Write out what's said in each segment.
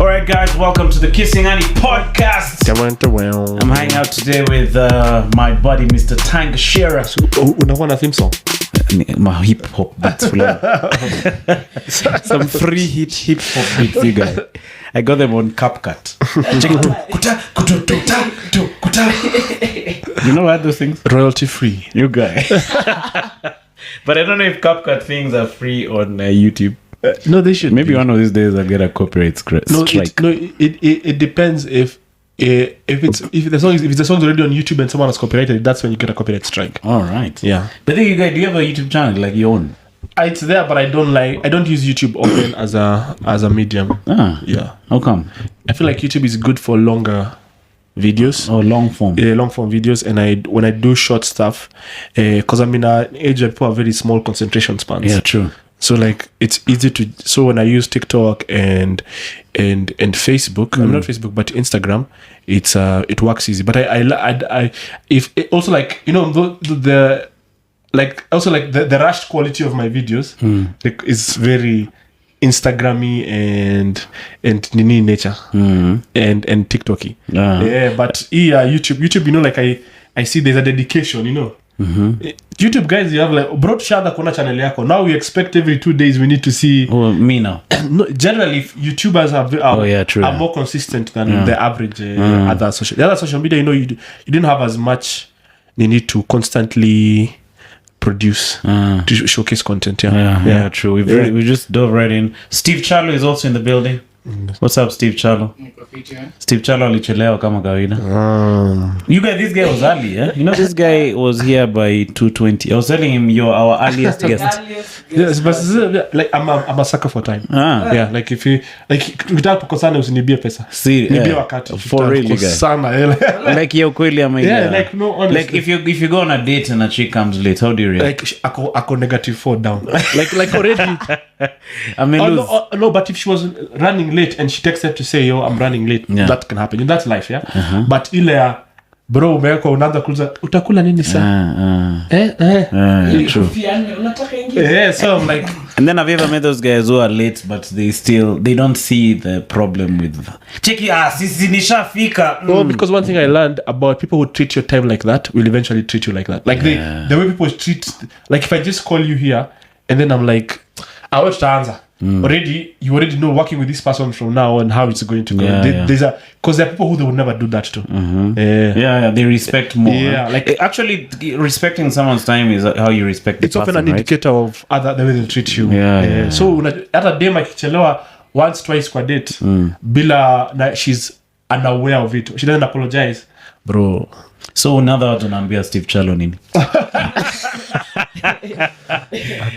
All right, guys, welcome to the Kissing Annie podcast. I'm hanging out today with my buddy, Mr. Ngachira. Unakuwa na theme song? My hip hop beats. Some free hip hop beats, you guys. I got them on CapCut. You know what those things? Royalty free. You guys. But I don't know if CapCut things are free on YouTube. No, they should. Maybe one of these days I'll get a copyright strike. It depends if the song's already on YouTube and someone has copyrighted it, that's when you get a copyright strike. All right. Yeah. But then you guys, do you have a YouTube channel like your own? It's there, but I don't use YouTube often as a medium. Yeah. How come? I feel like YouTube is good for longer videos. Oh, long form. Yeah, long form videos. And when I do short stuff, because I'm in an age where people have very small concentration spans. Yeah, true. So like it's easy to. So when I use TikTok and Facebook, I'm not Facebook, but Instagram, it works easy. But I if it also like the rushed quality of my videos like is very Instagrammy and nini nature and TikToky. Yeah, but YouTube, like I see there's a dedication, YouTube guys, you have like brought shada kona channel yako. Now we expect every 2 days we need to see. Oh, me now. No, generally, YouTubers are more consistent than the average other social. The other social media, you didn't have as much. They need to constantly produce to showcase content. Yeah, true. We just dove right in. Steve Charlo is also in the building. What's up, Steve Charlo? Steve Charlo alichelewa kama kawaida. You guys, this guy was early, eh? This guy was here by 2:20. I was telling him you're our earliest guest. Yes, but like I'm a sucker for time. Yeah, like if you ukitaka kukosana usinibie pesa. Nibie wakati. For real, guys. Like you're kweli ama yeah, like no, honestly. Like if you go on a date and a chick comes late, how do you react? Like ako -4 down. like already. I mean, no, but if she was running late and she texted to say, yo, I'm running late, that can happen. That's life, yeah? But ile bro, umeweka unaanza kuuliza utakula nini saa? True. Yeah, so I'm like, and then have you ever met those guys who are late but they don't see the problem with cheki sisi nishafika. No, because one thing I learned about people who treat your time like that will eventually treat you like that. Like the way people treat, like if I just call you here and then I'm like, I want to answer. You already know working with this person from now on how it's going to go. Because there are people who they would never do that to. They respect more. Yeah, like actually respecting someone's time is how you respect the person. It's often an indicator of the way they treat you. So hata dem akichelewa once twice kwa date bila she's unaware of it, she doesn't apologize, bro. So another one unaambia Steve Charlo nini?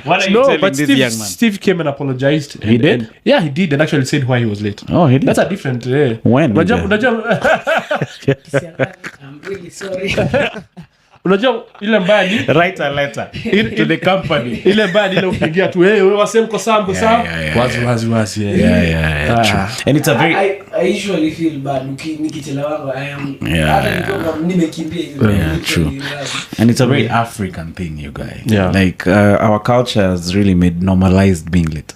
What are you telling this young man? Steve came and apologized. He did? Yeah, he did, and actually said why he was late. Oh, he did? That's a different... When? I'm really sorry. Unajua ile mbaya ni write a letter to the company. Ile mbaya ile upigia tu wewe wasem ko sambo sawa wazi true. And it's a very I usually feel bad nikichelewa. I am nimekimbia true. And it's a very African thing, you guys. Yeah. Like our culture has really made normalized being late.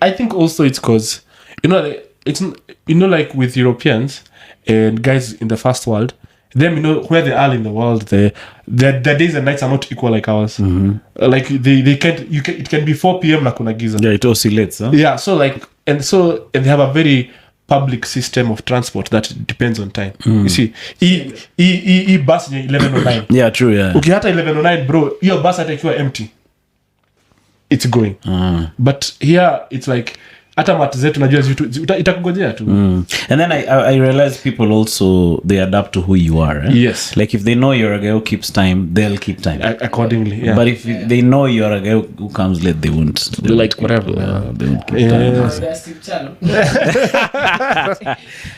I think also it's because it's like with Europeans and guys in the first world, them where they are in the world, their days and nights are not equal like ours. Like they can't, it can be 4 p.m. na kuna giza. Yeah, it oscillates, huh? Yeah, so like and they have a very public system of transport that depends on time. You see, e bus 11:09. Yeah, true, yeah. Okay, hata 11:09 bro, your bus hata ikiwa empty, it's going. But here it's like hata mat zetu najua itakungojea tu. And then I realize people also they adapt to who you are, eh? Yes. Like if they know you're a guy who keeps time, they'll keep time accordingly. Yeah. But if they know you're a guy who comes late, they won't. They like whatever. They won't keep time.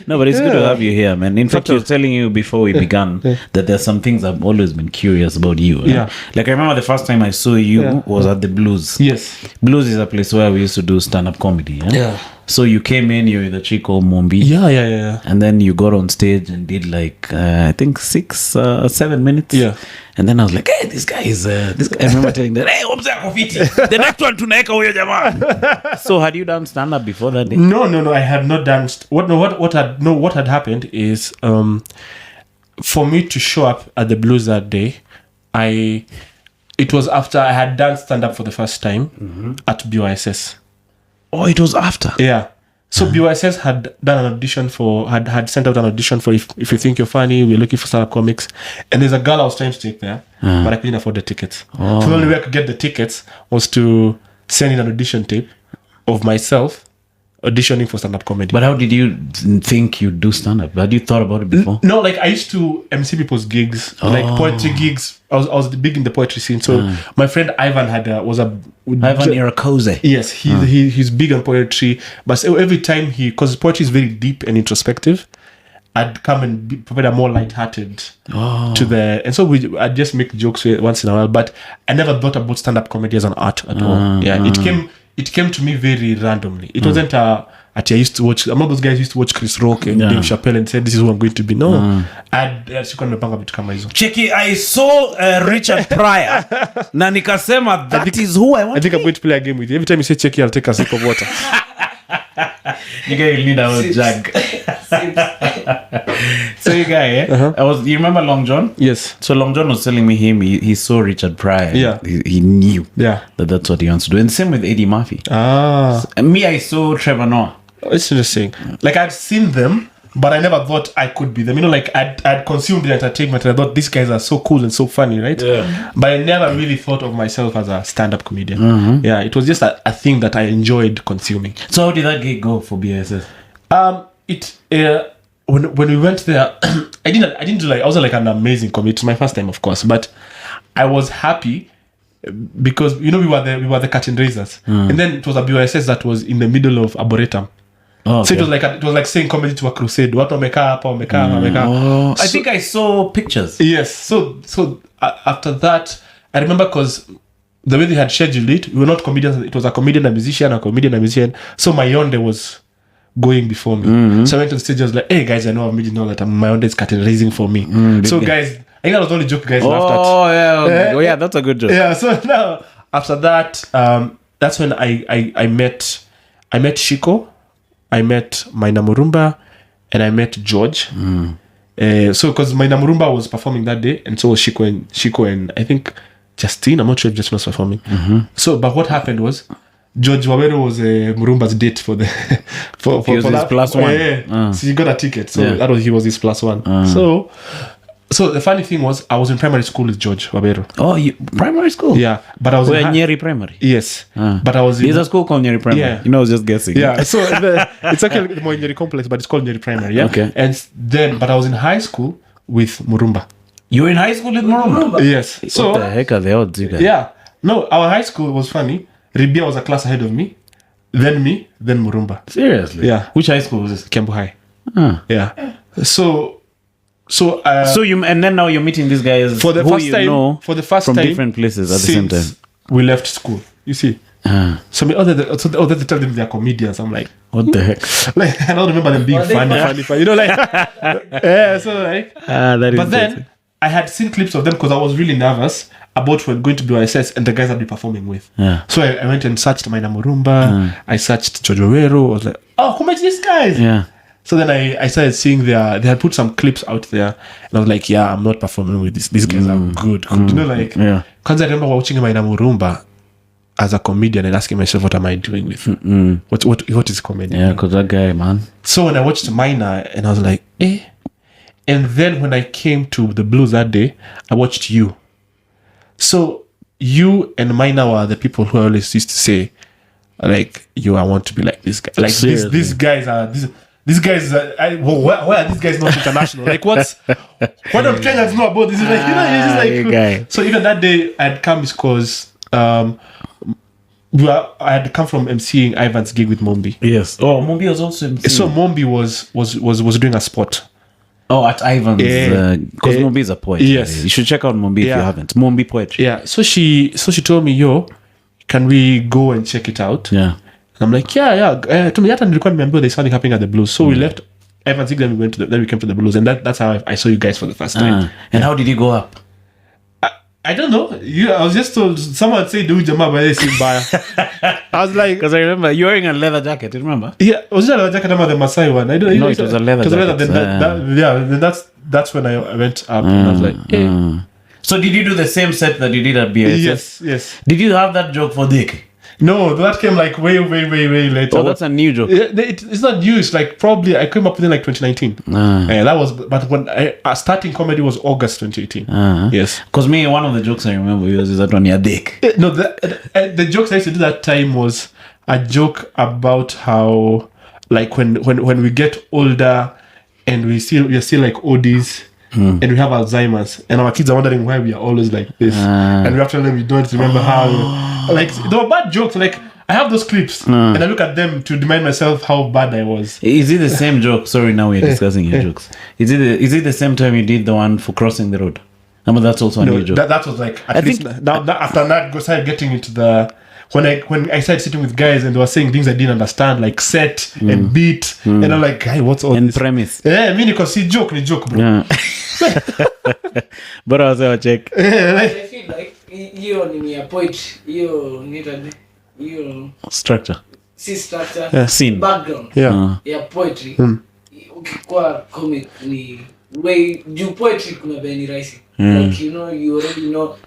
No, but it's good to have you here, man. In fact, I was telling you before we began that there's some things I've always been curious about you. Yeah. Like I remember the first time I saw you was at the Blues. Yes. Blues is a place where we used to do stand-up comedy. Yeah. So you came in, you're the chick called Mombi. Yeah. And then you got on stage and did like, I think 7 minutes. Yeah. And then I was like, hey, this guy is, this guy. I remember telling them, hey, the next one tunaeka huyo jamaa. So had you done stand-up before that day? No, I had not done, what had happened is, for me to show up at the Blues that day, it was after I had done stand-up for the first time at BYSS. Oh, it was after? Yeah. So BYSS had done an audition had sent out an audition for if you think you're funny, we're looking for stand-up comics. And there's a girl I was trying to take there, but I couldn't afford the tickets. So the only way I could get the tickets was to send in an audition tape of myself auditioning for stand-up comedy. But how did you think you'd do stand-up? Had you thought about it before? No, like I used to MC people's gigs, like poetry gigs. I was big in the poetry scene. So my friend Ivan Ivan Irakoze. Yes, he's big on poetry. But so every time because poetry is very deep and introspective, I'd come and be prepared a more lighthearted to the, and so I'd just make jokes once in a while. But I never thought about stand-up comedy as an art at all. Yeah, it came to me very randomly. It wasn't I used to watch. I'm not those guys who used to watch Chris Rock and Dave Chappelle and said this is who I'm going to be. No, Cheki, I saw Richard Pryor na nikasema that is who I want. I think I'm going to play a game with you. Every time you say Cheki, I'll take a sip of water. You guys need a whole jug. So you guy, you remember Long John? Yes. So Long John was telling me he saw Richard Pryor. Yeah. He knew that that's what he wants to do. And same with Eddie Murphy. And me, I saw Trevor Noah. It's interesting. Like I'd seen them, but I never thought I could be them. You know, like I'd consumed the entertainment and I thought these guys are so cool and so funny, right? Yeah. But I never really thought of myself as a stand-up comedian. Yeah, it was just a thing that I enjoyed consuming. So how did that gig go for BSS? When we went there, I didn't do like, I wasn't like an amazing comedy. It's my first time, of course, but I was happy because we were the curtain raisers, and then it was a BYSS that was in the middle of Arboretum. Oh, okay. So it was like saying comedy to a crusade. What wameka. I think I saw pictures. Yes. So after that, I remember because the way they had scheduled it, we were not comedians. It was a comedian, a musician, a comedian, a musician. So Mayonde was going before me. So I went on stage. I was like, "Hey guys, I know I've made you know that Mayonde is curtain raising for me." So guys, I think that was the only joke guys laughed at. Oh yeah, that's a good joke. Yeah. So now after that, that's when I met Shiko. I met Maina Murumba and I met George. So because Maina Murumba was performing that day, and so was Shiko and I think Justine. I'm not sure if Justine was performing. So, but what happened was George Wawero was Murumba's date for the for that plus one. Yeah. So he got a ticket. So he was his plus one. So the funny thing was, I was in primary school with George Wabero. Oh, primary school? Yeah, but I was in Nyeri Primary. Yes, but I was in... There's a school called Nyeri Primary. Yeah. I was just guessing. Yeah, so it's actually more Nyeri complex, but it's called Nyeri Primary. Yeah. Okay. But I was in high school with Murumba. You were in high school with Murumba? Yes. So what the heck are the odds, you guys? Yeah. No, our high school was funny. Ribia was a class ahead of me, then Murumba. Seriously? Yeah. Which high school was this? Kembu High. Yeah. So you and then now you're meeting these guys for the first time from different places at the same time. We left school. You see. So they tell them they're comedians. I'm like, what the heck? Like I don't remember them being funny. You know, like yeah. So like, but then I had seen clips of them because I was really nervous about when going to BYSS and the guys I'd be performing with. Yeah. So I went and searched Maina Murumba. I searched George Wawero. I was like, oh, who makes these guys? Yeah. So then I started seeing they had put some clips out there, and I was like, yeah, I'm not performing with this. These guys are good. You know, like, because I remember watching Maina Murumba as a comedian and asking myself, what am I doing with? What is comedy? Yeah, because that guy, man. So when I watched Maina, and I was like, eh. And then when I came to the Blues that day, I watched you. So you and Maina were the people who I always used to say, like, I want to be like this guy. Like these guys are. These guys, why are these guys not international? Like, what don't Kenyans know about this? Like, you're just like, so even that day I had come because I had come from emceeing Ivan's gig with Mombi. Yes. Oh, Mombi was also emceeing. So Mombi was doing a spot. Oh, at Ivan's, because Mombi is a poet. Yes. You should check out Mombi if you haven't. Mombi poetry. Yeah. So she told me, yo, can we go and check it out? Yeah. I'm like, to me, hata nilikuwa nimeambiwa there's something happening at the Blues. So we left Evans, then we came to the Blues, and that's how I saw you guys for the first time. And how did you go up? I don't know. I was just told, someone said, do Jama by this buyer. I was like, Because I remember you wearing a leather jacket. You remember? yeah, was it a leather jacket or the Masai one? I don't know. No, it was a leather jacket. Then that's when I went up, and I was like, hey. So did you do the same set that you did at BSS? Yes. Did you have that joke for Dick? No, that came like way later. Oh, that's a new joke. It's not new. It's like probably I came up with it like 2019. That was, but when starting comedy was August 2018. Yes. Because me, one of the jokes I remember is that one, your Dick. No, the jokes I used to do that time was a joke about how, like, when we get older and we're still like ODs. And we have Alzheimer's, and our kids are wondering why we are always like this, and we have to tell them we don't remember how. Like, they were bad jokes. Like, I have those clips, and I look at them to remind myself how bad I was. Is it the same joke? Sorry, now we're discussing your jokes. Is it the same time you did the one for crossing the road? I mean, that's also a new joke. That was like at least now after that, started getting into the. When I started sitting with guys and they were saying things I didn't understand, like set and beat, and I'm like, guy, what's all this? Premise. Yeah, I mean, because it's joke, bro. Yeah. But I was check. I feel like hiyo ni ya poetry, hiyo Structure. structure, Scene. background. Ya poetry. Ukikuwa comic ni way juu poetry kuna beni rahisi. Like, you already know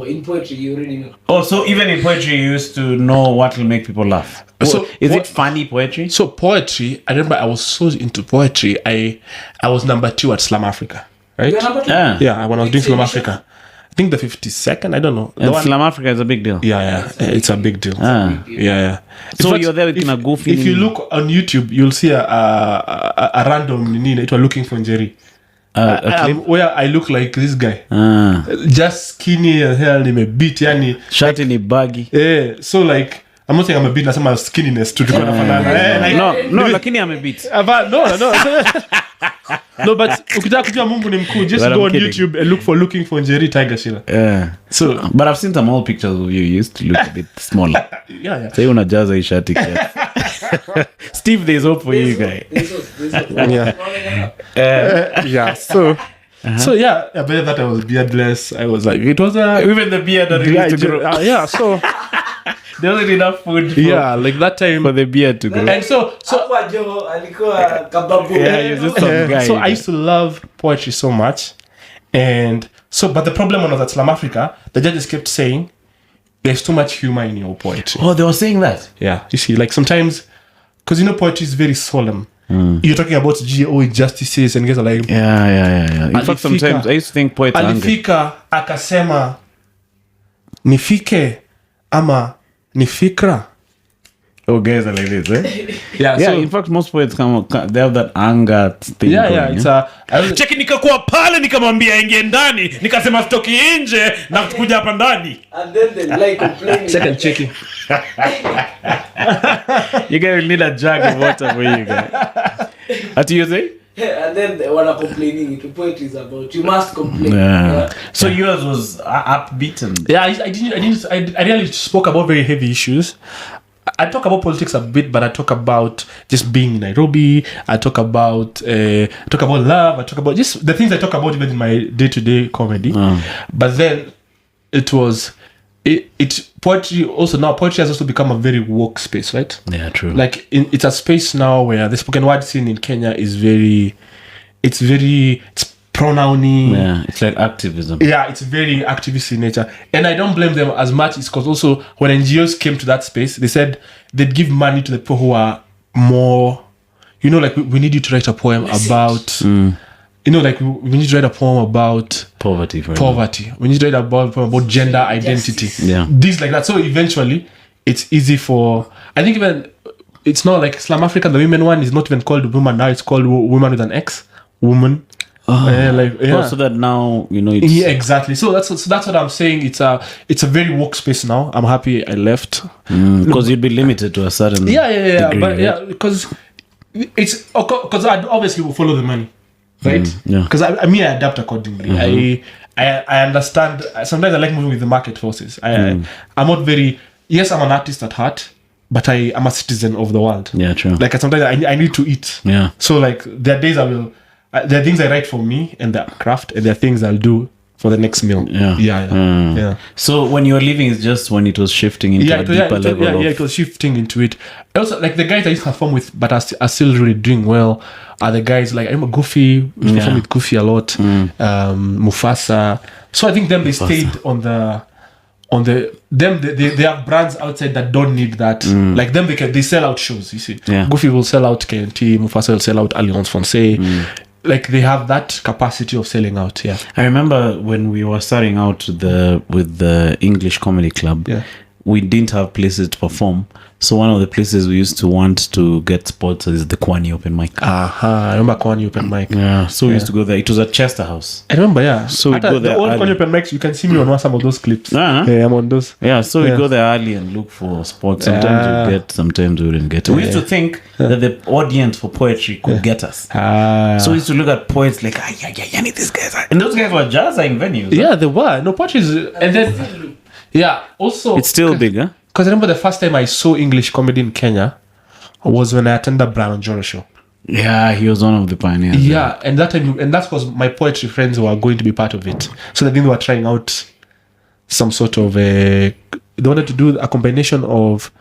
in poetry you already know. Oh, so even in poetry you used to know what will make people laugh. So is it funny poetry? So poetry, I remember I was so into poetry. I was number 2 at Slam Africa, right? You're number 2? Yeah, when I was doing Slam Africa. I think the 52nd, I don't know. And Slam Africa is a big deal. Yeah, it's a big deal. Yeah. So fact, you're there with Kina Goofy. If you look on YouTube, you'll see a random it was looking for Jerry. Where I look like this guy, just skinny and hair in a bit, yani shirt in a baggy. Yeah, so like I'm not saying I'm a bit, I'm skinniness to no, lakini I'm a bit. No, but ukitaka kujua Mungu ni mkuu, just go on YouTube and look for Looking for Njeri Ngachira. Yeah. So, but I've seen some old pictures of you. You used to look a bit smaller. Yeah. So you unajaza hii shati kiasi. Steve, there's hope for you guys. Yeah. So yeah, I believe that I was beardless. I was like, it was even the beard that used to grow. Yeah, so there wasn't enough food like that time for the beard to grow. And so alikuwa kababu. Yeah, you're just some guy. So I used to love poetry so much. And so, but the problem when I was at Slam Africa, the judges kept saying, there's too much humor in your poetry. Oh, they were saying that? Yeah. You see, like sometimes, because poetry is very solemn. You're talking about injustices and guys are like... Yeah. In fact, sometimes I used to think poets are angry. Alifika, akasema, nifike ama nifikra. Oh, guys are like this, eh? Yeah, so, in fact, most poets they have that anger thing. Yeah, it's cheki nikakuwa pale nikamwambia ingie ndani, nikasema stoki nje na kuja hapa ndani. And then they like complaining. Second checking. You guys will need a jug of water for you guys. What do you say? And then they were complaining. The poetry is about you must complain. Yeah. So yours was upbeat and... Yeah, I really spoke about very heavy issues. I talk about politics a bit, but I talk about just being in Nairobi. I talk about love. I talk about just the things I talk about even in my day-to-day comedy. But then poetry also now poetry has also become a very woke space, right? Yeah, true. Like it's a space now where the spoken word scene in Kenya is it's pronouny. Yeah, it's like activism. Yeah, it's very activist in nature. And I don't blame them as much. It's because also when NGOs came to that space, they said they'd give money to the people who are more, like we need you to write a poem about, like we need to write a poem about poverty. We need to write a poem about gender identity. Yeah. Things like that. So eventually it's easy for, I think even, it's not like Slam Africa, the women one is not even called woman now, it's called woman with an X, woman. So that now it's... Yeah, exactly. So that's what I'm saying. It's a very woke space now. I'm happy I left because you'd be limited to a certain degree, but right? Because I obviously will follow the money, right? Because I adapt accordingly. I understand. Sometimes I like moving with the market forces. I'm not very... Yes, I'm an artist at heart, but I am a citizen of the world. Yeah, true. Like sometimes I need to eat. Yeah. So like there are days I will, there are things I write for me and the craft, and there are things I'll do for the next meal. Yeah. So when you were leaving, it's just when it was shifting into a deeper level. Yeah, it was shifting into it. Also, like the guys I used to perform with, but are still really doing well, are the guys like I remember Goofy. We used to perform with Goofy a lot. Mufasa. So I think them they stayed on the. They have brands outside that don't need that. Like them they sell out shows. You see, Goofy will sell out KNT. Mufasa will sell out Alliance Francaise. Like they have that capacity of selling out. Yeah, I remember when we were starting out with the English Comedy Club. Yeah. We didn't have places to perform, so one of the places we used to want to get spots is the Kwani Open Mic. I remember Kwani Open Mic. Yeah, so we used to go there. It was at Chester House. I remember, yeah. So we go there. The old Kwani Open Mics, you can see me on some of those clips. Uh-huh. Yeah, I'm on those. Yeah, so we go there early and look for spots. Sometimes we get, sometimes we wouldn't get. We used to think that the audience for poetry could get us. So we used to look at poets like, I need these guys. And those guys were jazzing venues. Yeah, they were. No, poetry is... And then... Yeah, also... It's still big, huh? Because I remember the first time I saw English comedy in Kenya was when I attended the Brian Njoro show. Yeah, he was one of the pioneers. Yeah, and that time, and that was my poetry friends who were going to be part of it. So I think they were trying out some sort of they wanted to do a combination of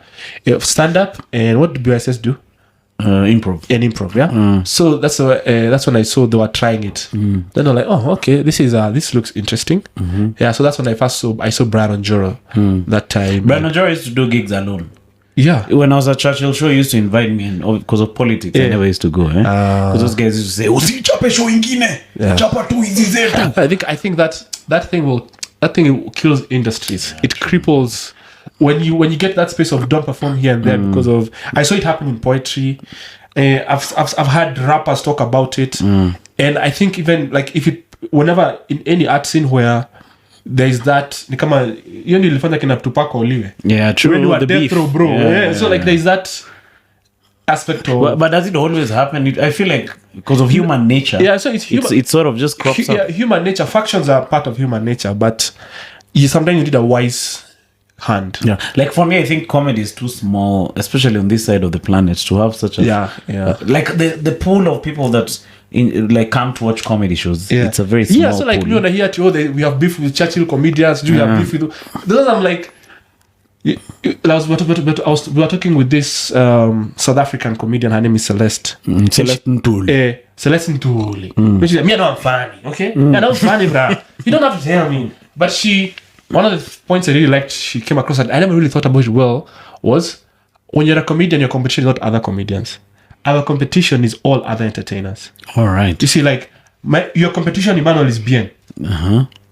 stand-up and what did BSS do? Improv. And improv, yeah. So that's when I saw they were trying it. Then I'm like, oh, okay, this looks interesting. Yeah, so that's when I saw Brian Njoro that time. Brian Njoro used to do gigs alone. Yeah. When I was at Churchill show, he used to invite me, and because of politics, I never used to go. Because those guys used to say, "Usichape show ingine, chapa tu hizi zetu." I think that thing kills industries. It cripples. When you get that space of don't perform here and there because of I saw it happen in poetry. I've had rappers talk about it, and I think even like whenever in any art scene where there is that ni kama hiyo ndio ilifanya kina Tupac oliwe. Yeah, true. When you are the death beef. row, bro. Yeah. So like there is that aspect of. But does it always happen? I feel like because of human nature. Yeah, so it's sort of just crops up. Yeah, human nature. Factions are part of human nature, but sometimes you need a wise hand. Yeah, like for me, I think comedy is too small, especially on this side of the planet, to have such a like the pool of people that come to watch comedy shows. Yeah. It's a very small. Yeah, so like pool. We hear we have beef with Churchill comedians. Do you have beef with those? I'm like, we were talking with this South African comedian. Her name is Celeste. Celeste Ntuli. Celeste Ntuli. She's like, me, I know I'm funny. Okay, I know I'm funny, bro. You don't have to tell me. But one of the points I really liked, she came across that I never really thought about it well, was when you're a comedian, your competition is not other comedians. Our competition is all other entertainers. All right. You see, like, your competition, Emmanuel, is bien.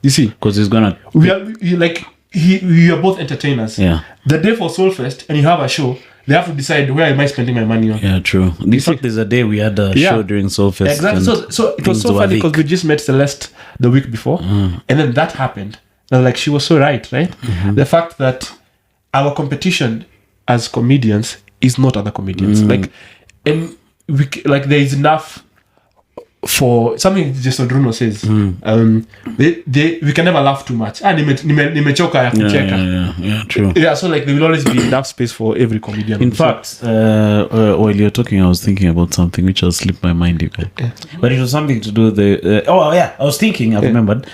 You see? Because he's gonna... We are both entertainers. Yeah. The day for Soulfest, and you have a show, they have to decide where am I spending my money on. Yeah, true. In fact, there's a day we had a show during Soulfest. Exactly. So it was so funny because we just met Celeste the week before, and then that happened. And like she was so right? The fact that our competition as comedians is not other comedians. Like, and there is enough for something just Bruno says. We can never laugh too much. Nimechoka ya kucheka. Yeah, true. Yeah, so like there will always be enough space for every comedian. In fact, while you're talking, I was thinking about something which has slipped my mind, you guys. But it was something to do with I was thinking. I remembered.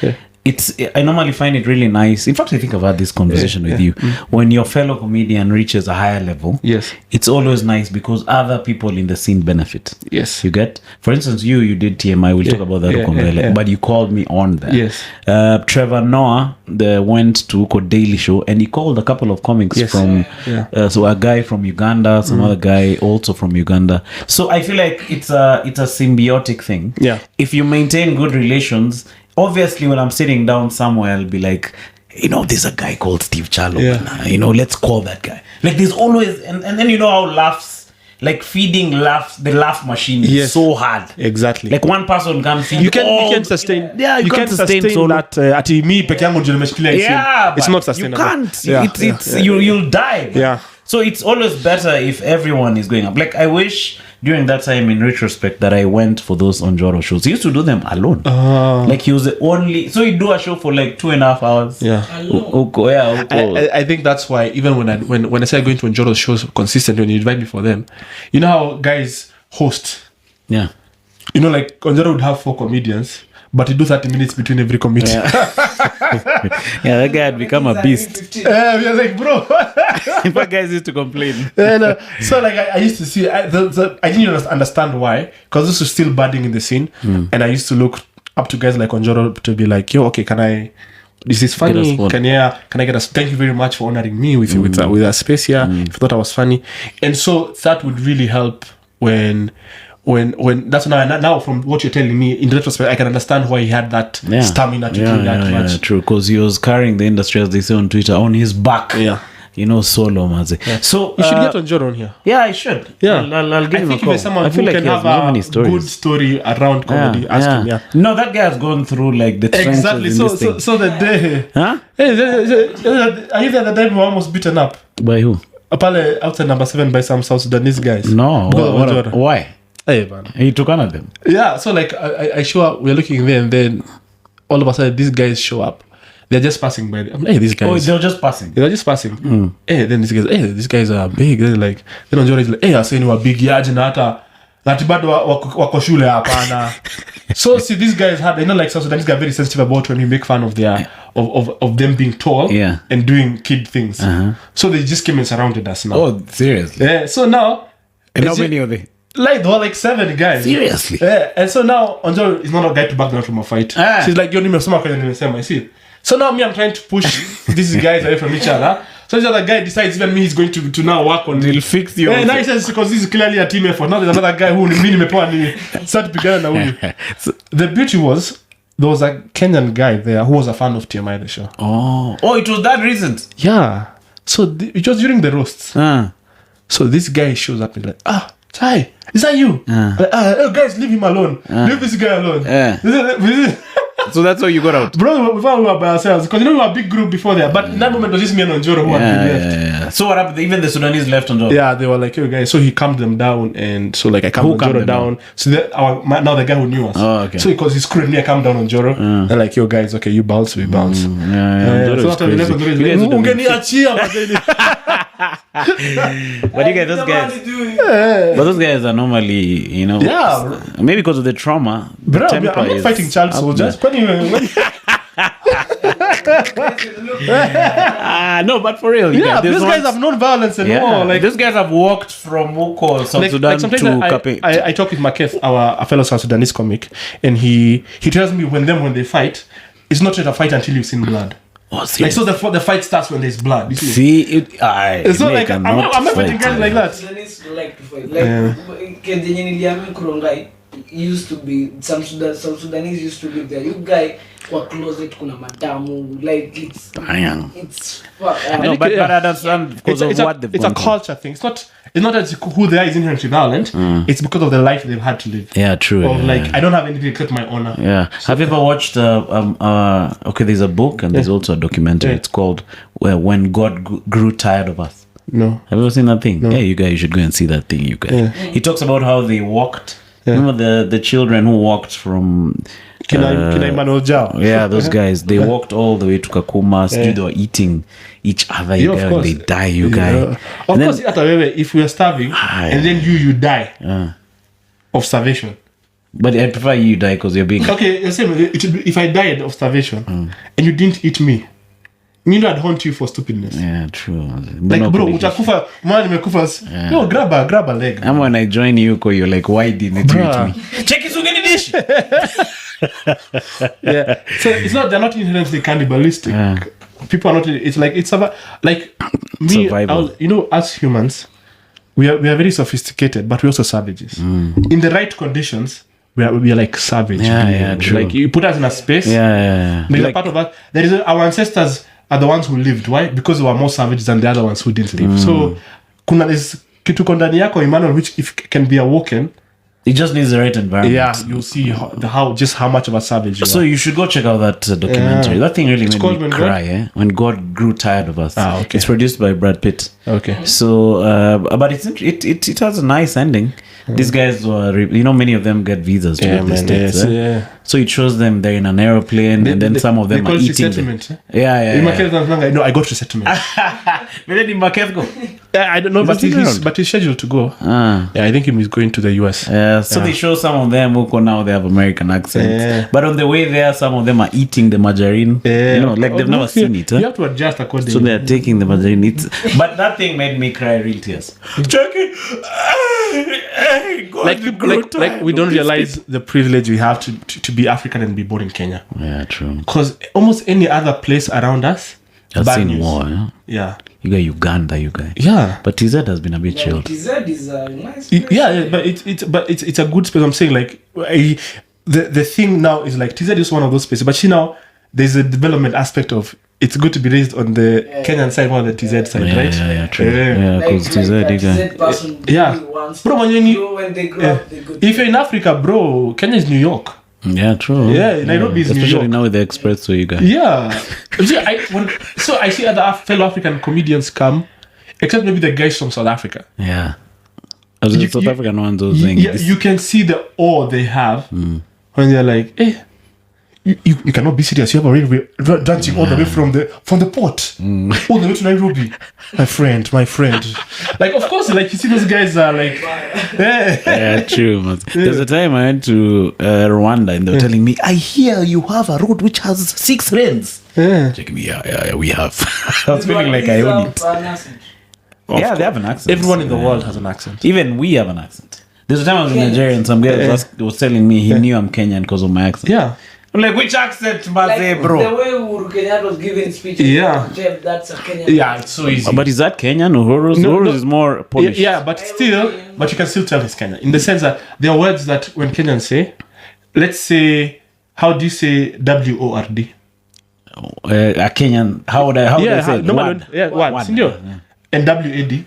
I normally find it really nice. In fact, I think I've had this conversation with you. When your fellow comedian reaches a higher level, it's always nice because other people in the scene benefit. Yes. You get? For instance, you did TMI. We'll talk about that. But you called me on that. Yes. Trevor Noah went to Uko Daily Show and he called a couple of comics from... so a guy from Uganda, some other guy also from Uganda. So I feel like it's a symbiotic thing. Yeah. If you maintain good relations... Obviously, when I'm sitting down somewhere, I'll be like, there's a guy called Steve Charlo. Let's call that guy. Like, there's always, and then how laughs, like feeding laughs, the laugh machine is so hard. Exactly. Like one person can feed you can't sustain. Yeah, you can't sustain that. Ati me peke yangu ndio nimeshikilia hii. It's not sustainable. You can't. You'll die. Yeah. So it's always better if everyone is going up. Like I wish during that time, in retrospect, that I went for those Onjoro shows. He used to do them alone. Like he was the only. So he'd do a show for like 2.5 hours. Yeah. I think that's why even when I started going to Njoro's shows consistently, when you invite me for them, you know how guys host. Yeah. You know, like Njoro would have 4 comedians, but he do 30 minutes between every comedian. Yeah, that guy had become a beast. We are like, bro. In fact, guys used to complain. So like I used to see, I didn't understand why, because this was still budding in the scene, and I used to look up to guys like Onjoro to be like, yo, okay, this is funny. Can I get a thank you very much for honoring me with a space here. If you thought I was funny, and so that would really help when that's now from what you're telling me in retrospect, I can understand why he had that stamina to do that much. Yeah, true, because he was carrying the industry, as they say on Twitter, on his back. Yeah. Solo, maze. Yeah. So you should get Onjoro on here. Yeah, I should. Yeah, I'll give him a call. If someone who can have a good story around comedy, ask him. Yeah. No, that guy has gone through like the trenches. Exactly. So the day. Huh? Are you there the day we were almost beaten up? By who? Apale outside number 7 by some South Sudanese guys. No. Why? Hey man. He took one of them. Yeah. So like I show up. We're looking there, and then all of a sudden these guys show up. They're just passing by. I'm like, hey, these guys. Oh, they're just passing. They're just passing. Hey, then these guys are big. They're like, then Onjoro is like, hey, I say you are big. Yaje na hata bado wako shule hapana. So see, these guys had, like South Sudanese guys are very sensitive about when we make fun of their of them being tall and doing kid things. So they just came and surrounded us now. Oh, seriously? Yeah. So now, and how many are they? Like there were like 7 guys. Seriously? Yeah. And so now Onjoro is not a guy to back down from a fight. She's like, yo, nimesoma kwenye nimesema, I see. So now me, I'm trying to push these guys away from each other. So the other guy decides even me he's going to now work on. He'll fix you. Now he says because this is clearly a team effort. Now there's another guy who me nimepoa ni start pigana na huyu. The beauty was there was a Kenyan guy there who was a fan of TMI the show. Oh, it was that reason. Yeah. So it was during the roasts. So this guy shows up and like, Ty, is that you? Like, oh, guys, leave him alone. Leave this guy alone. So that's how you got out. Bro, we were by ourselves because we were a big group before there. But in that moment, it was just me and Onjoro who had been left. Yeah. So what happened? Even the Sudanese left Onjoro. Yeah, they were like, "Yo, guys." So he calmed them down, and so like I calmed Onjoro down. So now the guy who knew us. Oh, okay. So because he screwed me, I calmed down Onjoro. And like, "Yo, guys, okay, you bounce, we bounce." So after we left Onjoro, but you guys, those guys are normally, maybe because of the trauma. Bro, I'm not fighting child soldiers. No, but for real, these guys have known violence and more. Like these guys have walked from South Sudan to Kape. I talk with Maketh, a fellow South Sudanese comic, and he tells me when they fight, it's not yet a fight until you've seen blood. Oh, like so the fight starts when there's blood. You see, it's not like I'm not fighting guys like that. Sudanese like to fight. Like Kenya niliamia Kurongai used to be some Sudanese used to live there. You guy kwa closet kuna madamu like it's no, but I understand because of what they've it's a culture thing. It's not that who they are is inherently violent. It's because of the life they've had to live. Yeah, true. Of like I don't have anything except my honor. Yeah. So, have you ever watched okay, there's a book and there's also a documentary. It's called When God Grew Tired of Us. No. Have you ever seen that thing? No. Hey, you guys should go and see that thing, you guys. He talks about how they walked. Remember the children who walked from Kina those guys. They walked all the way to Kakuma. They were eating each other. You guys, and they die. You guys. Of course, if we are starving and then you die of starvation. But I prefer you die because you're big. Okay, if I died of starvation and you didn't eat me, I'd haunt you for stupidness. Yeah, true. Like, bro, utakufa, man nimekufa. Yo, grab a leg. And when I join you, you're like, why didn't you eat me? Check it, ugeni dish. Yeah. So they're not inherently cannibalistic. People are not. It's about like me. As humans, we are very sophisticated, but we're also savages. In the right conditions, we are like savage. Yeah, true. Like you put us in a space. Yeah. There's a part of that. There is our ancestors are the ones who lived. Why? Because they were more savage than the other ones who didn't live. So kuna this kitu ndani yako Emmanuel, which if can be awoken, it just needs the right environment. Yeah, you'll see how much of a savage you are. So you should go check out that documentary. That thing really made me cry. When God Grew Tired of Us. Okay. It's produced by Brad Pitt. Okay. So, but it has a nice ending. These guys were, many of them get visas to the States. So it shows them they're in an aeroplane, and then some of them are eating. No, I got resettlement. I don't know, but he's scheduled to go. Yeah, I think he's going to the US. So they show some of them who now they have American accents. But on the way there, some of them are eating the margarine. Like they've never seen it. You have to adjust accordingly. So they're taking the margarine. But that thing made me cry real tears. Jackie! Like we don't realize the privilege we have to be African and be born in Kenya. Yeah, true. Because almost any other place around us, I've seen war. Yeah. You got Uganda, you guys. Yeah. But TZ has been a bit chilled. TZ is a nice place. Yeah, but it's a good space. I'm saying like the thing now is like TZ is one of those spaces. But there's a development aspect of it's good to be raised on the Kenyan side more than the TZ side, right? Yeah, true. Yeah, because TZ, Bro, when they grow up, they go to if you're in Africa, bro, Kenya is New York. Yeah, true. Yeah, Nairobi is New York. Especially now with the expressway, you guys. Yeah. I see other fellow African comedians come, except maybe the guys from South Africa. Yeah. The South African ones are saying you can see the awe they have when they're like, hey, you cannot be serious. You have already dancing all the way from the port all the way to Nairobi. My friend. Like, of course, like you see those guys are like, yeah, true. Man. There's a time I went to Rwanda and they were telling me, I hear you have a road which has 6 lanes. Checking me, yeah, we have. I was feeling like I own it. Yeah, they have an accent. Everyone in the world has an accent. Even we have an accent. There's a time I was in Nigeria and some guy was telling me he knew I'm Kenyan because of my accent. Yeah. I'm like, which accent, Maze, bro? The way Uhuru Kenyatta was giving speeches, Jeff, that's a Kenyan. Yeah, it's so easy. But is that Kenyan? Uhuru's is more Polish. Yeah, but you can still tell he's Kenyan. In the sense that there are words that when Kenyans say, let's say, how do you say W-O-R-D? A Kenyan, how would I say it? Wad. Yeah. And W-A-D?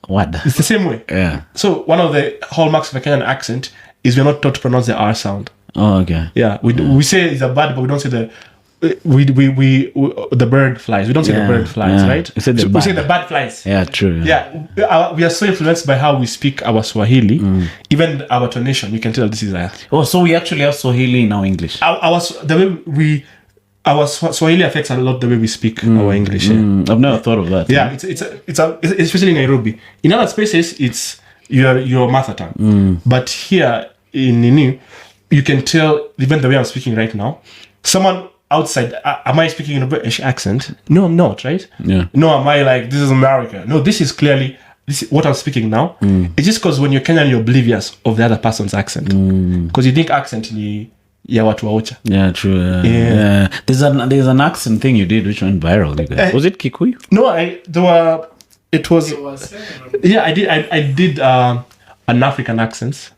Wad. It's the same way. Yeah. So one of the hallmarks of a Kenyan accent is we're not taught to pronounce the R sound. Oh, okay. Yeah, we say it's a bird, but we don't say the the bird flies. We don't say the bird flies, right? We say the bird flies. Yeah, true. Yeah, we are so influenced by how we speak our Swahili, even our tonation. You can tell this is a. Oh, so we actually have Swahili in our English. Our Swahili affects a lot the way we speak our English. I've never thought of that. Yeah, it's especially in Nairobi. In other spaces, it's your mother tongue, but here in Nini, you can tell even the way I'm speaking right now. Someone outside, am I speaking in a British accent? No, I'm not, right? Yeah. No, am I like, this is America? No, this is clearly what I'm speaking now. It's just because when you're Kenyan, you're oblivious of the other person's accent. Because you think accent ni ya watu wa Ocha. Yeah, true. Yeah. There's an accent thing you did which went viral. Was it Kikuyu? No, I did an African accent.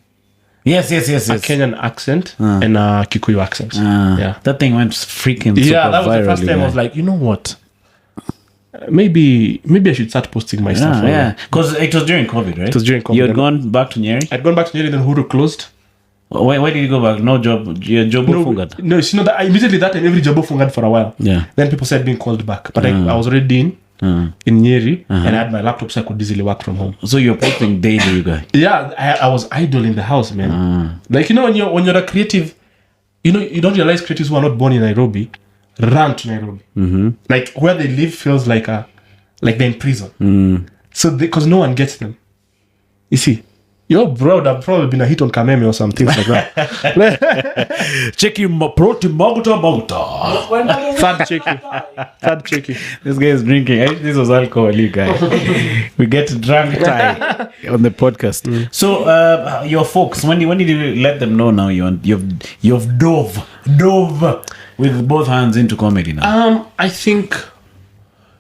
Yes. A Kenyan accent and a Kikuyu accent. Yeah. That thing went freaking super viral. Yeah, that was the first time I was like, you know what? Maybe I should start posting my stuff. Yeah, because it was during COVID, right? It was during COVID. You had gone back to Nyeri? I'd gone back to Nyeri, then Huru closed. Why did you go back? No job? Your job fungad? No, you know that immediately that time every job fungad for a while. Yeah. Then people said being called back. But I was already in Nyeri and I had my laptop so I could easily work from home. So you're posting daily, you guys? Yeah, I was idle in the house, man. Like, when you're a creative, you don't realize creatives who are not born in Nairobi run to Nairobi. Like where they live feels like they're in prison. So because no one gets them. You see, your bro would have probably been a hit on Kameme or some things like that. Check your protein Magota. Third checky. This guy is drinking. I think this was alcohol, you guys. We get drunk Ty on the podcast. So your folks, when did you let them know now you've dove with both hands into comedy now? I think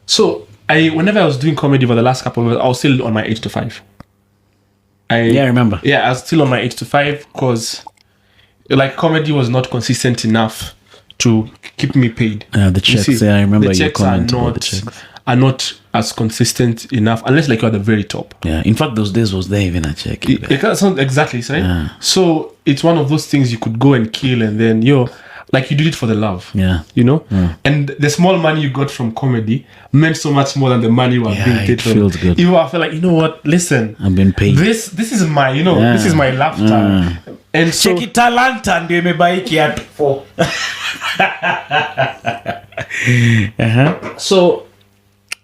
so. Whenever I was doing comedy for the last couple of years, I was still on my 8 to 5. I remember. Yeah, I was still on my 8 to 5 because comedy was not consistent enough to keep me paid. The checks, I remember your comment about the checks. Are not as consistent enough unless you're at the very top. Yeah, in fact, those days was there even a check. Exactly, right? Yeah. So it's one of those things you could go and kill and then like you did it for the love. Yeah. You know? And the small money you got from comedy meant so much more than the money you were being paid it from. feels good. You feel like, you know what, listen. I've been paid. This is my, you know, this is my laughter. And so Cheki talanta ndio imebai kiatu for. So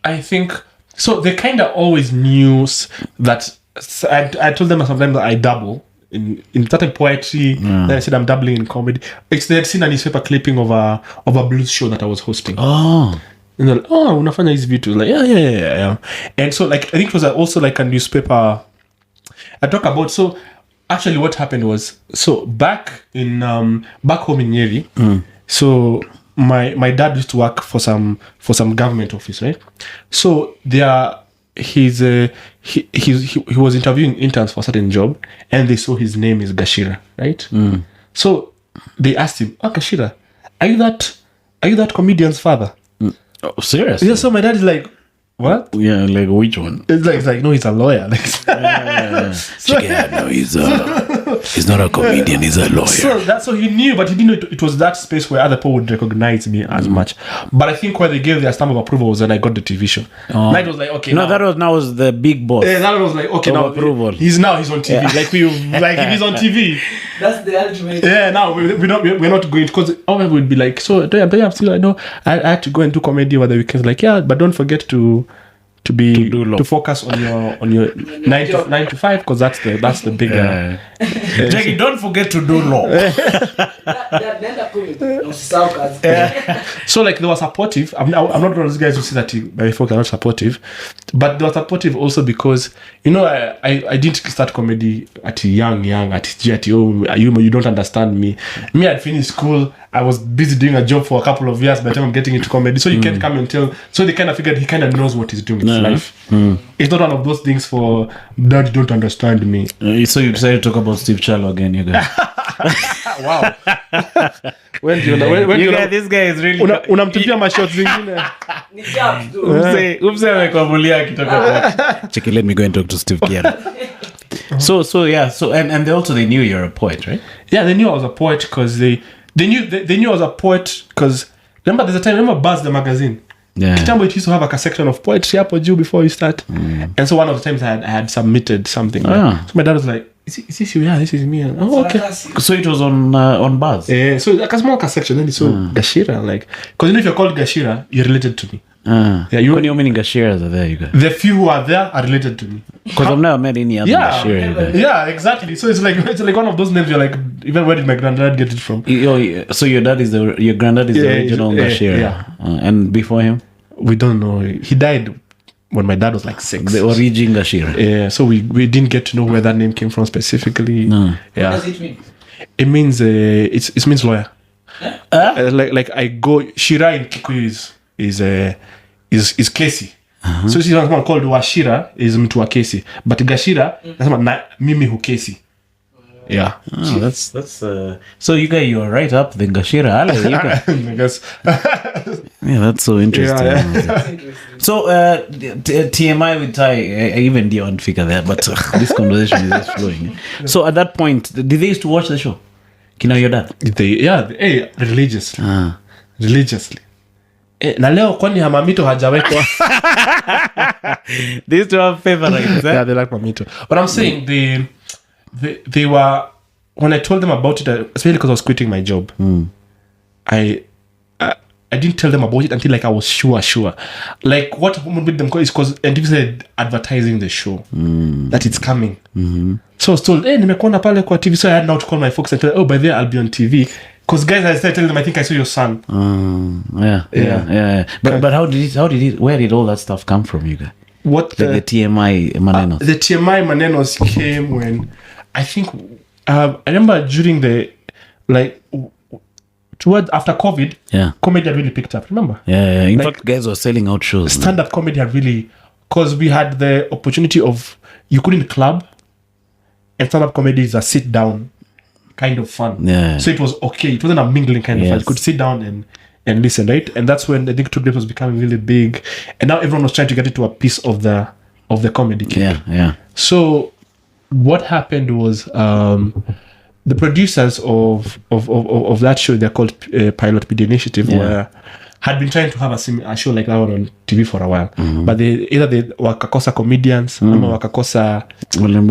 I think so they kind of always knew that I told them sometimes that I dabble in certain poetry. Then I said I'm dabbling in comedy. It's they had seen a newspaper clipping of a blues show that I was hosting. Oh. And they're like, oh, unafanya hizi vitu. Like, yeah. And so like I think it was also like a newspaper I talk about. So actually what happened was, so back home in Nyeri, so my dad used to work for some government office, right? So he was interviewing interns for a certain job, and they saw his name is Ngachira, right? So they asked him, "Oh, Ngachira, are you that comedian's father?" Oh, seriously? Yeah. So my dad is like, "What?" Yeah, like which one? It's like no, he's a lawyer. Like, No, he's not a comedian, he's a lawyer. So he knew, but he didn't know it was that space where other people would recognize me as much. But I think where they gave their stamp of approval was when I got the TV show. Night was like, okay, No, now, that was the big boss. yeah, that was like, okay, Of now approval. he's on TV. Like if he's on TV. That's the ultimate. Yeah, now we're not going, because all people would be like, so do you have still? I know I had to go and do comedy over the weekends. Like, yeah, but don't forget to focus on your 9 to 5, because that's the bigger. Jackie, don't forget to do law. So like they were supportive. I'm not one of those guys who say that my folks are not supportive, but they were supportive also because, you know, I didn't start comedy at young at you don't understand me. I'd finished school. I was busy doing a job for a couple of years by the time I'm getting into comedy. So you can't come and tell. So they kind of figured he kind of knows what he's doing in his life. It's not one of those things for dad, you don't understand me. So you decided to talk about Steve Charlo again, you guys. Wow. When do you know? This guy is really... Unamtupia mashots zingine. Ni jabs tu. Umse amekuamulia akitoka. Cheki, let me go and talk to Steve Kiera. So yeah, and they knew you're a poet, right? Yeah, they knew I was a poet because they knew I was a poet because remember Buzz the magazine? Yeah. Kitambo, it used to have like a section of poetry hapo juu before you start. And so one of the times I had submitted something. So my dad was like, is this you? Yeah, this is me. Oh, okay. So it was on Buzz. Yeah, so like a small section. Then it's so Ngachira, like, because if you're called Ngachira, you're related to me. Yeah, how many Ngachiras are there, you guys? The few who are there are related to me. Because I've never met any other Ngachira, you guys. Yeah, exactly. So it's like one of those names. You're like, even where did my granddad get it from? So your granddad is the original Ngachira. Yeah. And before him, we don't know. He died when my dad was like 6. the original Ngachira. Yeah, so we didn't get to know where that name came from specifically. No. Yeah. What does it mean? It means it means lawyer. Like I go Shira in Kikuyu is kesi. So this is one called Washira is mtu wa kesi, but Ngachira nasema na mimi hukesi. Yeah. Oh, that's so you guys, you're right up the Ngachira alley, you guys. I guess. Yeah, that's so interesting. Yeah. So TMI with Ty, I even didn't figure that, but this conversation is just flowing. So at that point, did they used to watch the show? Kina your dad? Religiously. Religiously. Na leo kwani Mamito hajawekwa? They used to have favorites. Yeah, they like Mamito. But I'm saying they were, when I told them about it, especially because I was quitting my job, I didn't tell them about it until like I was sure. Like what made them call is because NTV said advertising the show that it's coming. So I was told, nimekuona pale kwa TV. So I had now to call my folks and tell them, oh, by there I'll be on TV. Because guys, I started telling them, I think I saw your son. Yeah. But how did it? Where did all that stuff come from, you guys? What the TMI Manenos? The TMI Manenos came when I think I remember during the towards after COVID, comedy had really picked up. Remember? Yeah. In fact, guys were selling out shows. Stand-up comedy had really, because we had the opportunity of, you couldn't club, and stand-up comedy is a sit-down kind of fun. Yeah. So it was okay. It wasn't a mingling kind of fun. You could sit down and listen, right? And that's when I think Two Grapes was becoming really big, and now everyone was trying to get into a piece of the comedy cake. Yeah. So what happened was the producers of that show, they're called Pilot Media Initiative, had been trying to have a show like that one on TV for a while, but they wakakosa comedians, ama wakakosa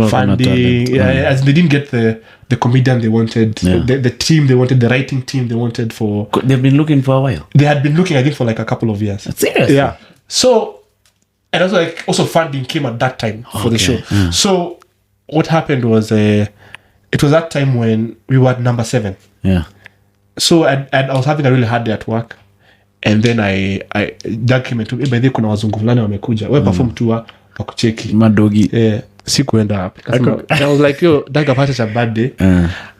funding, as they didn't get the comedian they wanted, the team they wanted, the writing team they wanted for. They've been looking for a while. They had been looking, I think, for like a couple of years. Seriously? Yeah. So, and also funding came at that time for the show. So what happened was it was that time when we were at number 7. Yeah. So and I was having a really hard day at work, and then Doug came into by the kuna wazungu fulani wamekuja we perform tour wa kucheki Madogi. sikuenda up. I was like, yo, Doug, I've had such a bad day.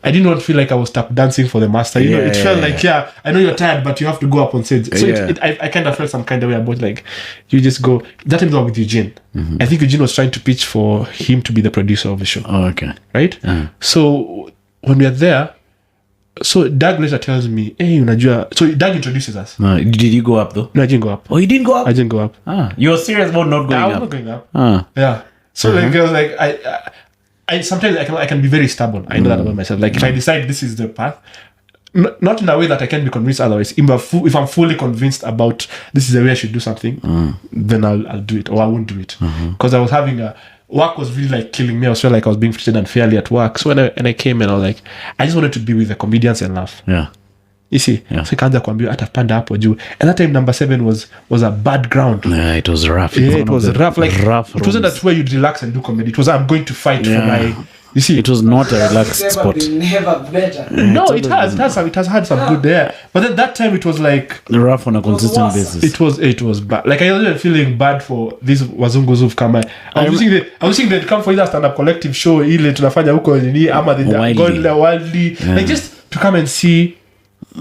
I did not feel like I was tap dancing for the master. You know, it felt like, I know you're tired, but you have to go up on stage. So I kind of felt some kind of way about like, you just go. That time was with Eugene. I think Eugene was trying to pitch for him to be the producer of the show. Oh, okay. Right? So when we are there, so Doug later tells me, hey, unajua. So Doug introduces us. Did you go up though? No, I didn't go up. Oh, you didn't go up? I didn't go up. You were serious about not going I was up? not going up. Yeah. So like, I was like, I sometimes I can be very stubborn. I know that about myself. Like if I decide this is the path, not in a way that I can be convinced otherwise. If I'm fully convinced about this is the way I should do something, then I'll do it, or I won't do it. Because I was having work was really like killing me. I was feeling like I was being treated unfairly at work. So when I came in, I was like, I just wanted to be with the comedians and laugh. Yeah. You see, so ikaanza kuambia hata panda hapo juu. And that time number 7 was a bad ground. Yeah, it was rough. Yeah, it was rough. Like rough it wasn't that where you'd relax and do comedy. It was I'm going to fight for my. You see, it was not a relaxed spot. Never better. No, it has had some good there. But then that time it was like rough on a consistent basis. It was bad. Like I wasn't feeling bad for these wazungus who've come. I was thinking they'd come for either stand-up collective show ile tunafanya huko nini ama the wildly. Like just to come and see.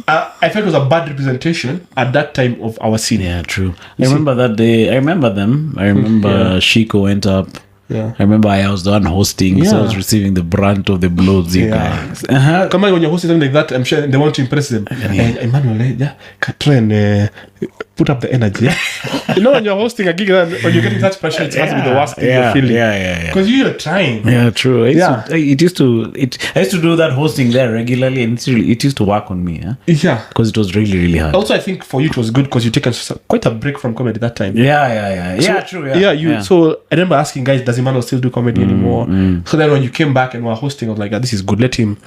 I felt it was a bad representation at that time of our scene. Yeah, true. I remember that day. I remember them. I remember Shiko went up. Yeah. I remember I was the one hosting, so I was receiving the brunt of the blows, you guys. Come on, when you're hosting something like that, I'm sure they want to impress them. And Emmanuel, try and put up the energy. You know, when you're hosting a gig, when you're getting such pressure, it has to be the worst thing you're feeling. Yeah. Because you're trying. Yeah, true. I used to do that hosting there regularly, and it used to work on me. Yeah. Because it was really, really hard. Also, I think for you it was good because you taken quite a break from comedy that time. Yeah, true. So I remember asking guys, does Emmanuel still do comedy anymore? So then when you came back and were hosting, I was like, this is good. Let him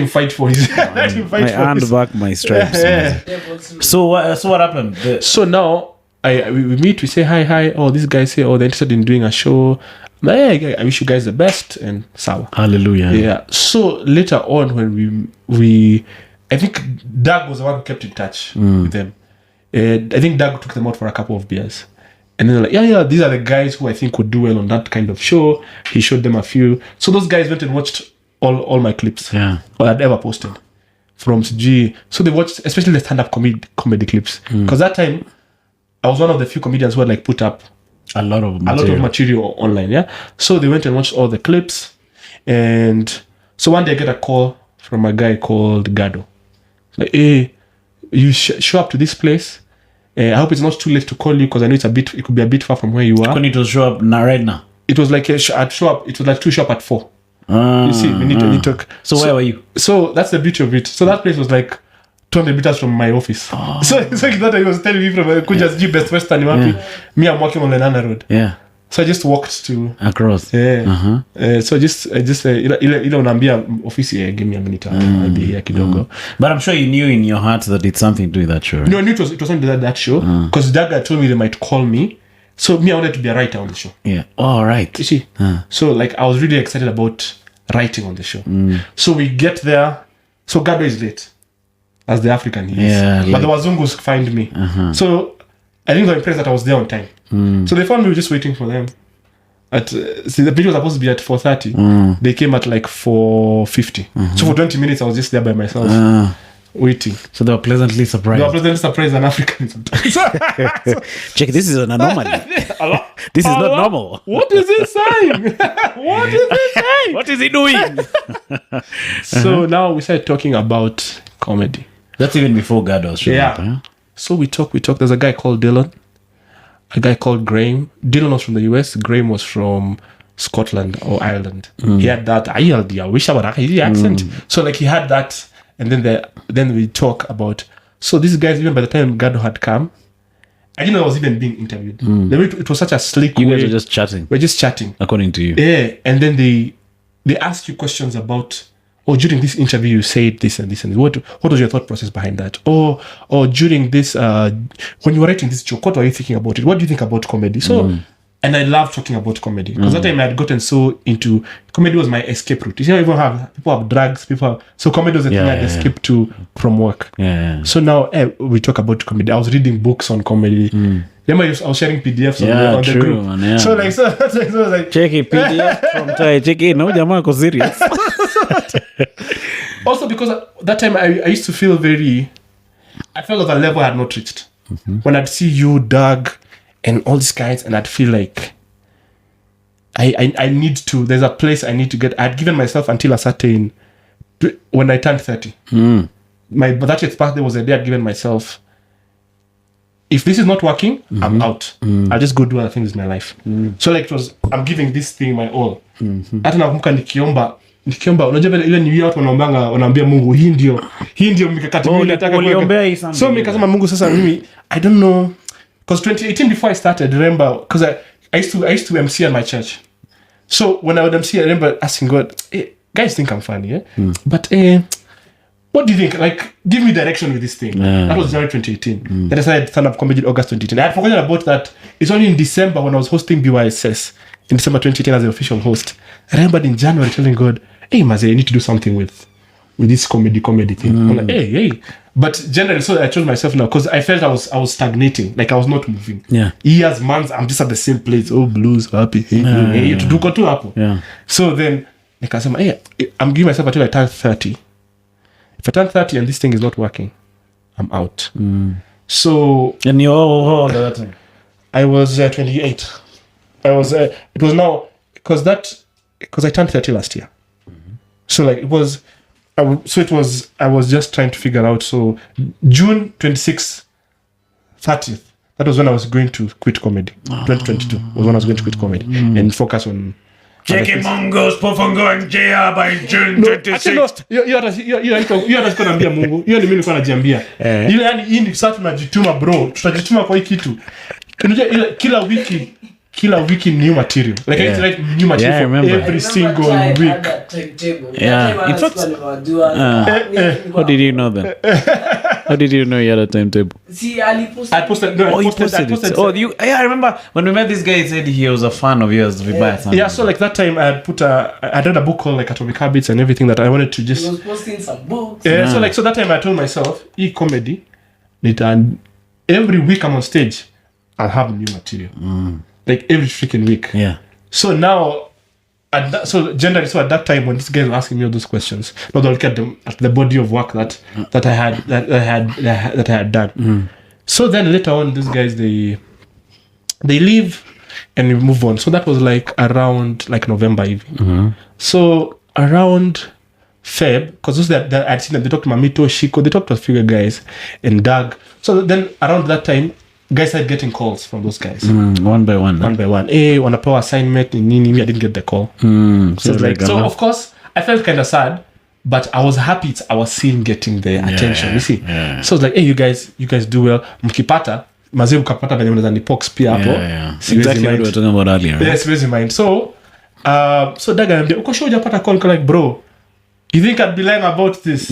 fight for his. Let him fight for his. I earned back my stripes. So what happened? So now we meet. We say hi. Oh, these guys say, they're interested in doing a show. I wish you guys the best and sawa. Hallelujah. Yeah. So later on, when we I think Doug was the one who kept in touch with them. I think Doug took them out for a couple of beers. And then they're like, these are the guys who I think would do well on that kind of show. He showed them a few. So those guys went and watched all my clips. Yeah. Or I'd ever posted from CG. So they watched, especially the stand-up comedy clips. Because that time, I was one of the few comedians who had like put up a lot of material online. Yeah. So they went and watched all the clips. And so one day I get a call from a guy called Gado. Like, hey, you show up to this place. I hope it's not too late to call you because I know it could be a bit far from where you are. Can it show up right now? It was like I'd show up. It was like 2 show up at 4. You see, we need to talk. So where were you? So that's the beauty of it. So that place was like 200 meters from my office. So it's like that I was telling you from Kuja's G Best Western. Me, I'm walking on Lenana Road. Yeah. So I just walked to across. Yeah. So I just ile unaambia ofisi give me a minute. I'll be here kidogo. But I'm sure you knew in your heart that it's something to do with that show. Right? No, I knew it was something to that show because Daga told me they might call me. So me, I wanted to be a writer on the show. Yeah. Oh, right. You see. So like I was really excited about writing on the show. So we get there. So Gado is late, as the African he is. Yeah. But the Wazungus find me. So I think they're impressed that I was there on time. So they found me just waiting for them. See, the video was supposed to be at 4:30. They came at like 4:50. So for 20 minutes, I was just there by myself, waiting. So they were pleasantly surprised. They were pleasantly surprised an African. Check, this is an anomaly. This is not normal. What is he saying? What is he saying? What is he doing? So now we started talking about comedy. That's even before God was showing up. Huh? So we talk. There's a guy called Dylan. A guy called Graham. Dylan was from the US. Graham was from Scotland or Ireland. He had that accent. So like he had that, and then we talk about. So these guys, even by the time Gado had come, I didn't know I was even being interviewed. It was such a slick way. You guys were just chatting. We're just chatting, according to you. Yeah, and then they ask you questions about. Oh, during this interview, you said this and this and what was your thought process behind that? Or during this, when you were writing this joke, what were you thinking about it? What do you think about comedy? So, and I love talking about comedy because that time I had gotten so into comedy was my escape route. You see, people have drugs, so comedy was the thing I'd escape to from work. Yeah. So now we talk about comedy. I was reading books on comedy. Remember, I was sharing PDFs on the group. Man, yeah. So like, so I was like, check it, PDF from Ty. Check it. No, jamaa ko serious. Also, because that time I used to feel I felt at a level I had not reached. When I'd see you, Doug, and all these guys, and I'd feel like I need to, there's a place I need to get. I'd given myself until a certain, when I turned 30. My 30th birthday was the day I'd given myself, if this is not working, I'm out. I'll just go do other things in my life. So like I'm giving this thing my all. Hata nakumbuka nikiomba unajua vile ile ni watu wanaambia Mungu hii ndio mikakati mimi nataka kuweka. So nikasema Mungu sasa mimi I don't know because 2018 before I started remember because I used to MC at my church. So when I would MC I remember asking God, hey, guys think I'm funny, but what do you think? Like, give me direction with this thing. That was January 2018. Then I decided stand-up comedy in August 2018. I had forgotten about that. It's only in December when I was hosting BYSS in December 2018 as the official host. I remember in January telling God, hey, Maze, I need to do something with this comedy thing. I'm like, hey. But generally, so I chose myself now because I felt I was stagnating. Like, I was not moving. Yeah. Years, months, I'm just at the same place. Oh, blues, happy. Hey, to do to happen. Yeah. So then, like I said, hey, I'm giving myself until I turn 30. If I turn 30 and this thing is not working, I'm out. So... And you're how old at that time? I was 28. I was... it was now... Because I turned 30 last year. So like it was... I was just trying to figure out. So June 26th, 30th, that was when I was going to quit comedy. 2022 was when I was going to quit comedy and focus on... Checking Mongo's Pofongo and JR by June 26th. Hiyo hata sikuwa naambia Mungu. Hiyo ni mimi nilikuwa najiambia. Ile yani hii ni sasa tunajituma bro. Tutajituma kwa hii kitu. Unajua kila wiki new material. Like I write new material for every single week. Yeah. In fact, how did you know that? How did you know you had a timetable? See, I posted it. Oh, I remember when we met this guy, he said he was a fan of yours. Yeah, so like that time I read a book called like Atomic Habits and everything that I wanted to just... He was posting some books. Yeah, so that time I told myself, e-comedy, every week I'm on stage, I'll have new material. Like every freaking week. Yeah. So now... generally, so at that time when this guy was asking me all those questions, now they'll look at the body of work that I had done. So then later on, these guys they leave and we move on. So that was like around like November even. So around Feb, because those that I'd seen them, they talked to Mamito, Shiko, they talked to a few guys and Doug. So then around that time, guys started getting calls from those guys. One by one. Hey, wanapewa assignment nini, I didn't get the call. So of course I felt kind of sad, but I was happy I was still getting the attention. You see, so I was like, hey, you guys do well. Mkipata mazee mkapata venye mnaweza nipox pia hapo. Exactly what we were talking about earlier. Right? Yes, really mind. So Daga anambia uko sure hujapata call? Like, bro, you think I'd be lying about this?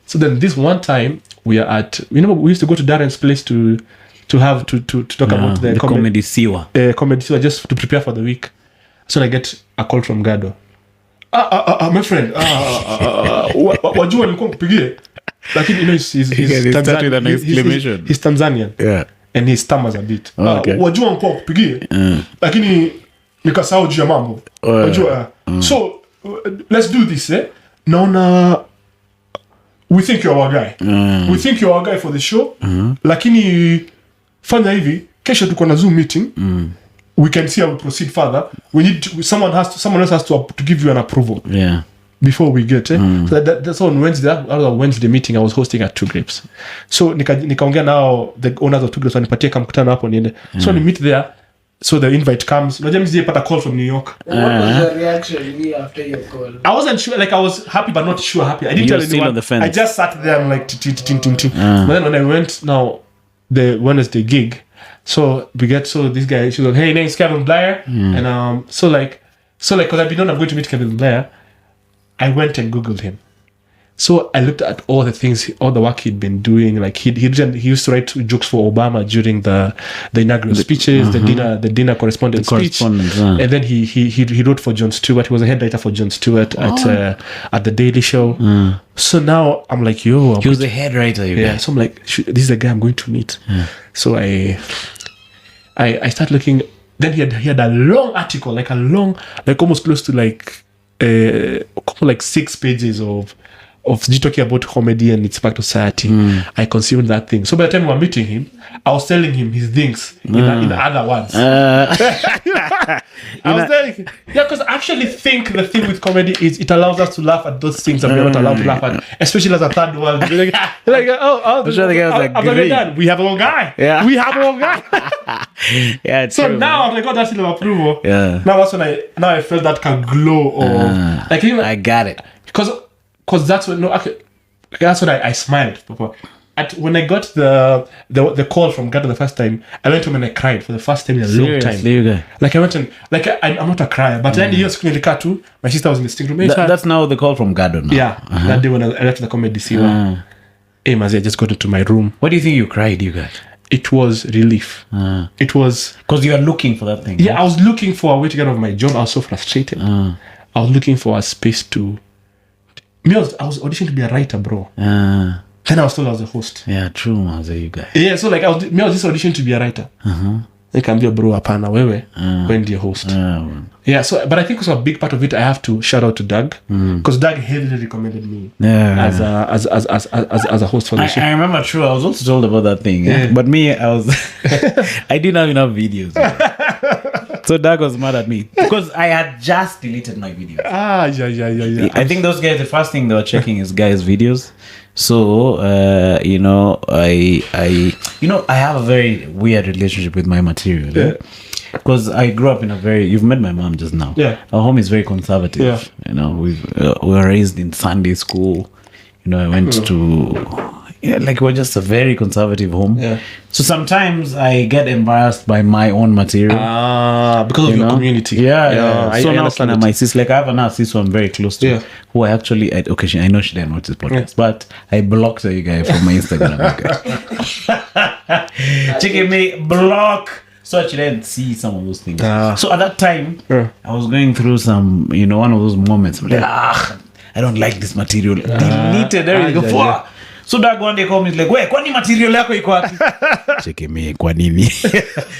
So then this one time we are at, we used to go to Darren's place to talk about the comedy siwa. Comedy siwa, just to prepare for the week. So I get a call from Gado. My friend, wajua nilikuwa kupigie. Lakini he's Tanzanian with an exclamation. He's Tanzanian. Yeah. And he stammers a bit. Okay. Wajua nilikuwa kupigie. Lakini nikasahau juu ya mambo. Wajua. So let's do this, naona we think you're our guy. We think you're our guy for the show. Lakini fanya hivi, kesho tuko na Zoom meeting. We can see how we proceed further. We need to, someone else has to give you an approval. Yeah. Before we get so that's on Wednesday. After Wednesday meeting I was hosting at Two Grapes. So nikaongea now the owners of Two Grapes wanipatie kamkutano hapo niende. So we meet there. so the invite comes. No, James did a call from New York. What was your reaction after your call? I wasn't sure. Like I was happy, but not sure happy. I didn't You tell were still anyone. on the fence. I just sat there and like, ting. But then when I went now, the Wednesday gig, so this guy. She was like, "Hey, name's Kevin Blair," and so because I've been known I'm going to meet Kevin Blair, I went and Googled him. So I looked at all the things, all the work he'd been doing. Like he used to write jokes for Obama during the inaugural speeches, the dinner correspondence speech, and then he wrote for Jon Stewart. He was a head writer for Jon Stewart at the Daily Show. So now I'm like, yo, he was a head writer. Yeah. So I'm like, this is the guy I'm going to meet. So I started looking. Then he had a long article, like almost close to like 6 pages of talking about comedy and its impact on society. I consumed that thing. So by the time we were meeting him, I was telling him his things in other words. I was telling him, because I actually think the thing with comedy is it allows us to laugh at those things that we're not allowed to laugh at, especially as a third world. Like, I'm sure the guy was like, done. We have a one guy. Yeah. We have a one guy. Yeah. So true, now I've got that seal of approval. Yeah. Now that's when I felt that kind of glow of like even I got it. Because that's when that's when I smiled. When I got the call from God the first time, I went home and I cried for the first time in a long time. Seriously, Like I went and I'm not a crier, but then he was in the car too. My sister was in the sitting room. That's now the call from Gado now. Yeah, that day when I left the comedy scene. Hey, Mazi, I just got into my room. What do you think you cried, you guys? It was relief. It was because you are looking for that thing. Yeah, I was looking for a way to get out of my job. I was so frustrated. I was looking for a space to. I was auditioning to be a writer, bro. Then I was told I was a host. Yeah, true, Mazi, you guys. Yeah, so like I was just auditioning to be a writer. They can be a bro, apana, wewe, when the host. Yeah, so but I think also a big part of it I have to shout out to Doug because Doug heavily recommended me as a host for the show. I remember, true. I was also told about that thing, but me, I was I didn't have enough videos. So Doug was mad at me because I had just deleted my videos. Yeah. I think those guys, the first thing they were checking is guys' videos. So I have a very weird relationship with my material. Yeah. Because I grew up in a very, you've met my mom just now. Yeah. Our home is very conservative. Yeah. You know, we were raised in Sunday school. You know, I went to, we're just a very conservative home. Yeah. So sometimes I get embarrassed by my own material. Because of your community. Yeah. So I now understand my sis, like I have an sis who I'm very close to, who I actually, I know she didn't watch this podcast, but I blocked her, you guys, from my Instagram. Checking me, block. So she didn't see some of those things. So at that time, I was going through some, one of those moments. I'm like, I don't like this material. Deleted everything. So Doug one day called me, like, "Wait, kwani material yako iko wapi?" Cheki me, kwa nini?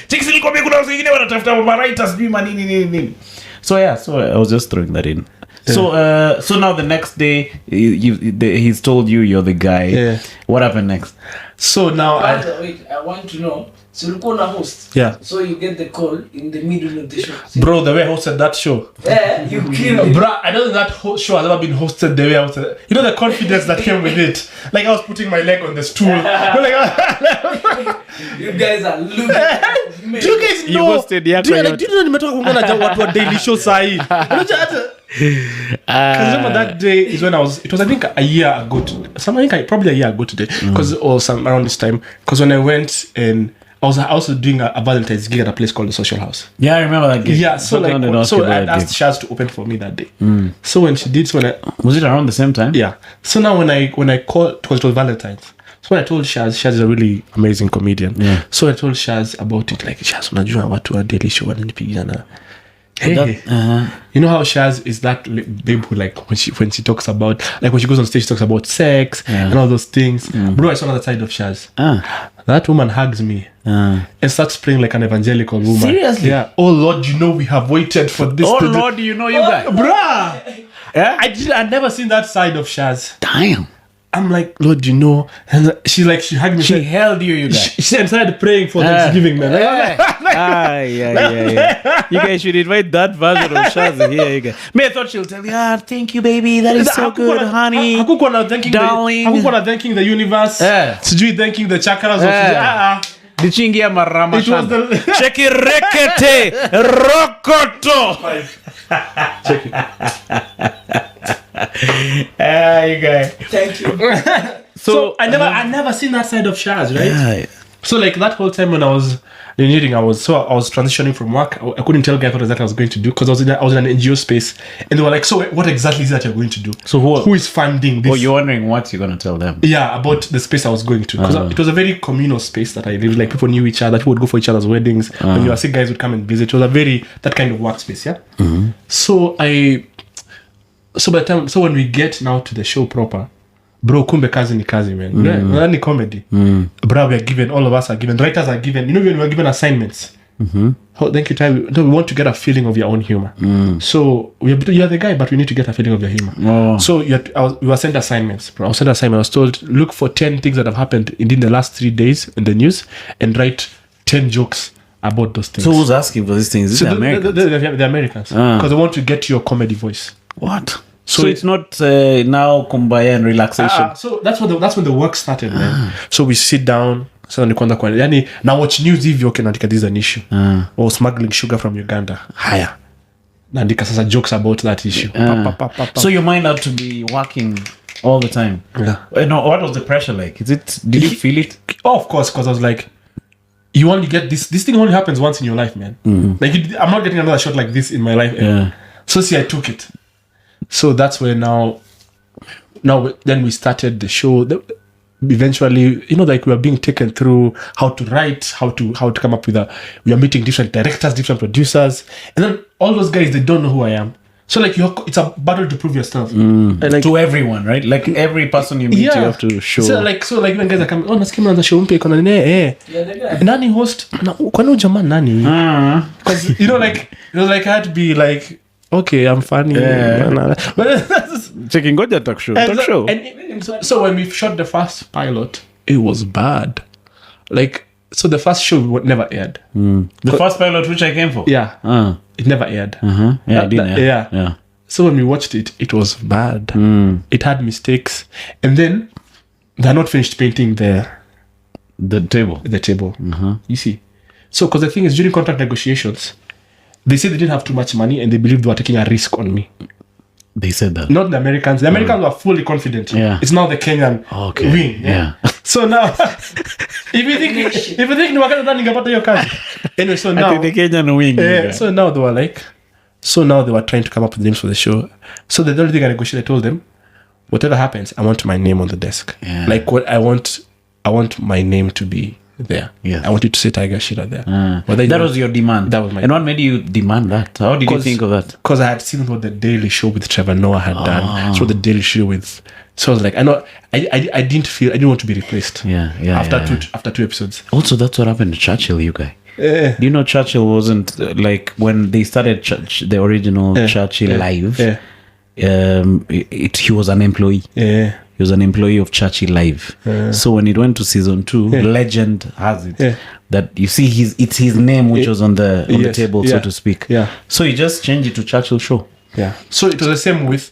Cheki silikwambia kuna wengine wanatafuta writers sijui manini. So I was just throwing that in. Yeah. So now the next day he's told you're the guy. Yeah. What happened next? So now wait, I want to know. So you go on a host. Yeah. So you get the call in the middle of the show. Bro, the way I hosted that show. Yeah, you killed it. Bro, I don't think that show has ever been hosted the way I hosted it. You know the confidence that came with it. Like I was putting my leg on the stool. You guys are losing. Do you guys know? You hosted the Do you know nimetoka kuongea watu wa Daily Show sahi? Unajua hata remember that day is when it was I think a year ago. Probably a year ago today. Or some around this time. Because when I went and I was also doing a Valentine's gig at a place called the Social House. Yeah, I remember that gig. Yeah, so I asked Shaz to open for me that day. So when she did, was it around the same time? Yeah. So now when I called, because it was Valentine's. So when I told Shaz is a really amazing comedian. Yeah. So I told Shaz about it, like Shaz, unajua watu wa Daily Show wananipigiana. Hey, you know how Shaz is that babe who, like, when she talks about, like when she goes on stage, she talks about sex and all those things. Bro, I saw another side of Shaz. That woman hugs me and starts praying like an evangelical woman. Seriously? Yeah. Oh Lord, we have waited for this. Oh Lord, you guys. Bruh. Yeah? I'd never seen that side of Shaz. Damn. I'm like, Lord, and she hugged me. She held you guys. She started praying for Thanksgiving, man. Yeah. You guys should invite that version of Shaz here. You guys. I thought she'll tell you, thank you, baby. That is so good, honey. Hakukuwa na thanking darling. Hakukuwa na thanking the universe. Sijui thanking the chakras. Lichingia marama It was the Cheki rekete rokoto. check it. You guys. Thank you. So I never seen that side of Shaz, right? Yeah. So like that whole time when I was engineering, I was transitioning from work. I couldn't tell guys what exactly I was going to do because I was in an NGO space, and they were like, "So what exactly is that you're going to do? So who is funding this?" Oh, you're wondering what you're gonna tell them? Yeah, about the space I was going to because it was a very communal space that I lived. Like people knew each other. People would go for each other's weddings. When you were sick, guys would come and visit. It was a very that kind of workspace. Yeah. Mm-hmm. So when we get now to the show proper, bro, kumbe kazi ni kazi, man. Yeah, ni comedy. Bro, we are given, all of us are given, writers are given. You know, when we are given assignments. Oh, thank you, Ty. We want to get a feeling of your own humor. So you're the guy, but we need to get a feeling of your humor. So we were sent assignments, bro. I was sent assignment. I was told, look for 10 things that have happened in the last 3 days in the news and write 10 jokes about those things. So who's asking for these things? Is it So Americans? the Americans. Because they want to get your comedy voice. What? So it's not now kumbaya and relaxation. So that's when the work started, man. So we sit down. So nikuanza kwa yani na watch news hivyo kinaandika this is an issue. Or smuggling sugar from Uganda. Haya. Naandika sasa jokes about that issue. So your mind had to be working all the time. Yeah. No, what was the pressure like? Did you feel it? Oh, of course, because I was like, you only get this thing only happens once in your life, man. Like I'm not getting another shot like this in my life. Yeah. So see, I took it. So that's where now then we started the show. Eventually, you know, like we are being taken through how to write, how to come up with we are meeting different directors, different producers, and then all those guys, they don't know who I am. So like it's a battle to prove yourself. And like, to everyone, right? Like every person you meet, you have to show. So like when guys are coming, oh, nasikia mnaanza show mpya iko na nini Yeah, the guy. nani host na kwani jamaa nani? Because you know, like it was like I had to be like, okay, I'm funny. Yeah. But Checking Goja talk show. so when we shot the first pilot, it was bad. Like, so the first show never aired. The first pilot which I came for. Yeah. It never aired. Yeah, it didn't. Yeah. So when we watched it, it was bad. It had mistakes. And then they're not finished painting the table. You see. So, because the thing is, during contract negotiations, they said they didn't have too much money and they believed they were taking a risk on me. They said that. Not the Americans. The Americans were fully confident. Yeah. It's now the Kenyan wing. Yeah. So now, if you think ni wakati nani ngapata hiyo kazi. Anyway, so now the Kenyan wing. so now they were like, they were trying to come up with names for the show. So the only thing I negotiated, I told them, whatever happens, I want my name on the desk. Yeah. Like what I want my name to be there. Yes. I want you to say Ngachira there. That was your demand. That was my. And what made you demand that? How did you think of that? Because I had seen what the Daily Show with Trevor Noah had done. So the Daily Show with. So I was like, I didn't want to be replaced. After two episodes. Also, that's what happened to Churchill, you guy. Do you know Churchill wasn't like when they started the original Churchill Live? He was an employee. He was an employee of Churchill Live. So when it went to season 2, legend has it that you see it's his name which was on the table, so to speak. So he just changed it to Churchill Show. So it was the same with.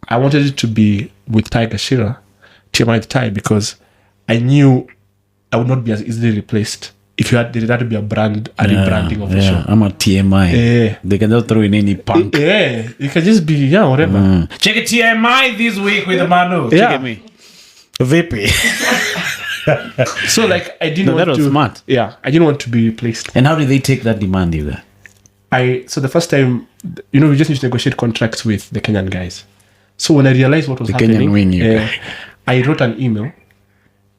I wanted it to be with Ngachira, TMI With Ty, because I knew I would not be as easily replaced if there had to be a rebranding of the show. I'm a TMI. They can just throw in any punk. It can just be whatever. Check it TMI this week with the Manu. Check it me. VP. So like I didn't want to. That was smart. Yeah, I didn't want to be replaced. And how did they take that demand, you guys? So the first time, we just need to negotiate contracts with the Kenyan guys. So when I realized what was happening, Kenyan wing, I wrote an email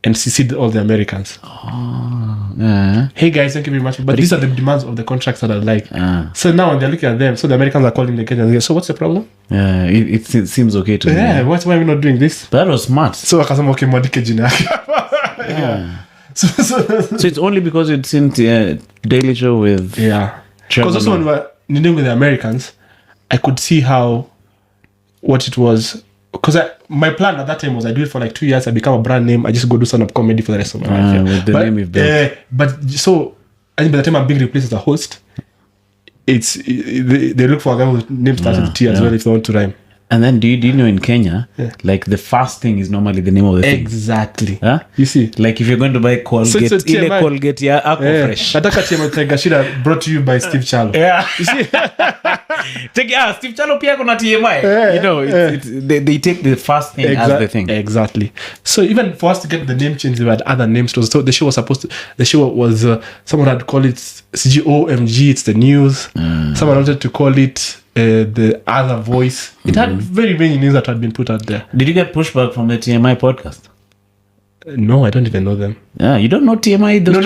and CC'd all the Americans. Hey guys, thank you very much. But these are the demands of the contracts that I like. So now when they're looking at them, so the Americans are calling the Kenyans. So what's the problem? It seems okay to me. Why are we not doing this? But that was smart. So akasema okay, mwadike jina yake. So it's only because it's in Daily Show with because also when we were dealing with the Americans, I could see what it was. Because my plan at that time was I do it for like 2 years. I become a brand name. I just go do stand-up comedy for the rest of my life. With the name you've built. But so I think by the time I'm being replaced as a host, they look for a guy whose name starts with T as well if they want to rhyme. And then do you know in Kenya, like the fast thing is normally the name of the thing. Exactly. Huh? You see? Like if you're going to buy Colgate, So it's a ile TMI. Colgate ya Aqua Fresh. Nataka TMI Ngachira brought to you by Steve Charlo. Yeah. You see? Steve Charlo pia kuna TMI. You know, they take the fast thing as the thing. Exactly. So even for us to get the name change, we had other names. So the show was someone had called it CGOMG, it's the news. Someone wanted to call it the other voice. It had very many names that had been put out there. Did you get pushback from the TMI podcast? No, I don't even know them. Yeah, you don't know TMI? No.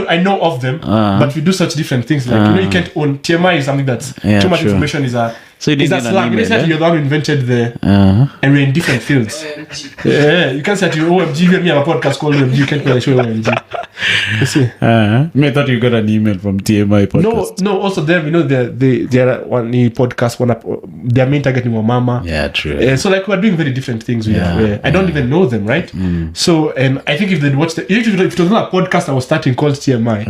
I know of them, but we do such different things. Like you can't own TMI is something that's too much information. Is a so you didn't is a slang. You said you're the one who invented the, and we're in different fields. Yeah, you can't say to OMG. We have a podcast called OMG. You can't call the show OMG. You see? I thought you got an email from TMI podcast. No. Also, them, they are one podcast. Their main target is Mama. Yeah, true. So like we're doing very different things. I don't even know them, right? So and I think if they'd watch if it was not a podcast I was starting called TMI,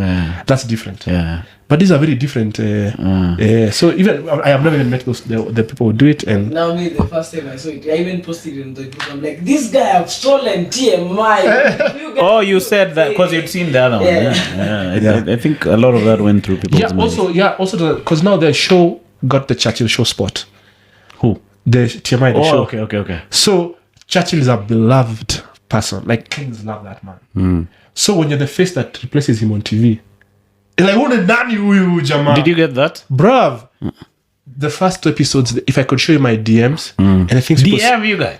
that's different. Yeah. But these are very different. So even I have never even met the people who do it. And now me, the first time I saw it, I even posted it in the group. I'm like, this guy have stolen TMI. You said that because you'd seen the other one. Yeah. I think a lot of that went through people's minds. Also because now the show got the Churchill show spot. Who? The TMI the show. Okay. So Churchill is a beloved person. Like kings love that man. So when you're the face that replaces him on TV, like what a nani huyu jamaa. Did you get that? Bruv. The first 2 episodes, if I could show you my DMs and I think DM you guys.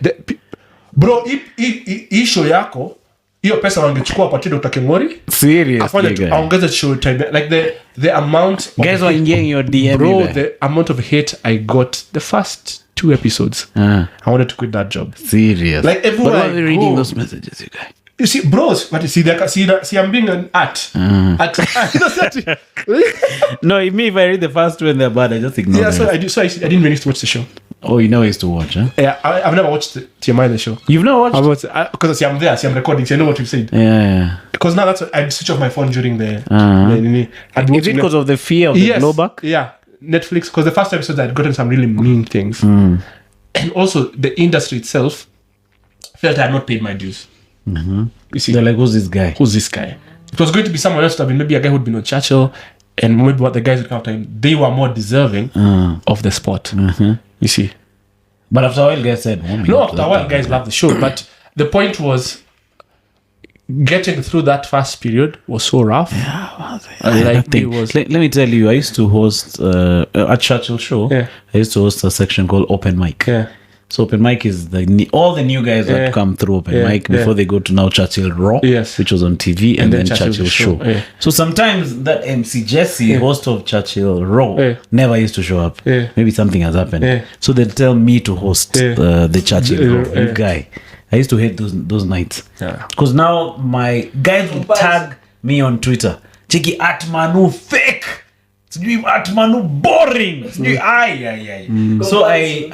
Bro, hii show yako hiyo pesa wangechukua patie Dr. Kengori seriously aongeze show time like the amount guys were in your DM bro the amount of hate I got the first 2 episodes. I wanted to quit that job. Serious. Like everyone but why are they reading those messages, you guys? You see, bros, but you see, I'm being an art. No, if I read the first 2 and they're bad, I just ignore them. So I didn't really used to watch the show. Oh, you know I used to watch, huh? Yeah, I've never watched TMI the show. You've not watched? Because I'm there, I'm recording, so I know what you've said. Yeah. Because now I'd switch off my phone during the... Is it because of the fear of the blowback? Yeah, Netflix, because the first episodes I'd gotten some really mean things. And also, the industry itself felt I had not paid my dues. You see, they're like, who's this guy? It was going to be someone else to have been maybe a guy who'd been on Churchill, and maybe what the guys would come time, they were more deserving of the spot. You see. But after a while, guys said, after a while, guys loved the show. But the point was, getting through that first period was so rough. Let me tell you, I used to host a Churchill show. I used to host a section called Open Mic. So Open Mic is all the new guys that come through Open Mic before they go to now Churchill Raw, which was on TV, and then Churchill Show. So sometimes that MC Jesse, host of Churchill Raw, never used to show up. Maybe something has happened. So they tell me to host the Churchill Raw. Guy, I used to hate those nights. Because now my guys would tag me on Twitter. Cheki @Manu fake. @Manu boring. So I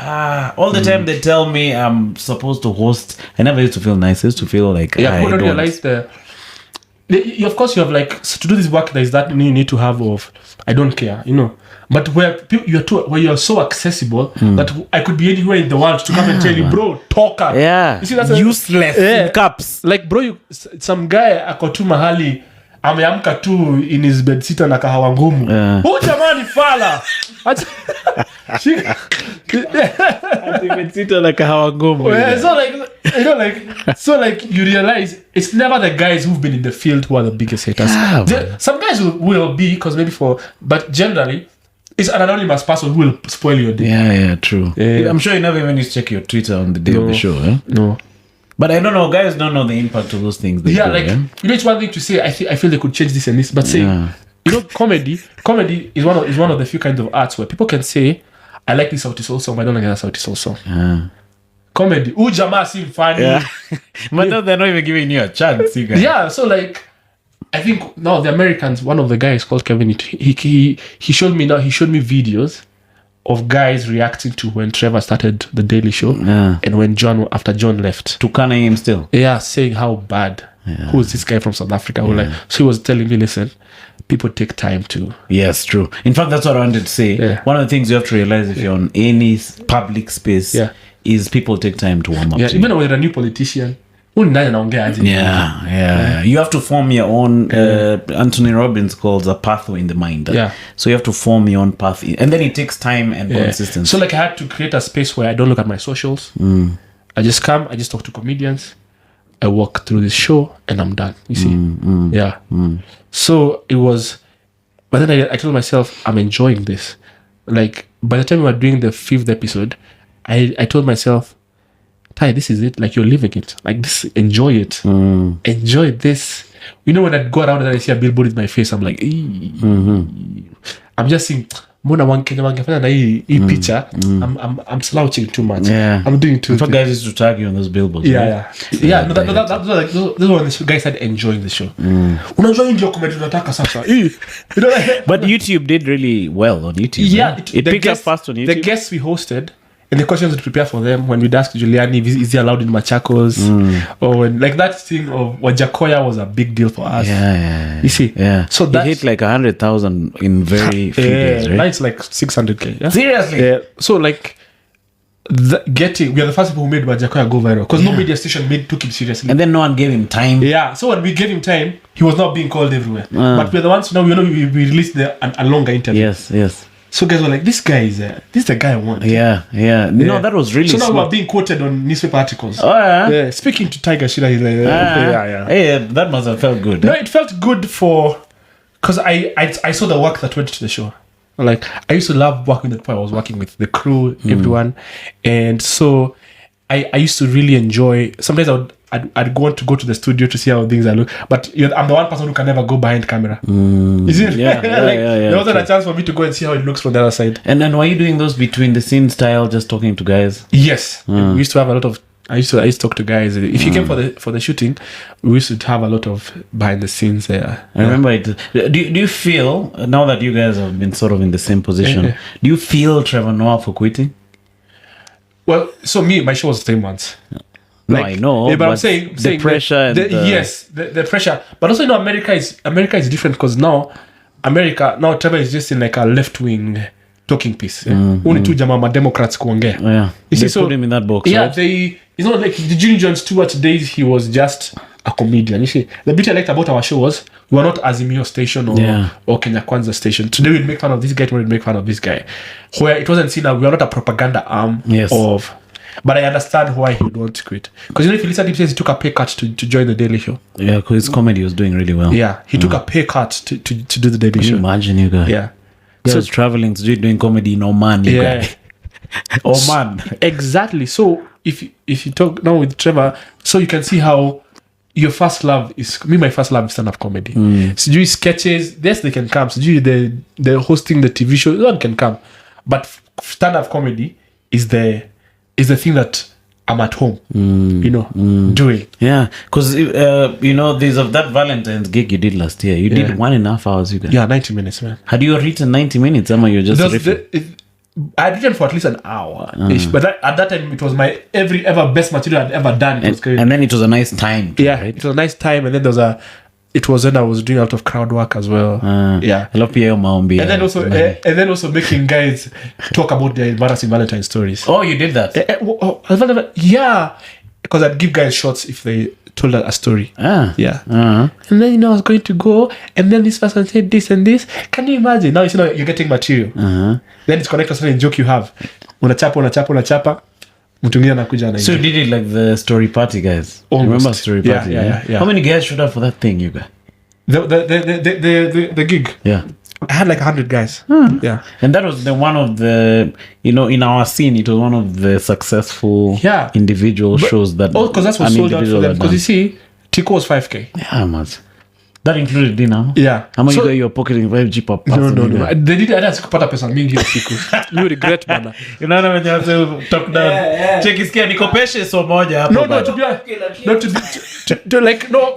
all the time they tell me I'm supposed to host. I never used to feel nice. I used to feel like I don't realize of course you have like to do this work there is that you need to have of I don't care, but where you're so accessible that I could be anywhere in the world to come and tell you, bro, talker. You see, that's useless in caps. Like bro, some guy ako tu mahali ameamka tu in his bed sita na kahawa ngumu. Huyu jamani fala. Sita na kahawa ngumu. So like you realize it's never the guys who've been in the field who are the biggest haters. Some guys will be because but generally it's an anonymous person who will spoil your day. Yeah, true. I'm sure you never even used to check your Twitter on the day of the show. No. But I don't know, guys don't know the impact of those things. It's one thing to say, I feel they could change this and this, but saying, comedy is one of the few kinds of arts where people can say, I like this Sauti Sol song, but I don't like that Sauti Sol song. Comedy, jamaa si funny. But now they're not even giving you a chance, you guys. Yeah, so like, I think now the Americans, one of the guys called Kevin, he showed me videos of guys reacting to when Trevor started the Daily Show and when after John left. To Kana him still. Yeah, saying how bad. Who is this guy from South Africa? So he was telling me, listen, people take time to. Yes, true. In fact, that's what I wanted to say. Yeah. One of the things you have to realize if you're on any public space is people take time to warm up to Even when you're a new politician, yeah. You have to form your own. Anthony Robbins calls a pathway in the mind. So you have to form your own path, and then it takes time and consistency. So like I had to create a space where I don't look at my socials. I just come, I just talk to comedians, I walk through this show, and I'm done. You see, So it was, but then I told myself I'm enjoying this. Like by the time we were doing the 5th episode, I told myself, Ty, this is it. Like you're living it. Like this, enjoy it. Enjoy this. You know, when I go around and I see a billboard in my face, I'm like, I'm just saying, I'm slouching too much. I'm doing too. In fact, guys used to tag you on those billboards. That's like those when the guys started enjoying the show. But YouTube did really well on YouTube. Yeah, it picked up fast on YouTube. The guests we hosted. And the questions to prepare for them when we'd ask Giuliani, is he allowed in Machakos? Or when, like that thing of Wajakoya was a big deal for us. You see? So that hit like 100,000 in very few days, right? Now it's like 600K. Yeah? Seriously? So like, we are the first people who made Wajakoya go viral. Because no media station took him seriously. And then no one gave him time. So when we gave him time, he was not being called everywhere. But we're the ones, now we released a longer interview. Yes. So guys were like, this is the guy I want. No, that was really so now smart. we're being quoted on newspaper articles. Speaking to Ngachira, he's like, Hey, that must have felt good. No, it felt good because I saw the work that went to the show. Like I used to love working with the people I was working with, the crew, everyone, and so I used to really enjoy. Sometimes I'd want to go to the studio to see how things look, but I'm the one person who can never go behind camera. Is it? There wasn't a chance for me to go and see how it looks from the other side. And then were you doing those between the scene style, just talking to guys? Yes, we used to have a lot of. I used to talk to guys. If you came for the shooting, we used to have a lot of behind the scenes there. I remember it. Do you feel now that you guys have been sort of in the same position? Do you feel Trevor Noah for quitting? Well, so my show was 3 months. No, I know. But I'm saying the pressure. The pressure. But also, America is different because now Trevor is just in like a left wing talking piece. Only two Jamama Democrats kuongea. You see, put him in that box. Right? It's not like the Jimmy John Stewart days. He was just a comedian. You see, the bit I liked about our show was we were not Azimio station or Kenya Kwanza station. Today we'd make fun of this guy. Tomorrow we'd make fun of this guy. Where it wasn't seen that we were not a propaganda arm of. But I understand why he would want to quit. Because if you listen to him, he says he took a pay cut to join the Daily Show. Yeah, because his comedy was doing really well. Yeah, he took a pay cut to do the Daily Show. Imagine you guys. Yeah. So traveling to doing comedy in Oman, you guys. Oman. Exactly. So if you talk now with Trevor, so you can see how your first love is my first love is stand-up comedy. So do sketches, yes, they can come. So do the hosting the TV show, one can come. But stand-up comedy is the thing that I'm at home, doing. Yeah, because, there's of that Valentine's gig you did last year. You did 1.5 hours, you guys. Yeah, 90 minutes, man. Had you written 90 minutes? Or you just I had written for at least an hour. But at that time, it was my ever best material I'd ever done. And then it was a nice time. Right? It was a nice time. And then it was when I was doing a lot of crowd work as well. I love Pierre Maombi. And then also making guys talk about their embarrassing Valentine stories. Oh, you did that? Yeah. Because I'd give guys shots if they told a story. Yeah. Uh-huh. And then, I was going to go, and then this person said this and this. Can you imagine? Now, you're getting material. Uh-huh. Then it's connected to a joke you have. Unachapa. So you did it like the story party guys. Almost. Remember story party? Yeah. How many guys showed up for that thing, you guys? The gig. Yeah. I had like 100 guys. Yeah. And that was one of the, in our scene, it was one of the successful individual shows that. Oh, because that's what sold out for them. Because you see, Tico was 5K. Yeah, man. That included dinner. Yeah. How much you were pocketing 5G per person? No. They did it. I didn't kupata pesa mingi usiku. You regret, bana. Unaona when you say talk down. Check isikia nikopeshe so moja hapo.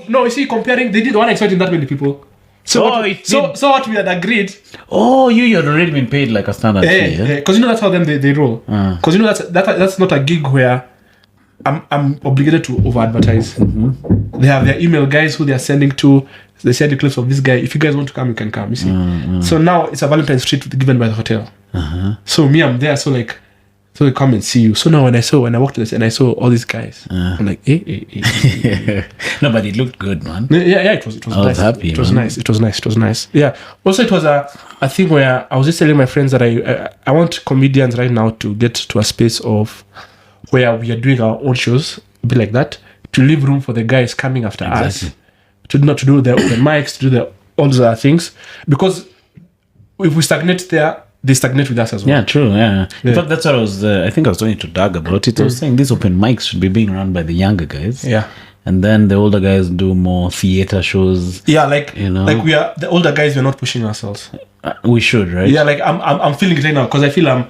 No, you see, comparing, they did one expecting that many people. So what we had agreed. Oh, you had already been paid like a standard fee. Because that's how they roll. Because that's not a gig where I'm obligated to over advertise. They have their email guys who they are sending to. They shared the clips of this guy. If you guys want to come, you can come. You see. So now it's a Valentine's treat given by the hotel. So me, I'm there. So like, so they come and see you. So now when I walked to this and I saw all these guys, I'm like, No, but it looked good, man. Yeah, it was I was nice. happy, It was man. nice. It was nice. Yeah. Also, it was a thing where I was just telling my friends that I want comedians right now to get to a space of where we are doing our own shows, a bit like that, to leave room for the guys coming after us, to do the open mics, to do all those other things, because if we stagnate there, they stagnate with us as well. Yeah, true. Yeah. In fact, that's what I was. I think I was talking to Doug about it. I was saying these open mics should be being run by the younger guys. Yeah. And then the older guys do more theater shows. Yeah, like You know? like we are the older guys. We're not pushing ourselves. We should, right? Yeah, like I'm feeling it right now because I feel I'm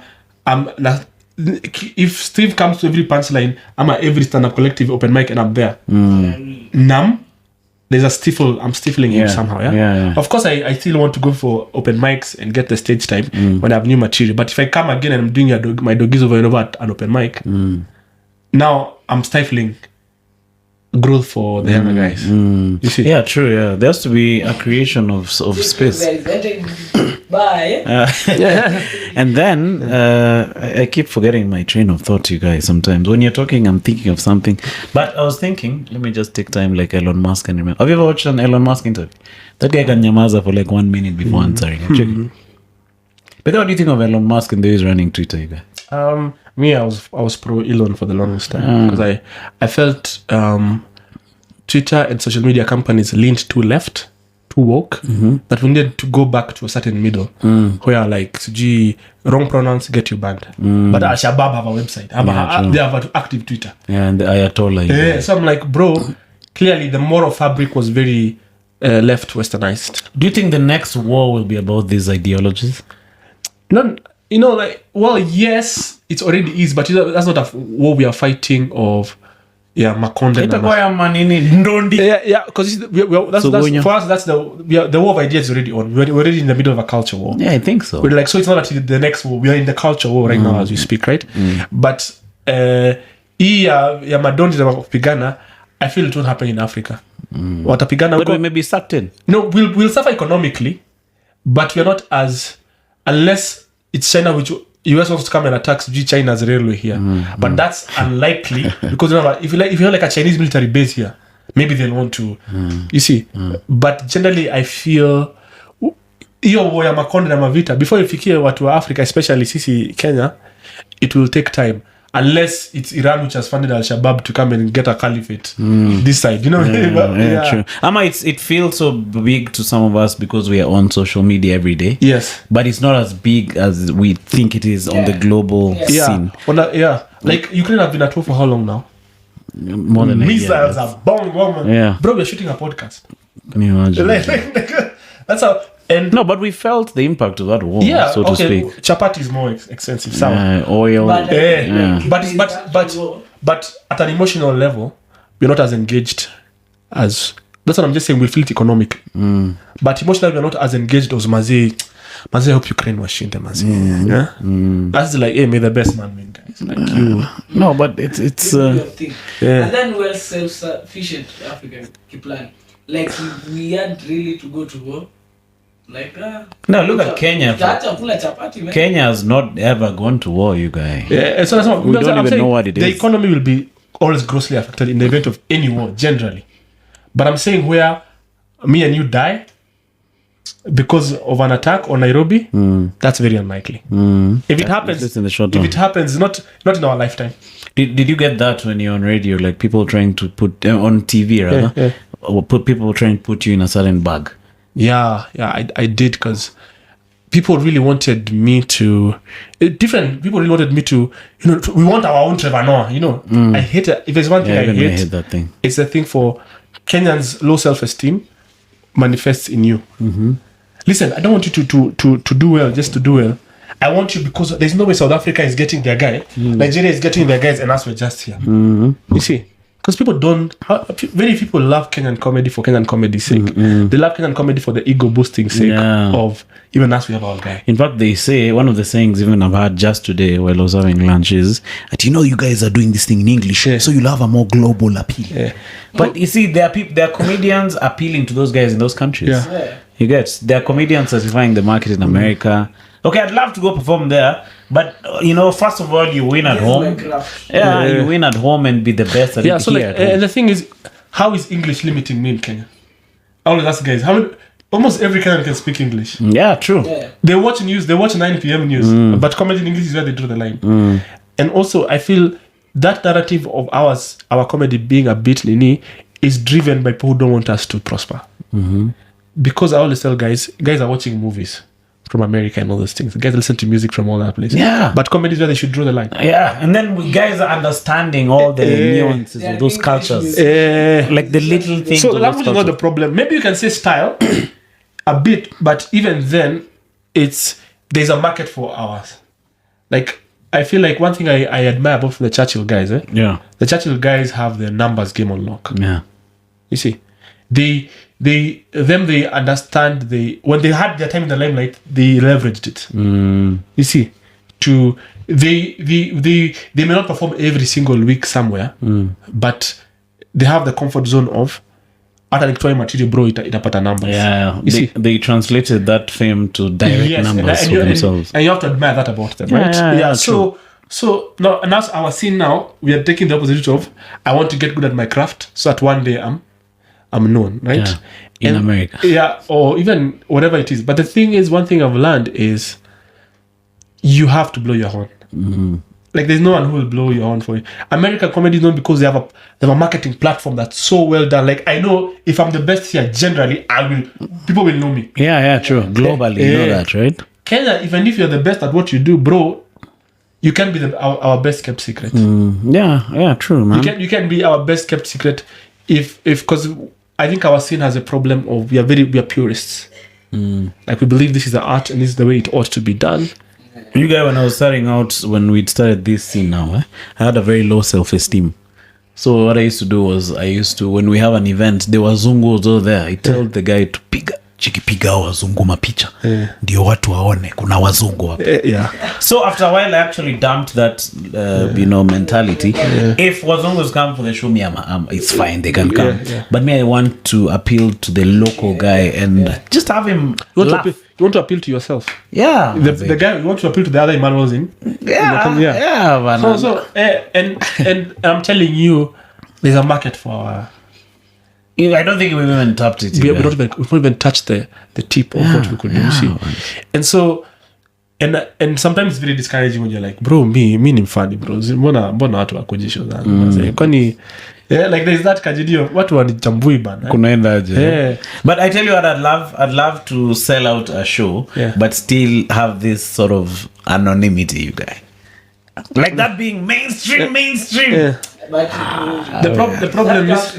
if Steve comes to every punchline, I'm at every stand-up collective open mic and I'm there. Nam, there's a stifle. I'm stifling him somehow. Yeah? Of course, I still want to go for open mics and get the stage time when I have new material. But if I come again and I'm doing my doggies over and over at an open mic, now I'm stifling growth for the younger guys. You see? Yeah, true. Yeah, there has to be a creation of space. Bye. And then I keep forgetting my train of thought, you guys. Sometimes when you're talking, I'm thinking of something. But I was thinking, let me just take time like Elon Musk and remember. Have you ever watched an Elon Musk interview? That guy can nyamaza for like 1 minute before answering. I'm checking. But what do you think of Elon Musk and the way he's running Twitter, you guys? Me, I was pro Elon for the longest time because I felt Twitter and social media companies leaned too left, too woke, that we needed to go back to a certain middle where like wrong pronouns get you banned. But Al-Shabaab have a website. They have an active Twitter. Yeah, and the Ayatollah. So I'm like, bro, clearly the moral fabric was very left westernized. Do you think the next war will be about these ideologies? No, yes, it already is, but that's not a war we are fighting of. Yeah, Makonde. Yeah, because that's for us. That's the war of ideas is already on. We're already in the middle of a culture war. Yeah, I think so. We're like, so it's not actually the next war. We are in the culture war right now as we speak, right? But ya madondi za kupigana, I feel it won't happen in Africa. Watapigana But we may be sucked in. No, we'll suffer economically, but we're not as, unless it's China, which US wants to come and attack China's railway here. But that's unlikely because if you have like a Chinese military base here, maybe they'll want to. You see, but generally I feel hiyo war ya Makonde na Mavita before ifikie watu wa Africa, especially sisi Kenya, it will take time. Unless it's Iran which has funded Al-Shabaab to come and get a caliphate this side, you know. Yeah, true. It feels so big to some of us because we are on social media every day. Yes, but it's not as big as we think it is on the global scene. Like Ukraine have been at war for how long now? More than missiles are bomb, woman. Yeah, bro, we're shooting a podcast. Can you imagine? That's how. And no, but we felt the impact of that war, so to speak. Chapati is more expensive. Oil. But at an emotional level, we're not as engaged as. That's what I'm just saying. We feel it economic, but emotionally we're not as engaged as Mazi. I hope Ukraine was shinte Mazi. That's like, hey, may the best man win, guys. Like you. No, but it's. And then we're self-sufficient African plan. Like we had really to go to war. Like no, look at Kenya. Kenya has not ever gone to war, you guys. Yeah, so that's what we don't even know what it is. The economy will be always grossly affected in the event of any war, generally. But I'm saying where me and you die because of an attack on Nairobi, that's very unlikely. If it happens, in the short term. If it happens, not in our lifetime. Did you get that when you're on radio? Like people trying to put on TV, rather, or people trying to put you in a certain bag. Yeah, I did because people really wanted me to. Different people really wanted me to. We want our own Trevor Noah. I hate it. If there's one thing I hate that thing. It's the thing for Kenyans' low self-esteem manifests in you. Listen, I don't want you to do well just to do well. I want you because there's no way South Africa is getting their guy, Nigeria is getting their guys, and us we're just here. You see, because people don't. Very few people love Kenyan comedy for Kenyan comedy's sake. They love Kenyan comedy for the ego boosting sake of even us. We have our guy. In fact, they say one of the sayings even I've heard just today while I was having lunch is that you guys are doing this thing in English, so you'll have a more global appeal. Yeah. But you see, there are comedians appealing to those guys in those countries. Yeah. You get, there are comedians satisfying the market in America. Okay, I'd love to go perform there, but first of all, you win at home. You win at home and be the best at it here. And the thing is, how is English limiting me in Kenya? I always ask guys, almost every Kenyan can speak English. Yeah, true. Yeah. They watch 9 p.m. news, but comedy in English is where they draw the line. And also, I feel that narrative of ours, our comedy being a bit nini, is driven by people who don't want us to prosper. Because I always tell guys are watching movies from America and all those things. Guys listen to music from all that places. Yeah. But comedy is where they should draw the line. Yeah. And then guys are understanding all the nuances of those cultures. Like the little things. So language is not the problem. Maybe you can say style a bit, but even then, there's a market for ours. Like, I feel like one thing I admire about the Churchill guys, Yeah. The Churchill guys have their numbers game on lock. Yeah. You see, they understand when they had their time in the limelight, they leveraged it. You see, they may not perform every single week somewhere, but they have the comfort zone of hata nikitoa material bro itapata numbers. Yeah, they translated that fame to direct numbers for themselves. And you have to admire that about them, right? Yeah, so now, and that's our scene now. We are taking the opposite of I want to get good at my craft so that one day I'm known, right? Yeah, in America. Yeah, or even whatever it is. But the thing is, one thing I've learned is you have to blow your horn. Like, there's no one who will blow your horn for you. American comedy is known because they have a marketing platform that's so well done. Like, I know if I'm the best here, generally, people will know me. Yeah, true. Globally, you know that, right? Kenya, even if you're the best at what you do, bro, you can be our best kept secret. Yeah, true, man. You can be our best kept secret if because I think our scene has a problem of we are purists. Like, we believe this is the art and this is the way it ought to be done. You guys, when I was starting out, when we started this scene now, I had a very low self-esteem. So what I used to do was, when we have an event, there were zungos over there. I tell the guy to piga wazungu mapicha. Ndio watu waone kuna wazungu hapa. So after a while, I actually dumped that, mentality. If wazungus come for the show, it's fine, they can come. But me, I want to appeal to the local guy and just have him laugh. You want to appeal to yourself. Yeah. The guy, you want to appeal to the other Emmanuels in. Yeah, man. So and I'm telling you, there's a market for I don't think we've even tapped it. We've not even touched the tip of what we could do. See? And so, and sometimes it's very discouraging when you're like, bro, me ni mfani, bro. Mbona watu wakujisho zangu. Kwani, like there's that kajidio, watu wanichambui bana. Kunaenda aje. But I tell you what, I'd love to sell out a show, but still have this sort of anonymity, you guys. Like that being mainstream. The problem is,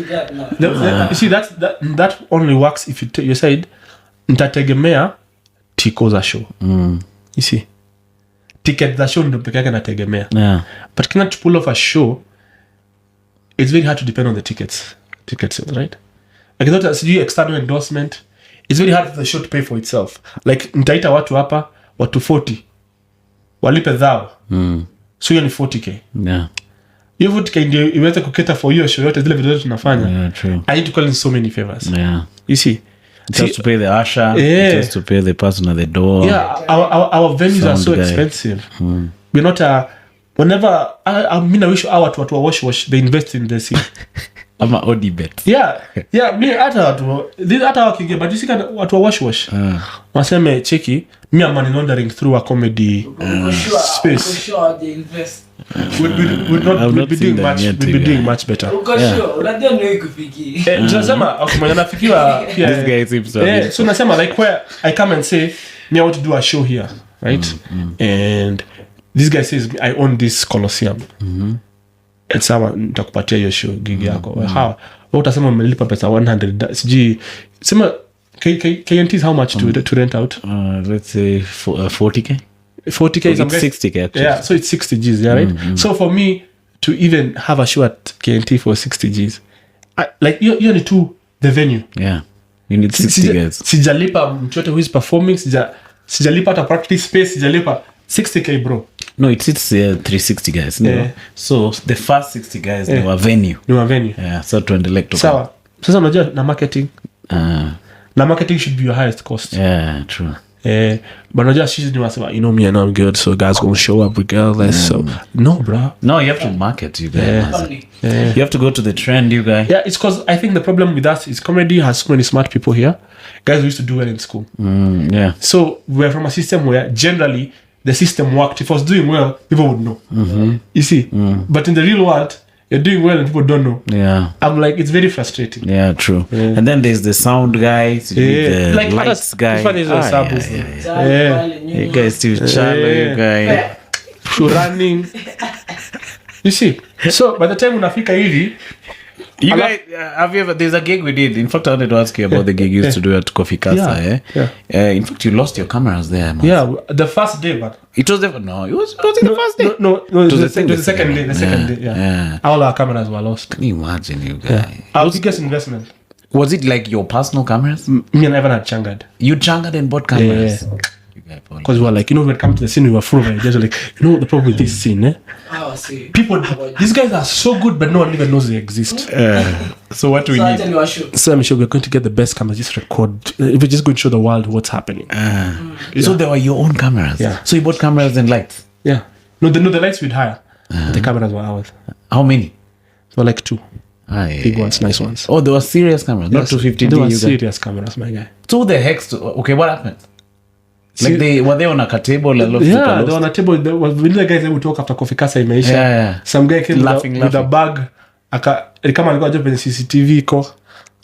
you see, that only works if you said, nitategemea tiko za show. You see, ticket za show ndo peke yake nategemea. But to pull off a show, it's very hard to depend on the ticket sales, right? Like, it's not a external endorsement. It's very hard for the show to pay for itself. Like, nitaita watu hapa, watu 40, walipe dhao. So hiyo ni 40k. Hiyo 40k ndio iweze kuketa for hiyo show yote zile video tunafanya. I need to call in so many favors. You see, it has to pay the usher, it has to pay the person at the door. Our venues are so expensive. We're not whenever I wish our watu wa wash they invest in the scene. I'm a odi bet. Me hata wakiingia, but you see watu wa wash waseme cheki, me am money laundering through a comedy space. They invest. We'll be doing much better. Tunasema nafikiwa this guy seems to so nasema like where I come and say me I want to do a show here, right? And this guy says I own this Colosseum. And sawa nitakupatia hiyo show gig yako. How utasema umelipa pesa 100 siji sema KNT how much to rent out? Let's say 40k. 40k is 60k actually. So it's 60 G's, right? So for me to even have a show at KNT for 60 Gs. Like you're the two, the venue. Yeah. You need 60 guys. Sijalipa mchote who is performing, sijalipa at a practice space, sijalipa 60K bro. No, it's 360 guys. No. So the first 60 guys they were venue. Yeah, so to elect. Sawa. Sasa unajua na marketing. Na marketing should be your highest cost. Yeah, true. But unajua she's doing me, you know me and I'm good, so guys gonna show up regardless. So no, bro. No, you have to market, you guys. You have to go to the trend, you guys. Yeah, it's because I think the problem with us is comedy has so many smart people here. Guys who used to do well in school. Yeah. So we're from a system where generally the system worked. If I was doing well, people would know. You see? But in the real world, you're doing well and people don't know. Yeah. I'm like, it's very frustrating. Yeah, true. And then there's the sound guy, the like lights guy. You guys still Charlo, you guy. Running. You see? So by the time unafika hivi, you guys, have you ever? There's a gig we did. In fact, I wanted to ask you about the gig you used to do at Coffee Casa. In fact, you lost your cameras there, man. Yeah, the first day, but it was the no. It was it the first day? No. It was the second day. The second day. Yeah. All our cameras were lost. Can you imagine, you guys? Our biggest investment. Was it like your personal cameras? Me and Ivan had changad. You changad and bought cameras. Because we were like, when it comes to the scene, we were full of ideas. Like, the problem with this scene, people, these guys are so good, but no one even knows they exist. So what do we need? So I'm sure we're going to get the best cameras, just record. We're just going to show the world what's happening. So they were your own cameras? Yeah. So you bought cameras and lights? Yeah. No, the lights we'd hire. The cameras were ours. How many? So like 2. Big ones, nice ones. Oh, they were serious cameras, not 250D. They were serious cameras, my guy. So the heck? Okay, what happened? Like were they on a table? They were on a table. There was the guys that would talk after Coffee Casa imeisha. Yeah. Some guy came laughing. With a bag. Kama alikuwa job kwenye CCTV iko.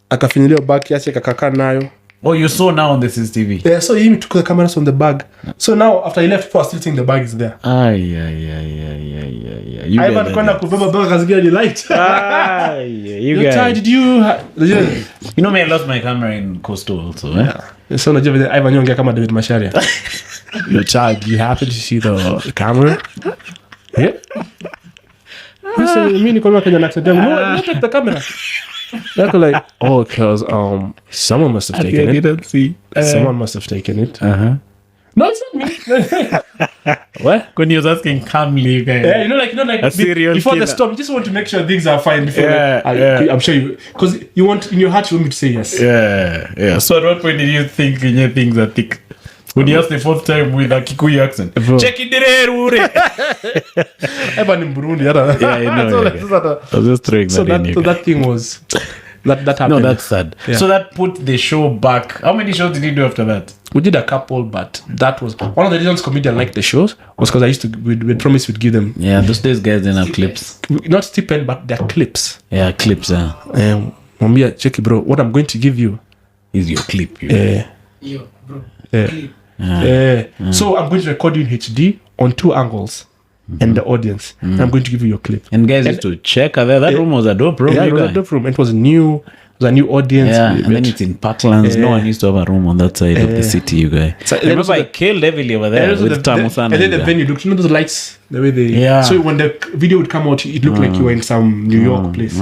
Akafinyilia bag kiasi akakaka nayo. Oh, you saw now on the CCTV? Yeah, so he took the cameras from the bag. So now after he left, people are still saying the bag is there. You Ivan kwenda kubeba bag kazigia ni light. You guys. Ty, did you You know me, I lost my camera in Coastal also, eh? Yeah. So unajua vile Ivan yongea kama David Masharia. Yo, Ty, do you happen to see the camera? Yeah. Mimi niko na Kenya accent. No, take the camera. They're like, oh, because someone must have taken it. I didn't see. Someone must have taken it. No, it's not me. What? When he was asking calmly, you guys. Yeah, like a serial before killer. the storm, you just want to make sure things are fine before. I'm sure you, because you want in your heart you want me to say yes. Yeah. So at what point did you think things are thick? When you asked the fourth time with a Kikuyu accent. Check it there, Ever in Burundi, yeah, I know. I was just throwing so that in. So that thing was that happened. No, that's sad. Yeah. So that put the show back. How many shows did you do after that? We did a couple, but that was one of the reasons comedians liked the shows was because we'd promise we'd give them. Yeah, those days guys didn't have clips. Not stipend, but they're clips. Yeah, clips. Mambia, check it, bro. What I'm going to give you is your clip. Yo, bro. Clip. So I'm going to record you in HD on 2 angles and the audience. And I'm going to give you your clip. And guys used to check. That room was a dope room. Yeah, it was a dope room. It was new. It was a new audience. Yeah, and then it's in Parklands. No one used to have a room on that side of the city, you guys. So, I remember I killed heavily over there with Tamusana. And then the venue looked, those lights, the way they... Yeah. So when the video would come out, it looked like you were in some New York place.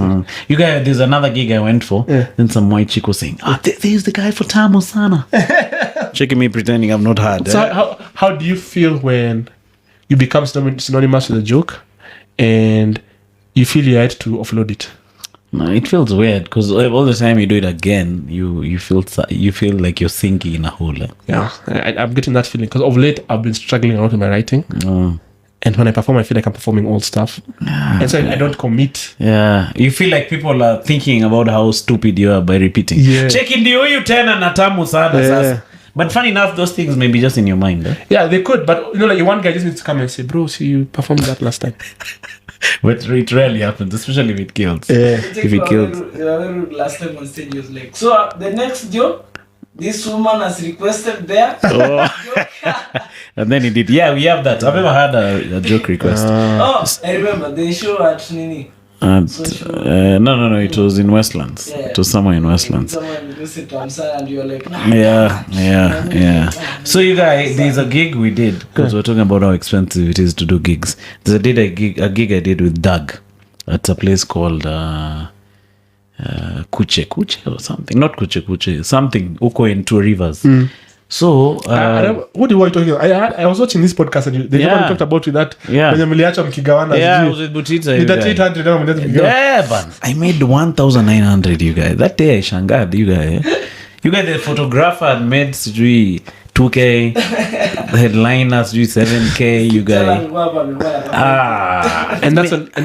You guys, there's another gig I went for. Then some white chick was saying, there's the guy for Tamusana. Checking me pretending I've not heard. So how do you feel when you become synonymous with a joke and you feel you had to offload it? No, it feels weird because all the time you do it again, you feel like you're sinking in a hole. Yeah, I'm getting that feeling because of late I've been struggling a lot with my writing. And when I perform, I feel like I'm performing old stuff. And so I don't commit. Yeah. You feel like people are thinking about how stupid you are by repeating. Yeah. Check in the you 10 and Natamu Sada. But funny enough, those things may be just in your mind. Eh? Yeah, they could. But like one guy just needs to come and say, bro, see, you performed that last time. But it rarely happens, especially if it kills. If it kills. Last time on stage, he was like, so the next joke, this woman has requested there. And then he did. Yeah, we have that. I've never had a joke request. I remember. They show at Nini. No, it was in Westlands. Yeah. It was somewhere in Westlands. Someone listened to Amsa and you're like, nah. Yeah. So you guys, there's a gig we did because we're talking about how expensive it is to do gigs. There's a gig I did with Doug. at a place called Kuche or something. Not Kuche, something uko in Two Rivers. So what are you talking about? I was watching this podcast and they talked about with that when mliacha mkigawana. Yeah, I was with Butita. Did that 800 now yeah, but I made 1,900, you guys. That day I shangad, you guys. You guys, the photographer had made 2K, the headliners 7K, you guys. And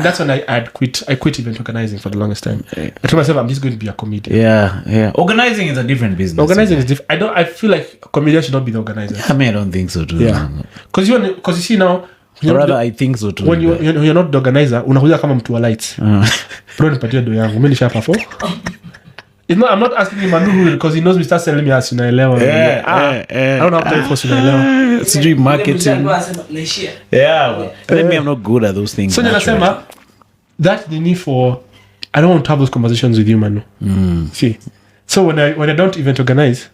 that's when I quit. I quit event organizing for the longest time. I told myself I'm just going to be a comedian. Yeah. Organizing is a different business. Organizing is different. I feel like a comedian should not be the organizer. I mean, I don't think so too. Yeah. Because you see now. Or rather, I think so too. When you're not the organizer, unakuja kama mtu wa lights. Bro, nipatie do yangu. Mimi nishapa for. I'm not asking him Manu because he knows me start selling me as unaelewa. I don't have time for unaelewa. Sijui marketing. Yeah. Let me, I'm not good at those things. So nasema that's the need for. I don't want to have those conversations with you, Manu. See, so when I don't event organize,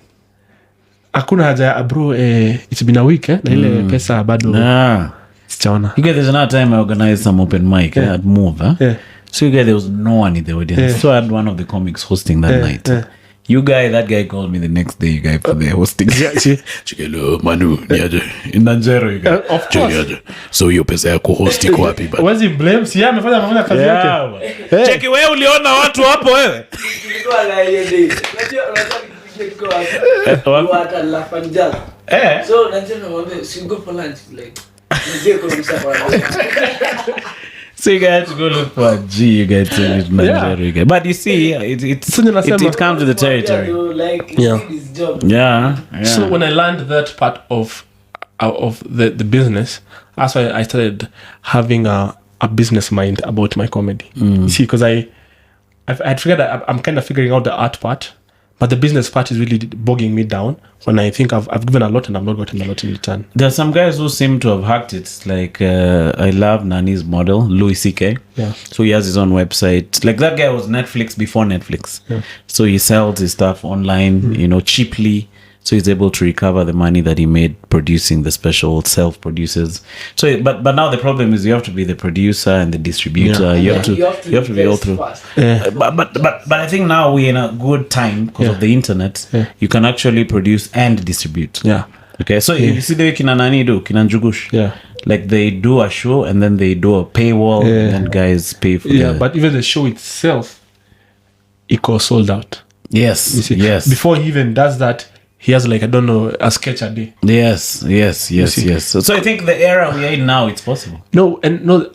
hakuna haja ya bro. It's been a week, na ile pesa bado. Sichaona. You guys, there's another time I organized some open mic at Move. Yeah. So you guys, there was no one in the audience. So I had one of the comics hosting that night. You guy, that guy called me the next day, you guy, for the hosting. Chikelo, Manu, niaje. In Ngachira, you guy. Of course. So hiyo pesa ya kuhost iko wapi bana? Was he blame? Si amefanya kazi yake. Cheki wewe uliona watu hapo wewe. Tulikuwa na hiyo day. Unajua hata la fanjaz. So Ngachira namwambia, "So you go for lunch like." So you guys go look for a G, you guys to Nigeria. But you see, it comes with the territory. Yeah. So when I learned that part of the business, that's why I started having a business mind about my comedy. You see, because I figured that I'm kind of figuring out the art part, but the business part is really bogging me down when I think I've given a lot and I've not gotten a lot in return. There are some guys who seem to have hacked it. Like, I love Nani's model, Louis C.K. Yeah. So he has his own website. Like, that guy was Netflix before Netflix. Yeah. So he sells his stuff online, cheaply. So he's able to recover the money that he made producing the special, self-produces. So, but now the problem is you have to be the producer and the distributor. You have to be all through. But I think now we're in a good time because of the internet. Yeah. You can actually produce and distribute. Yeah. Okay. So you see the way kina nani do, kina Njugush. Yeah. Like they do a show and then they do a paywall and guys pay for it. But even the show itself, it got sold out. Yes. You see? Yes. Before he even does that, he has like, I don't know, a sketch a day. Yes. So I think the era we are in now, it's possible. No,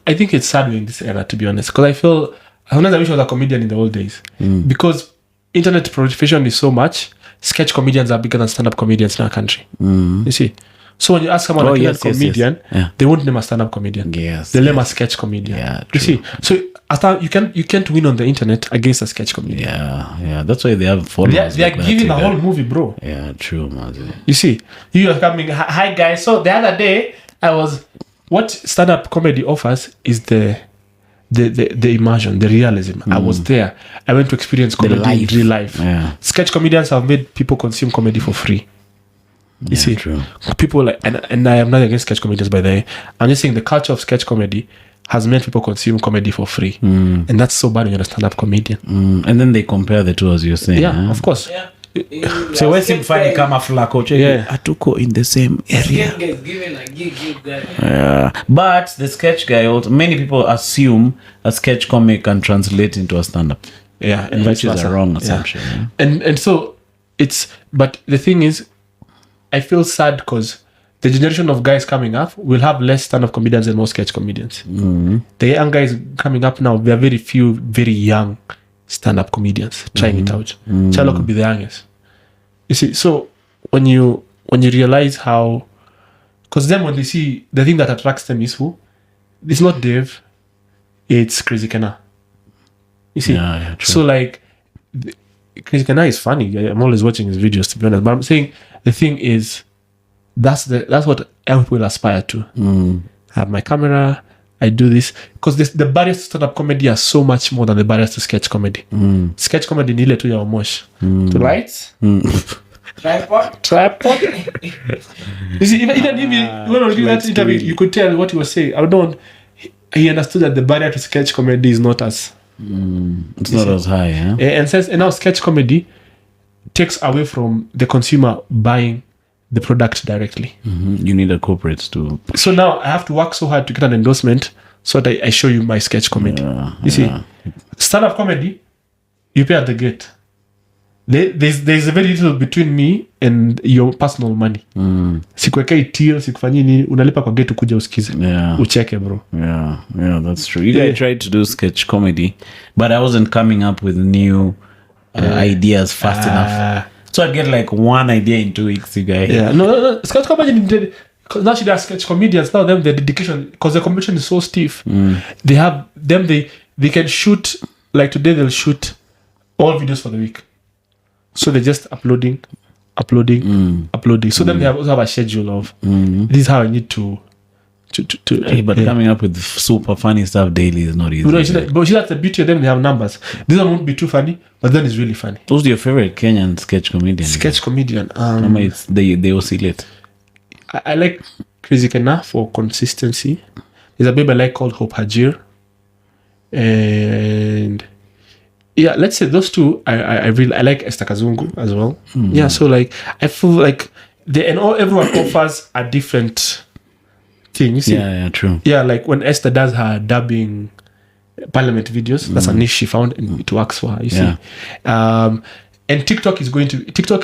I think it's sad in this era, to be honest. Because I feel, sometimes I wish I was a comedian in the old days. Because internet proliferation is so much, sketch comedians are bigger than stand-up comedians in our country. You see? So when you ask someone a comedian, they won't name a stand-up comedian. Yes. They'll name a sketch comedian. Yeah, you see? So you can't win on the internet against a sketch comedian. Yeah. That's why they have followers. They are giving a whole movie, bro. Yeah, true, man. You see, you are coming. Hi guys. So the other day, what stand-up comedy offers is the immersion, the realism. I was there. I went to experience comedy in real life. Yeah. Sketch comedians have made people consume comedy for free. You see, true. People like, and I am not against sketch comedians, by the way. I'm just saying the culture of sketch comedy has made people consume comedy for free, and that's so bad when you're a stand-up comedian. And then they compare the two, as you're saying. Yeah, of course. Yeah. So where's him funny kama flako? Atuko in the same area. Given a gig, But the sketch guy also, many people assume a sketch comic can translate into a stand-up. Yeah, and which is a wrong assumption. Yeah. And so but the thing is, I feel sad because the generation of guys coming up will have less stand-up comedians and more sketch comedians. The young guys coming up now, there are very few very young stand-up comedians trying it out. Charlo could be the youngest. You see, so when you realize how, because then when they see, the thing that attracts them is who? It's not Dave, it's Crazy Kenna. You see? Yeah, true. So like, Crazy Kenna is funny. I'm always watching his videos, to be honest. But I'm saying the thing is, that's what young people aspire to. I have my camera, I do this. Because the barriers to stand-up comedy are so much more than the barriers to sketch comedy. Sketch comedy ni ile tu ya omosh. To lights? Tripod? You see, even if when I was doing that interview, you could tell what he was saying. I don't. he understood that the barrier to sketch comedy is not as it's not as high, yeah. And now sketch comedy takes away from the consumer buying the product directly. You need a corporate to. So now I have to work so hard to get an endorsement so that I show you my sketch comedy. You see, stand-up comedy, you pay at the gate. There's a very little between me and your personal money. Sikuwekei till, sikufanyii nini, unalipa kwa gate kuja usikize. Ucheke, bro. Yeah, that's true. You guys tried to do sketch comedy, but I wasn't coming up with new ideas fast enough. So I'd get like one idea in 2 weeks, you guys. Yeah, no. Sketch comedy, now she does sketch comedians. Now them, the dedication, because the competition is so stiff. They have them. They can shoot, like today they'll shoot all videos for the week. So they're just uploading. So then they also have a schedule of this is how I need to but coming up with super funny stuff daily is not easy. But that's the beauty of them. They have numbers. This one won't be too funny, but then it's really funny. Who's your favorite Kenyan sketch comedian? They oscillate. I like Crazy Kena for consistency. There's a babe I like called Hope Hajir, and yeah, let's say those two. I like Esther Kazungu as well. Yeah, so like I feel like everyone offers a different thing. You see? Yeah, true. Yeah, like when Esther does her dubbing parliament videos, that's a niche she found and it works for her. You see, and TikTok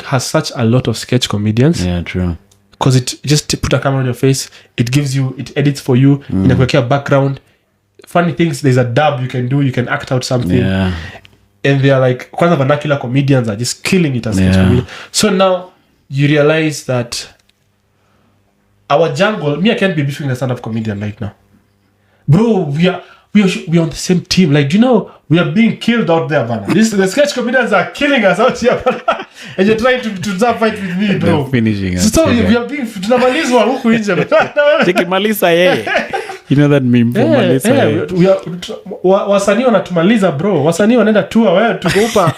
has such a lot of sketch comedians. Yeah, true. Because it just put a camera on your face, it edits for you, inakuwekea background. Funny things, there's a dub you can do, you can act out something. Yeah. And they're like, kwanza vernacular comedians are just killing it as sketch comedians. So now you realize that our jungle, I can't be beefing a stand-up comedian right now. Bro, we are on the same team. Like, do you know, we are being killed out there, man. The sketch comedians are killing us out here, man. And you're trying to fight with me, bro. They're finishing us. So we are being tunamalizwa huku nje. Malisa yeye. You know that meme from Malisa yeye. Wasanii wanatumaliza, bro. Wasanii wanaenda tour, wewe tuko hapa.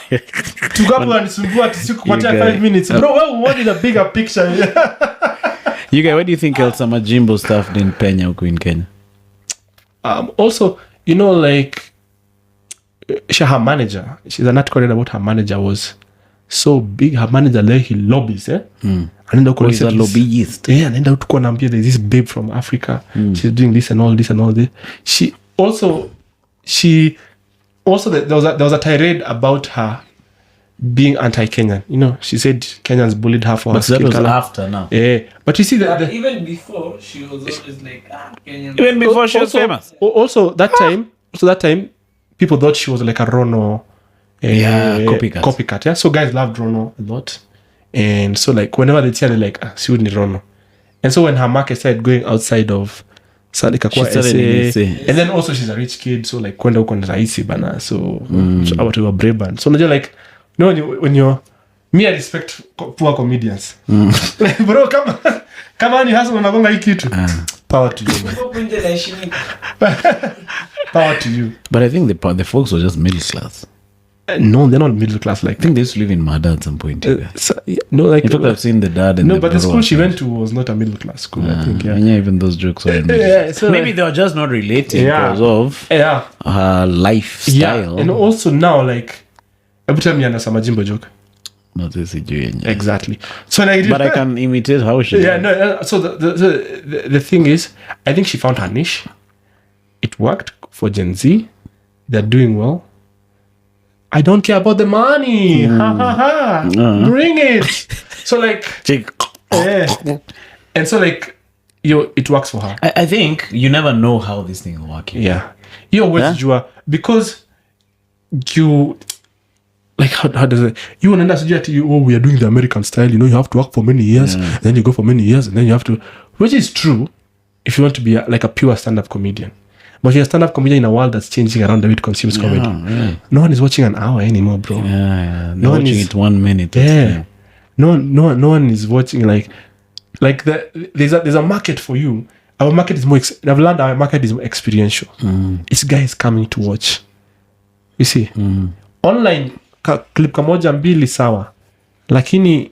Tuko hapo anisumbua siku kupatia 5 minutes. Bro, we wanted a bigger picture. You guys, what do you think Elsa Majimbo stuff in Penya huku in Kenya? Also, you know, like her manager, she's an article read about her manager was so big. Her manager, like, he lobbies, He's a lobbyist. Yeah, and then to there's this babe from Africa. She's doing this and all this and all this. She also there was a tirade about her being anti-Kenyan. You know, she said Kenyans bullied her for her skin color. But that was after now. Yeah, but you see that even before she was always like Kenyans. Even before she was famous. Also that time, people thought she was like a Rono. Copycat. Yeah, so guys loved Rono a lot, and so like whenever they tell her like she wouldn't Rono, and so when her market started going outside of Sadika and then also she's a rich kid, so like kwenda huko ni rahisi bana, so watu wa Brabant. So unajua like when you're me, I respect poor comedians. Like, bro, kama ni hustle unagonga hii kitu. Power to you, man. Power to you. But I think the folks were just middle class. No, they're not middle class. Like, I think they used to live in Mada at some point. No, like in fact, I've seen the dad. No, but the school she went to was not a middle class school. I think. Yeah, even those jokes were. So maybe they were just not relating because of her lifestyle. Yeah, and also now, like every time you understand a Jimbo joke. Not exactly. So like, but I can imitate how she. Yeah, no. So the thing is, I think she found her niche. It worked for Gen Z. They're doing well. I don't care about the money. Bring it. So like, and so like, it works for her. I think you never know how this thing will work. Yeah, you always because you like how does it? You want to suggest we are doing the American style. You know, you have to work for many years, then you go for many years, and then you have to, which is true if you want to be like a pure stand-up comedian. But you're a stand-up comedian in a world that's changing around the way it consumes comedy. Yeah. No one is watching an hour anymore, bro. No one watching it 1 minute. Yeah. No one is watching like there's a market for you. Our market is more. I've learned our market is more experiential. It's guys coming to watch. You see, online clip kamoja mbili sawa, lakini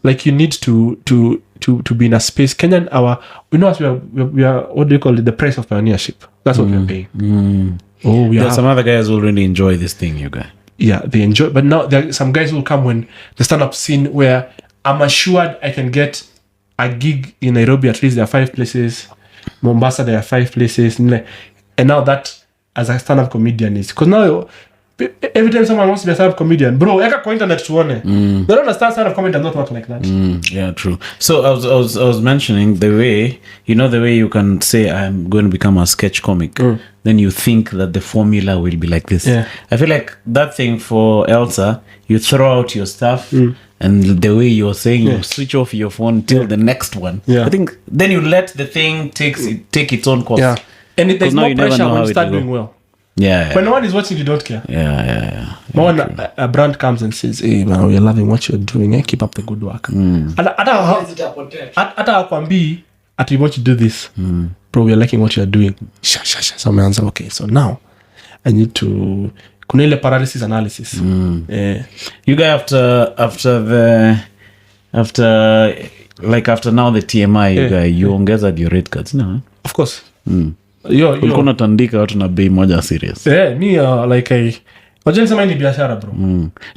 like you need to to be in a space. Kenyan, we are what do you call it? The price of pioneership. That's what we are paying. Oh, There's some other guys who really enjoy this thing, you guys. Yeah, they enjoy. But now there are some guys who will come when the stand-up scene where I'm assured I can get a gig in Nairobi. At least there are 5 places. Mombasa, there are 5 places. And now that as a stand-up comedian is because now every time someone wants to be a stand-up comedian, bro, eka kwa internet tuone. They don't understand stand-up comedy does not work like that. Yeah, true. So I was mentioning the way you can say I'm going to become a sketch comic. Then you think that the formula will be like this. Yeah. I feel like that thing for Elsa, you throw out your stuff and the way you're saying you switch off your phone till the next one. Yeah. I think then you let the thing take its own course. Yeah. And there's now more you never pressure know when how you it start will doing go. well. Yeah. When no one is watching, you don't care. Yeah. But when a brand comes and says, hey man, we're loving what you're doing, keep up the good work. Hata hakwambii ati what you do this. Bro, we're liking what you're doing. So meanza, okay, so now I need to kuna ile paralysis analysis. You guys after now the TMI you ongeza your rate cards no? Of course. Ulikuwa unatandika watu na bei moja serious. Me wajeni sema ni biashara bro.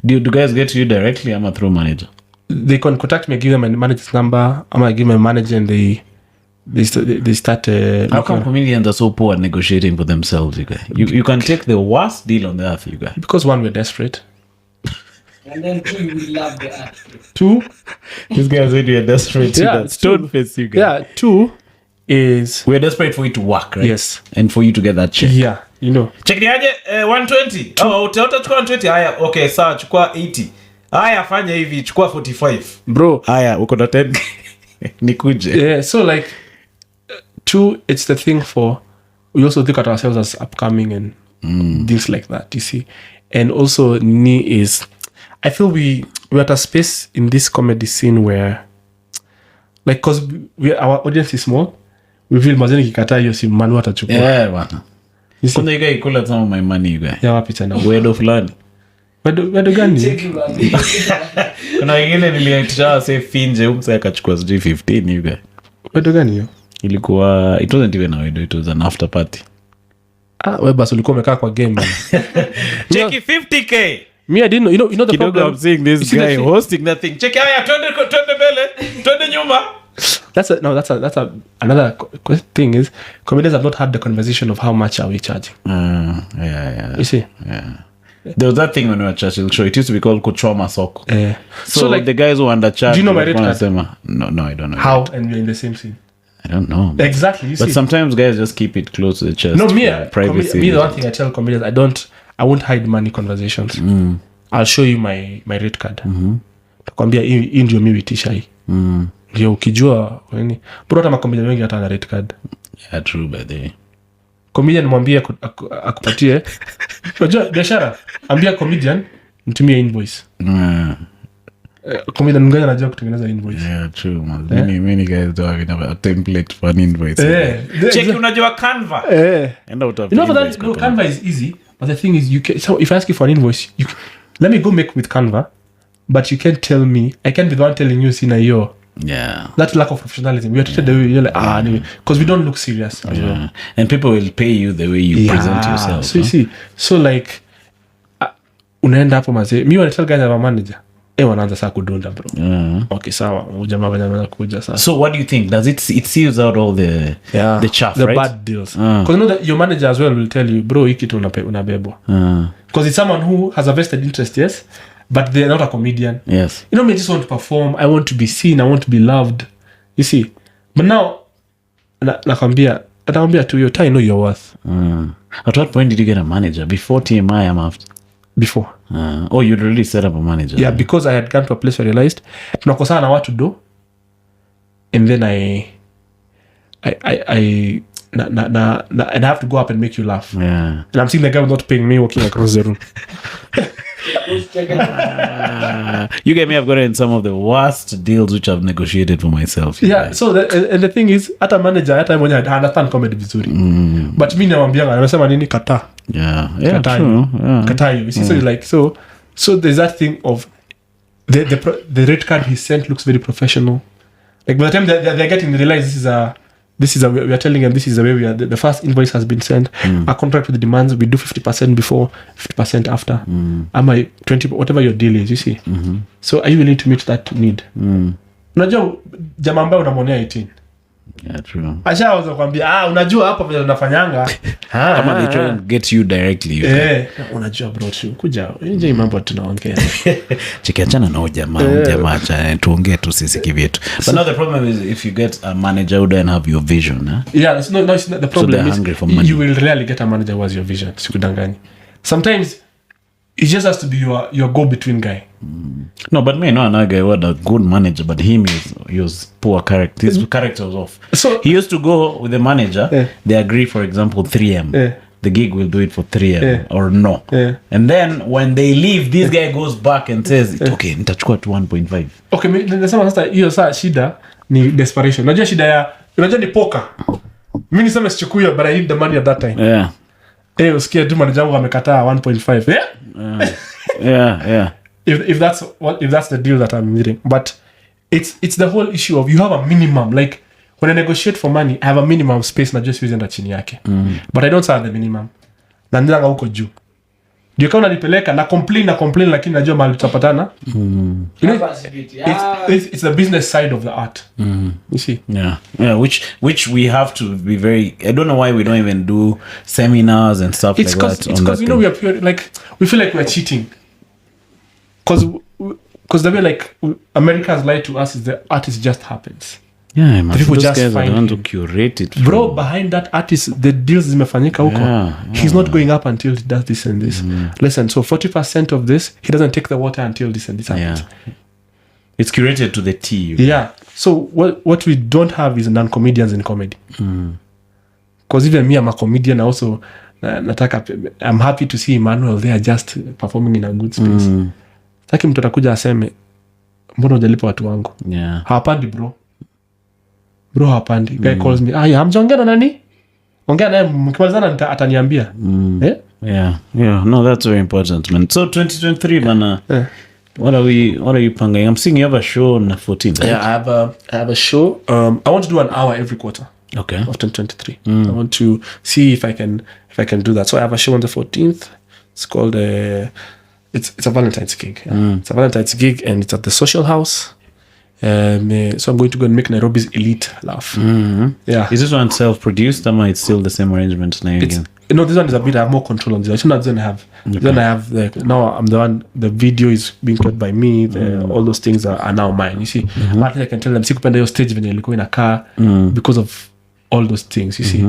Do guys get to you directly ama through manager? They can contact me, I give them my manager's number, I give my manager and they start how come comedians are so poor at negotiating for themselves, you guys? You can take the worst deal on the earth, you guys. Because one, we're desperate. And then 2, we love the art. 2, these guys say we're desperate. Yeah, stone face, you guys. Yeah, 2 is we're desperate for it to work, right? Yes. And for you to get that check. Yeah, you know. Check the 120. Utachukua 120. Haya, okay, sawa, chukua 80. Haya, fanya hivi, chukua 45. Bro. Haya, uko na 10. Nikuje. Yeah, so like 2, it's the thing for we also think at ourselves as upcoming and things like that, you see. And also is I feel we're at a space in this comedy scene where like because our audience is small, we feel mazeni kikataa hiyo si manu atachukua. Yeah, bwana. Kuna you kula some of my money, you guys. Yeah, wapi tena? Wedo fulani. Wedo gani? Kuna wengine niliacha say finje umsa akachukua 15, you guys. Wedo gani hiyo? Ilikuwa it wasn't even a wedo, it was an after party. Wewe basi ulikuwa umekaa kwa game bana. Cheki 50k. Me I didn't know, you know the Kidogo problem. I'm seeing this guy hosting that thing. Cheki haya twende mbele, twende nyuma. That's another thing is comedians have not had the conversation of how much are we charging. Yeah. You see? Yeah. There was that thing when we were at Churchill show. It used to be called Kuchoma Soko. So like the guys who undercharge. Do you know my rate card? No, I don't know. How? And we're in the same scene. I don't know. Exactly. You but see? Sometimes guys just keep it close to the chest. No, privacy. Me, the one thing I tell comedians, I won't hide money conversations. I'll show you my rate card. Takwambia hii ndio mimi itisha hii. Ndio ukijua nini. Bro, hata makomedian wengi hata na rate card. Yeah, true by the way. Comedian mwambie akupatie. Unajua biashara, ambia comedian mtumie invoice. Comedian mgani anajua kutengeneza invoice. Yeah, true man. Many guys don't have a template for an invoice. Check unajua Canva. Enda utafuta. You know for that Canva is easy, but the thing is so if I ask you for an invoice, let me go make with Canva, but you can't tell me, I can't be the one telling you sina hiyo. Yeah. That lack of professionalism. We are treated the way you're like, anyway, because we don't look serious as well. And people will pay you the way you present yourself. So you see, so like, unaenda hapo mazee. Me when I tell guys I'm a manager, wanaanza saa kudunda bro. Okay, sawa. Ujamaa wanaanza kuja sasa. So what do you think? Does it seals out all the chaff, the right? bad deals? Because you know that your manager as well will tell you, bro, hiki tu unabebwa. Because it's someone who has a vested interest, yes, but they're not a comedian. Yes. You know me, I just want to perform. I want to be seen. I want to be loved. You see? But now, nakwambia to your time, I know your worth. At what point did you get a manager? Before TMI, I'm after? Before. You'd already set up a manager. Yeah, because I had gone to a place where I realized tunakosana na watu do, and then and I have to go up and make you laugh. Yeah. And I'm seeing the guy not paying me walking across the room. You guys may have gotten some of the worst deals which I've negotiated for myself. Yeah, so and the thing is, hata manager, hata mwenye understand comedy vizuri. But mi nawambianga, anasema nini kata. Yeah, kata true. Kata you see, so like, so there's that thing of the rate card he sent looks very professional. Like by the time they're getting, they realize this is a we are telling them this is the way we are. The first invoice has been sent. A contract with the demands, we do 50% before, 50% after. Am I 20, whatever your deal is, you see. So are you willing to meet that need? Unajua jamaa ambaye unamwonea 18. Yeah, true. Ashaanza kwambia unajua hapa vile unafanyanga. Kama they try and get you directly. Unajua bro, kuja nje mambo tunaongea. Chikiachana na jamaa acha tuongee tu sisi kivyetu. But now the problem is if you get a manager who don't have your vision, Yeah, it's not the problem is you will rarely get a manager who has your vision. Sikudanganyi. Sometimes it just has to be your go-between guy. No, but me, another guy was a good manager, but he was poor character. His character was off. So he used to go with the manager. They agree, for example, 3M. The gig will do it for 3M or no. And then when they leave, this guy goes back and says, okay, nitachukua to 1.5. Okay, nasema sasa hiyo saa shida ni desperation. Unajua ni poker. Mimi nisema sichukui, but I need the money at that time. Usikia tu manager wangu amekataa 1.5. Yeah. If that's the deal that I'm needing, but it's the whole issue of you have a minimum. Like when I negotiate for money, I have a minimum space na just using chini yake. But I don't have the minimum. Na ndanga huko juu. Ndio kama nalipeleka na complain lakini najua mahali tutapatana. It's the business side of the art. You see? Yeah, which we have to be very. I don't know why we don't even do seminars and stuff like that. It's because we are pure, like we feel like we're cheating. Because the way like America has lied to us is the artist just happens. Yeah, the people just find to curate it. Bro, behind that artist, the deals zimefanyika huko. He's not going up until he does this and this. Listen, so 40% of this, he doesn't take the water until this and this happens. It's curated to the T. Yeah. So what we don't have is non-comedians in comedy. Because even me, I'm a comedian. Also, I'm happy to see Emmanuel there just performing in a good space. Taki mtu atakuja aseme mbona hujalipa watu wangu. Hawapandi bro hawapandi. Guy calls me hamjaongea na nani, ongea naye mkimalizana ataniambia. No, that's very important, man. So 2023 bana, what are you panging? I'm seeing you have a show on the 14th, right? I have a show. I want to do an hour every quarter of 2023. I want to see if I can do that. So I have a show on the 14th. It's called it's a Valentine's gig. It's a Valentine's gig and it's at the Social House. So I'm going to go and make Nairobi's elite laugh. Is this one self-produced or it's still the same arrangement now again? No, this one is a bit. I have more control on this. I should not have. Then I have now I'm the one. The video is being cut by me. All those things are now mine. You see, I can tell them sikupenda your stage when you go in a car because of all those things. You see,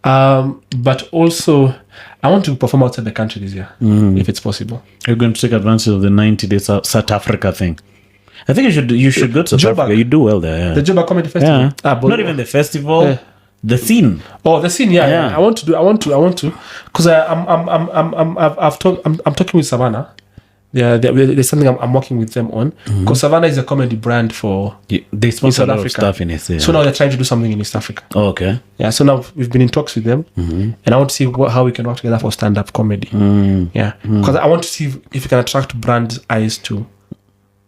but also I want to perform outside the country this year if it's possible. You're going to take advantage of the 90-day South Africa thing. I think you should go to South Africa. You do well there. The Joburg Comedy Festival. Not even the festival. The scene. The scene. Yeah. I want to. Because I'm talking with Savannah. There's something I'm working with them on. Because Savannah is a comedy brand for. They sponsor a lot of stuff in SA. So now they're trying to do something in East Africa. Oh, okay. Yeah. So now we've been in talks with them, and I want to see how we can work together for stand-up comedy. Yeah. Because I want to see if we can attract brands' eyes to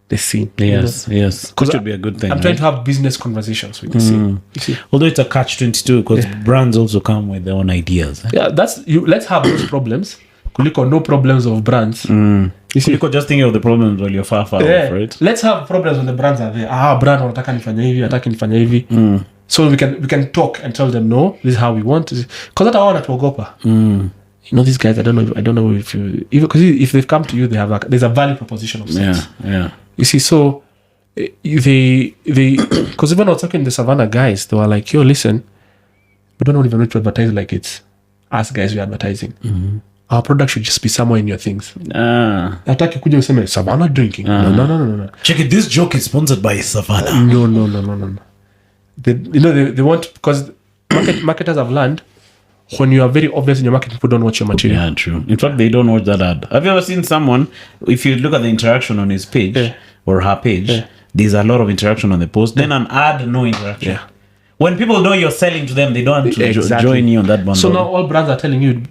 the scene. Yes. That should be a good thing. I'm trying to have business conversations with the scene. You see? Although it's a catch-22 because brands also come with their own ideas. Yeah, let's have those problems. Kuliko no problems of brands. You see? Kuliko just thinking of the problems while you're far off, right? Let's have problems when the brands are there. Brand wanataka nifanya hivi, nataka nifanya hivi. So we can talk and tell them no, this is how we want. Because hata wao wanatuogopa. You know these guys. I don't know if they've come to you, there's a value proposition of sex. Yeah. You see, so they because even I was talking to the Savannah guys, they were like, "Yo, listen, we don't even need to advertise like it's us guys we're advertising. Our product should just be somewhere in your things." Ataki kuja useme Savannah drinking. No. Check it. This joke is sponsored by Savannah. No. They want, because marketers have learned, when you are very obvious in your market, people don't watch your material. Yeah, true. In fact, they don't watch that ad. Have you ever seen someone, if you look at the interaction on his page or her page, there's a lot of interaction on the post, then an ad, no interaction. When people know you're selling to them, they don't want to join you on that bundle. So now all brands are telling you,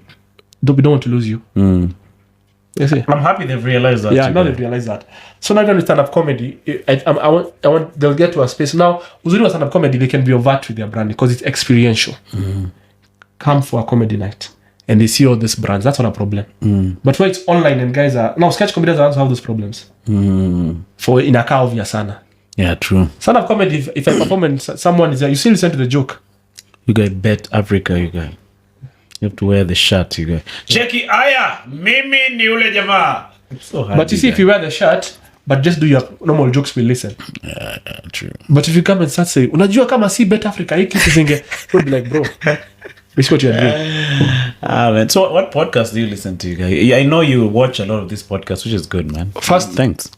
we don't want to lose you. You see? I'm happy they've realized that. Yeah, now they've realized that. So now even with stand-up comedy, I want they'll get to a space. Now, uzuri wa stand-up comedy, they can be overt with their branding because it's experiential. Come for a comedy night. And they see all these brands. That's not a problem. But where it's online and guys are... Now, sketch comedians don't have those problems. For in a car of sana. Yeah, true. Stand-up comedy, if I perform and someone is there, you still listen to the joke. You guys bet Africa, you guys. You have to wear the shirt, you guys. Cheki aya, mimi ni ule jamaa. It's so hard. But you see, if you wear the shirt, but just do your normal jokes, we listen. Yeah, true. But if you come and start saying, unajua kama si bet Africa, hii kitu zinge, we'll be like, bro, this is what you're doing. Man. So what podcast do you listen to, you guys? I know you watch a lot of this podcast, which is good, man. First, thanks.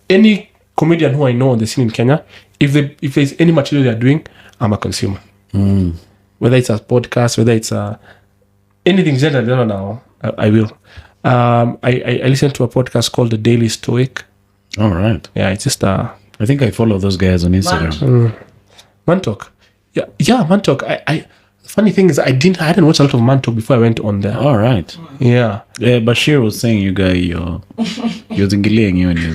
Any comedian who I know on the scene in Kenya, if there's any material they're doing, I'm a consumer. Whether it's a podcast, whether it's anything generally, I don't know. I will. I listen to a podcast called The Daily Stoic. All right. Yeah, it's just I think I follow those guys on Instagram. Man Talk. Yeah, Man Talk. I funny thing is I hadn't watched a lot of Man Talk before I went on there. All right. Yeah. Bashir was saying you're zingiling you and you're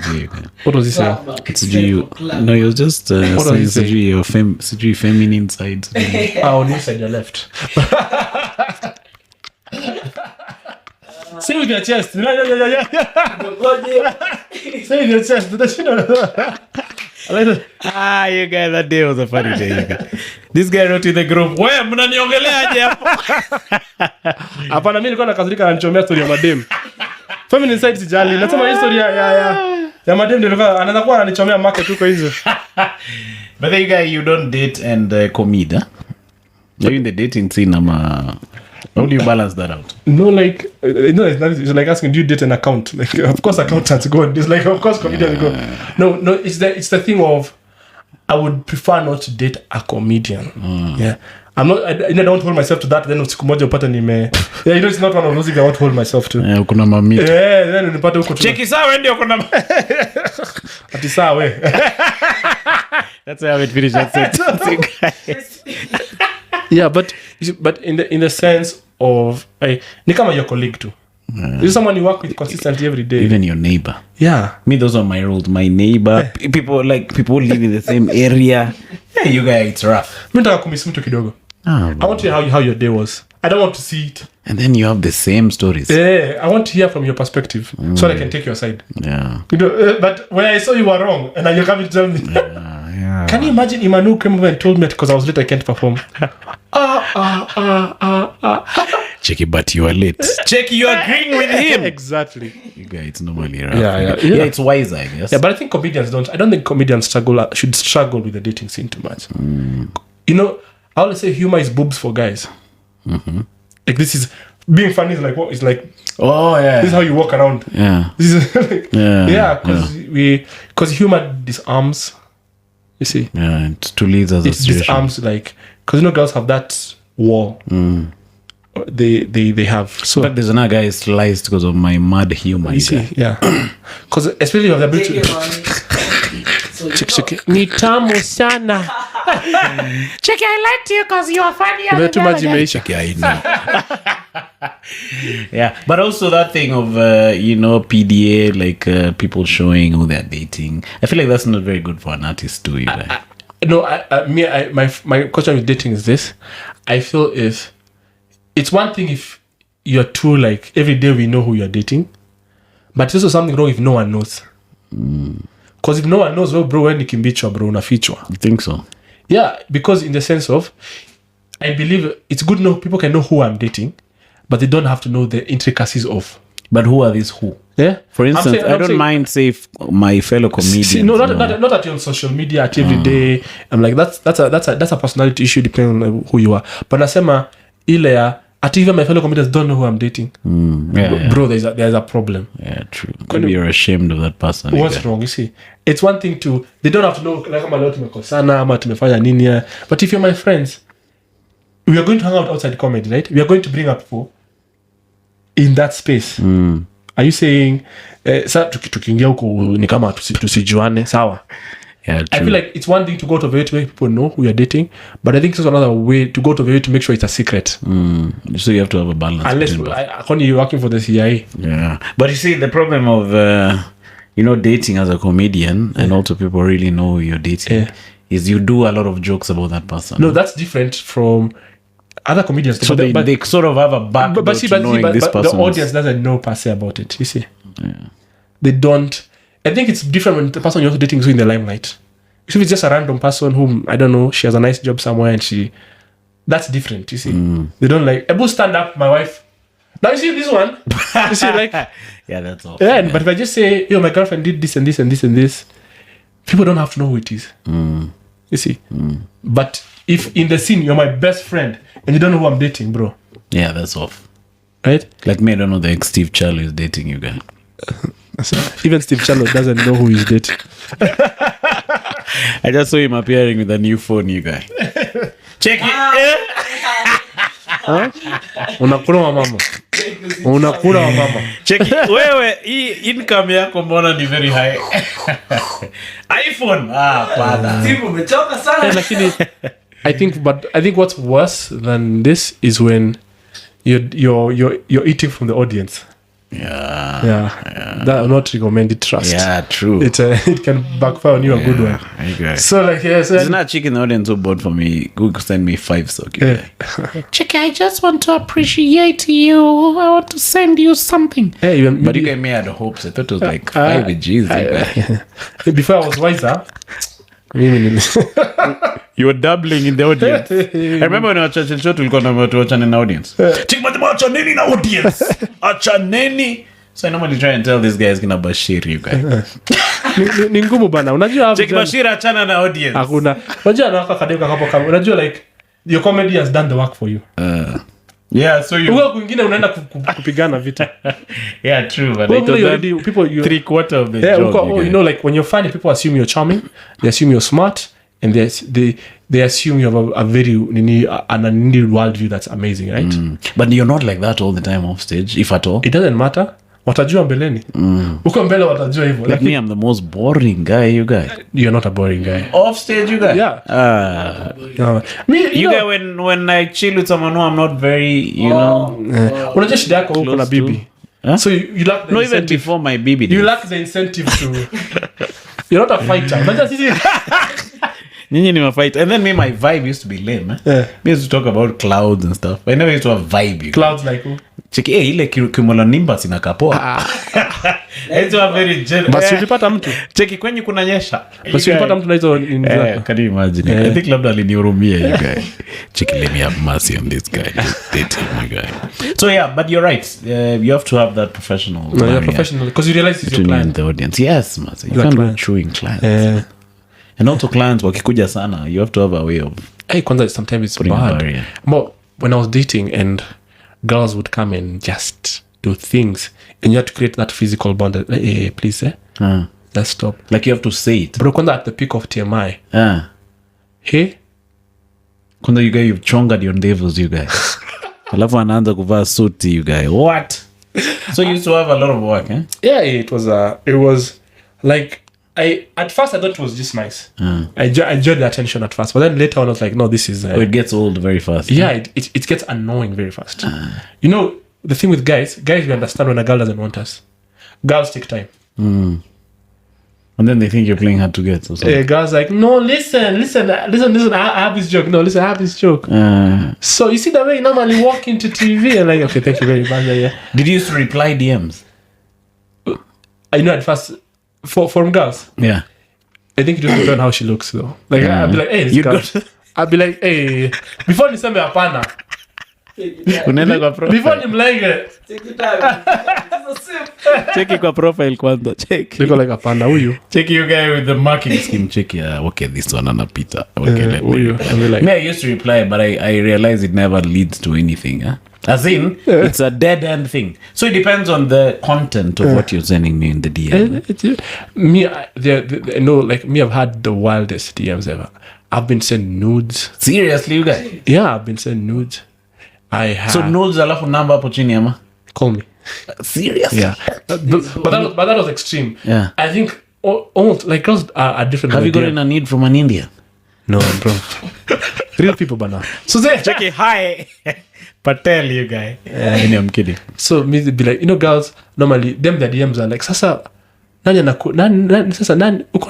What was he saying? It's you. No, he was just saying your feminine side. On the inside your left. Say with your chest. Yeah. Say with your chest. You guys, that day was a funny day. You guys. This guy wrote in the group, "Wewe mnaniongeleaje hapo?" Hapana, mimi nilikuwa nakasirika ananichomea story ya madem. Feminine side sijali. Nasema historia ya madem ndio anaweza kuwa ananichomea market huko hizo. But then you don't date and commit, huh? Are you in the dating scene? How do you balance that out? No, like, no, it's like asking, do you date an account? Like, of course, accountants go. It's like, of course, comedians go. No, it's the thing of, I would prefer not to date a comedian. Yeah. I don't hold myself to that. Then usiku moja upata nime. Yeah, it's not one of those things I want to hold myself to. Yeah, kuna mamito. Then unipata huko tu. Cheki sawa ndio kuna. Ati sawa we. That's how it finished that sentence. Yeah, but in the sense of ni kama your colleague too. This is someone you work with consistently every day. Even your neighbor. Yeah. Me, those are my rules. My neighbor, people live in the same area. Hey, you guys, it's rough. Mimi nataka kumisi mtu kidogo. I want to hear how your day was. I don't want to see it. And then you have the same stories. Yeah, I want to hear from your perspective so that I can take your side. Yeah. You know, but when I saw you were wrong and then you come to tell me. Yeah. Can you imagine Emmanuel came over and told me because I was late I can't perform? Checky, but you are late. Checky, you are agreeing with him. Exactly. You guys, it's normally rough. Yeah, it's wise, I guess. Yeah, but I think I don't think comedians should struggle with the dating scene too much. You know, I always say humor is boobs for guys. Like this is being funny is like what is like. Oh yeah. This is how you walk around. Yeah. This is like, because humor disarms. You see. Yeah, and to lead us. It disarms like because girls have that wall. They have. So but there's another guy sliced because of my mad humor. You see, yeah. Because especially you have the ability. Check. Ni tamu sana. Check, I liked you because you are funny. Too much imeisha. Yeah, but also that thing of PDA, like people showing who they're dating. I feel like that's not very good for an artist too. My question with dating is this: I feel if it's one thing if you're too like every day we know who you're dating, but it's also something wrong if no one knows. Because if no one knows, well, bro, when you can beat you, bro, unafichwa. You think so? Yeah, because in the sense of, I believe it's good to know people can know who I'm dating, but they don't have to know the intricacies of. But who are these who? Yeah. For instance, I don't mind say my fellow comedians. No, not at you on social media at every day. I'm like that's a personality issue depending on who you are. But nasema ile ya at even my fellow comedians don't know who I'm dating. Bro, there's a problem. Yeah, true. Maybe you're ashamed of that person. What's wrong? You see, it's one thing to they don't have to know like kama leo tumekosana ama tumefanya nini. But if you're my friends, we are going to hang out outside comedy, right? We are going to bring up people in that space. Are you saying tukiingia huko ni kama tusijuane sawa? Yeah, I true. feel like it's one thing to go to the way to make people know who you're dating, but I think it's also another way to go to the way to make sure it's a secret. So you have to have a balance. Unless between both. according you're working for the CIA. Yeah, but you see, the problem of dating as a comedian, and also people really know who you're dating, is you do a lot of jokes about that person. No, that's different from other comedians. So they sort of have a backdoor to knowing this but person. the audience doesn't know per se about it. You see, they don't. I think it's different when the person you're dating is in the limelight. If it's just a random person whom I don't know, she has a nice job somewhere and that's different. You see, they don't like. Ebu, stand up, my wife. Now you see this one. You see, like, yeah, that's all. yeah. But if I just say, yo, my girlfriend did this and this and this and this, people don't have to know who it is. You see, but if in the scene you're my best friend and you don't know who I'm dating, bro. Yeah, that's off. Right? Like me, I don't know the ex Steve Charlo is dating you guys. Even Steve Charlo doesn't know who he's dating. I just saw him appearing with a new phone, you guys. Check it. Unakula wa mama. Check it. Wewe, hii income yako mbona ni very high. iPhone. Pada. Steve, umechoka sana. Lakini I think what's worse than this is when you're eating from the audience. Yeah. That not recommended trust. Yeah, true. It can backfire on you a good one. Okay. So like It's not chick in the audience who bought for me. Google send me 5 so okay. Chicky, I just want to appreciate you. I want to send you something. Hey, But you gave me had hopes. I thought it was like 5 with Jesus. before I was wiser. You were doubling in the audience. I remember when I was Churchill show tulikuwa na watu wachana in audience. Chick but acha nini na audience. Acha nini. So I normally try and tell this guy is gonna bashir you guys. Ni ngumu bana. Unajua Chick bashir achana na audience. Hakuna. Unajua anaweka kadeka hapo kama. Unajua like your comedy has done the work for you. Yeah, so you Uko kwingine unaenda kupigana vita. Yeah, true. But Well, I told them people 3/4 of the yeah, job. you know, like when you're funny, people assume you're charming, they assume you're smart, and they assume you have a very worldview that's amazing, right? But you're not like that all the time off stage, if at all. It doesn't matter. Watajua mbeleni. Uko mbele watajua hivyo. Like me, I'm the most boring guy, you guys. You're not a boring guy. Off stage, you guys. Yeah. You You guys, when I chill with someone who I'm not very, unajua shida yako huko na bibi. Huh? So you lack the not even incentive. before my baby. You lack the incentive to. You're not a fighter. Unajua sisi. Nyinyi ni mafight. And then my vibe used to be lame. We used to talk about clouds and stuff. I never used to have vibe. Clouds like who? Cheki, ile cumulonimbus inakapoa. It's a very general. Basi ulipata mtu. Cheki kwenye kunanyesha. Basi ulipata mtu na hizo zako. Can you imagine? I think labda alinihurumia you guy. Cheki, let me have mercy on this guy. Just dating my guy. So yeah, but you're right. You have to have that professional. No, you're professional because you realize it's your between you and client. the audience. Yes, man. You Your can't go client. chewing clients. And also clients wakikuja sana, you have to have a way of Hey, kwanza sometimes it's putting a bad. barrier. But when I was dating and girls would come and just do things and you have to create that physical bond that, hey, please, let's stop. Like you have to say it. Bro, kwanza at the peak of TMI. Hey? Kwanza you guys, you've chongered your endeavors, you guys. Alafu anaanza kuvaa suti, you guys. What? So you used to have a lot of work, eh? Yeah, it was like, at first I thought it was just nice. I enjoyed the attention at first, but then later on I was like, no, this is... it gets old very fast. Yeah, it gets annoying very fast. You know, the thing with guys, we understand when a girl doesn't want us. Girls take time. And then they think you're playing hard to get. Or something. Girls like, no, listen, I have this joke. No, listen, I have this joke. So you see the way you normally walk into TV and like, okay, thank you very much. Yeah. Did you used to reply DMs? I know at first, from girls, Yeah. I think it just depends on how she looks though. Like, I'd be like, hey, this You girl. got- I'd be like, hey, before niseme hapana. Unaenda kwa Before profile. nimlenge. Take your time. It's a sip. Cheki kwa profile kwanza. Check. Niko like hapana, huyu. Check you guy with the marking scheme. Check okay, this one anapita. Okay, let me. Huyu. I'd be like, Me, I used to reply, but I realized it never leads to anything. Huh? As in, it's a dead end thing. So it depends on the content of what you're sending me in the DM. me, I know, like me, I've had the wildest DMs ever. I've been sent nudes. Seriously, you guys? Yeah, I've been sent nudes. I have. So nodes alafu number hapo chini ama? Call me. Seriously? Yeah. But that was extreme. Yeah. I think almost like girls are different. Have you gotten a need from an Indian? No, bro. Real people, bana. So they Okay, hi. Patel, you guy. I'm kidding. So me be like, girls normally them their DMs are like, sasa nani uko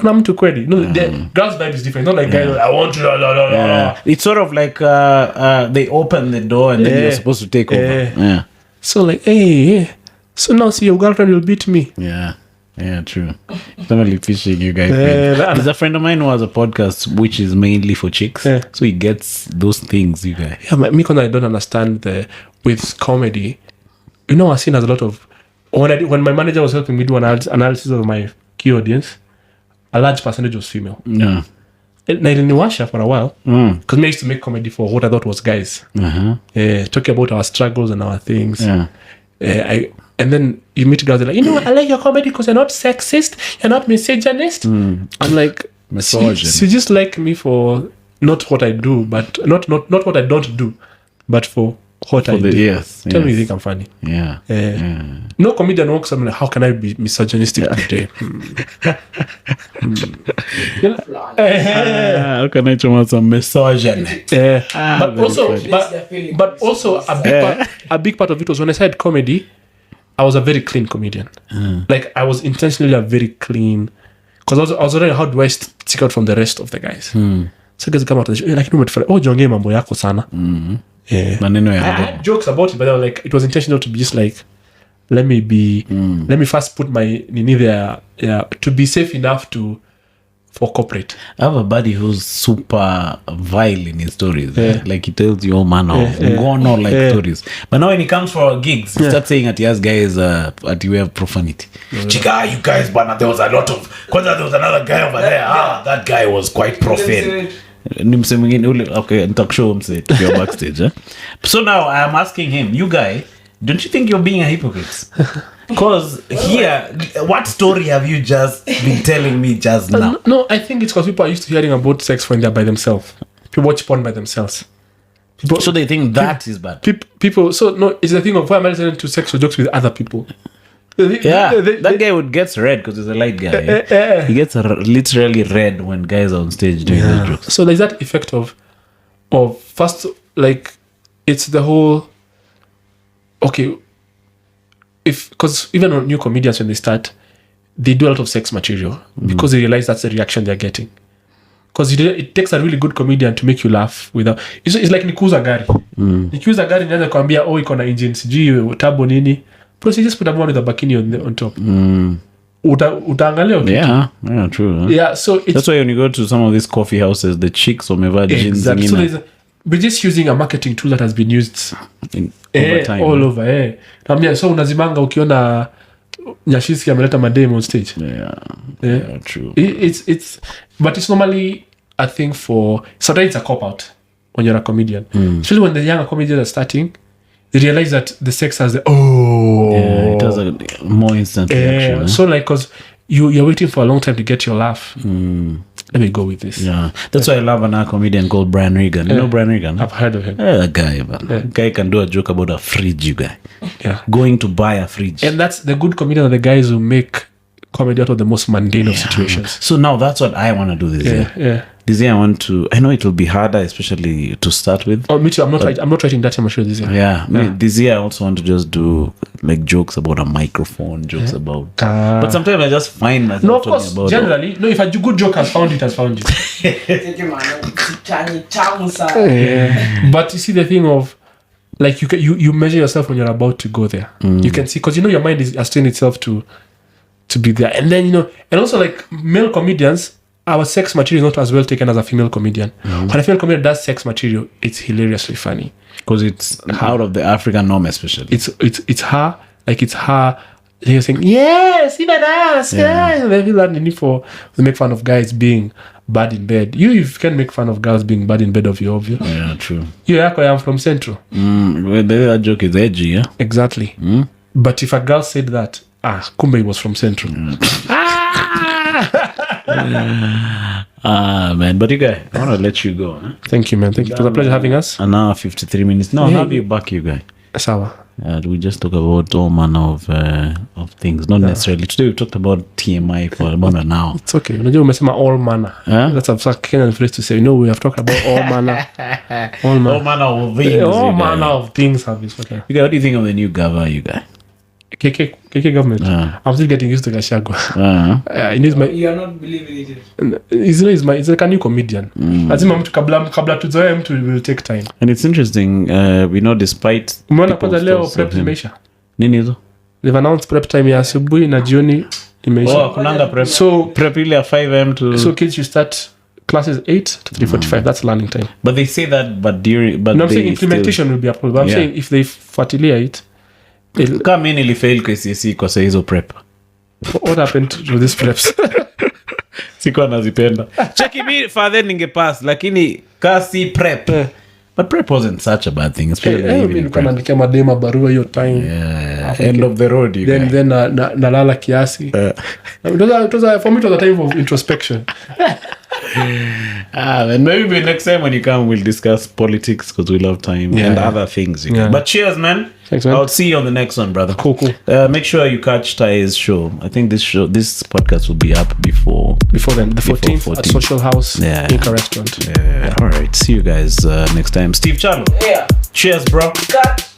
na mtu kweli? The girls vibe is different. Not like guys I want to It's sort of like they open the door and then you're supposed to take over. Yeah. So like, hey, so now see your girlfriend will beat me. Yeah, true. Definitely fishing, you guys. There's a friend of mine who has a podcast which is mainly for chicks. So he gets those things, you guys. Yeah, me because I don't understand with comedy. I've seen as a lot of when my manager was helping me do an analysis of my key audience, a large percentage was female. Yeah. And I didn't watch for a while because I used to make comedy for what I thought was guys. Talking about our struggles and our things. And then you meet girls like, I like your comedy because you're not sexist, you're not misogynist. I'm like, misogynist. You just like me for not what I do, but not what I don't do, but for what I do. Yes. Tell me you think I'm funny. Yeah. No comedian walks up and like, how can I be misogynistic today? How can I come out some misogyny? But also a big part of it was when I started comedy, I was a very clean comedian. Like I was intentionally a very clean, because I was already, how do I stick out from the rest of the guys? So guys come out of the show, like jonge mambo yako sana. I had jokes about it, but I was like, it was intentional to be just like, let me first put my nini there, to be safe enough for corporate. I have a buddy who's super vile in his stories. Like he tells you, oh man, stories. But now when he comes for gigs, he starts saying that he has guys at you have profanity. Chica, you guys, but there was a lot of. There was another guy over there. That guy was quite profane. Okay, talk show him say you're backstage. So now I'm asking him, you guy, don't you think you're being a hypocrite? Because here, what story have you just been telling me just now? No, I think it's because people are used to hearing about sex when they're by themselves. People watch porn by themselves. So they think that is bad. People, so no, it's the thing of why am I listening to sexual jokes with other people? That guy would get red because he's a light guy. He gets literally red when guys are on stage doing those jokes. So there's that effect of first, like, it's the whole, okay, because even on new comedians when they start, they do a lot of sex material because they realize that's the reaction they're getting. Because it takes a really good comedian to make you laugh without. It's like nikuuza gari. Nikiuza gari nianza kuambia iko na engine sijui turbo nini. Plus you just put a one with a bikini on top. Utaangalia okay. Yeah, true. Yeah, so that's why when you go to some of these coffee houses, the chicks wamevaa jeans. Exactly. So we're just using a marketing tool that has been used over time. All over. So unazimanga ukiona Nyashiski ameleta madem on stage. Yeah, true. But it's normally a thing for, sometimes it's a cop out when you're a comedian. Especially when the younger comedians are starting, they realize that the sex has it has a more instant reaction. So like, because you're waiting for a long time to get your laugh. Let me go with this. Yeah, that's why I love another comedian called Brian Regan. You know Brian Regan? I've heard of him. That guy, man. That guy can do a joke about a fridge, you guy. Yeah. Going to buy a fridge. And that's the good comedian are the guys who make comedy out of the most mundane of situations. So now that's what I want to do this year. Yeah. This year I know it will be harder, especially to start with. Oh, me too. I'm not writing that much this year. Yeah. This year I also want to just do like jokes about a microphone, jokes about. But sometimes I just find myself no, of course. Generally, no. If a good joke has found it, has found it. But you see the thing of, like, you measure yourself when you're about to go there. You can see, because your mind is asking itself to be there, and then and also like male comedians. Our sex material is not as well taken as a female comedian. When a female comedian does sex material, it's hilariously funny because it's out of the African norm, especially. It's her, like it's her. You're saying yes, even us, yeah. They feel that need to make fun of guys being bad in bed. You can make fun of girls being bad in bed of you, obvious. Yeah, true. I am from Central. That joke is edgy, yeah. Exactly. But if a girl said that, Kumbe was from Central. Man, but you guys, I want to let you go. Huh? Thank you, man. Thank you. It was a pleasure having us. An hour 53 minutes. No, I'll have you back, you guys. Sawa. We just talk about all manner of things. Not necessarily. Today we talked about TMI for about an hour. It's okay. Unajua umesema all manner. That's a Kenyan phrase to say, we have talked about all manner. All manner of things. All manner of things have been spoken. You guys, what do you think of the new governor, you guys? KK government. I'm still getting used to Gachagua. You are not believing it. It's like a new comedian. Lazima mtu kabla tuzoe mtu will take time. And it's interesting, we know despite Umeona kwanza leo prep imeisha. Nini hizo? They've announced prep time ya asubuhi na jioni imeisha. Kunanga prep. So prep ile ya 5 am to... So kids should start classes 8 to 3:45. That's learning time. But they say that, but I'm saying implementation will be a problem. I'm saying if they fuatilia it, kama mimi nilifail KCSE kwa saa hizo prep. What happened to these preps? Sikuwa nazipenda. Cheki mimi father ningepass lakini kasi prep. But prep wasn't such a bad thing. Mimi naandikia madema barua hiyo time. End of the road. Then nalala kiasi. It was for me it was a time of introspection. And maybe next time when you come we'll discuss politics because we love time and other things. But cheers, man. Thanks, man. I'll see you on the next one, brother. Cool. Make sure you catch Ty's show. I think this podcast will be up before then. The 14th at Social House Inca Restaurant. All right. See you guys next time. Steve Charlo. Yeah. Cheers, bro. Cut.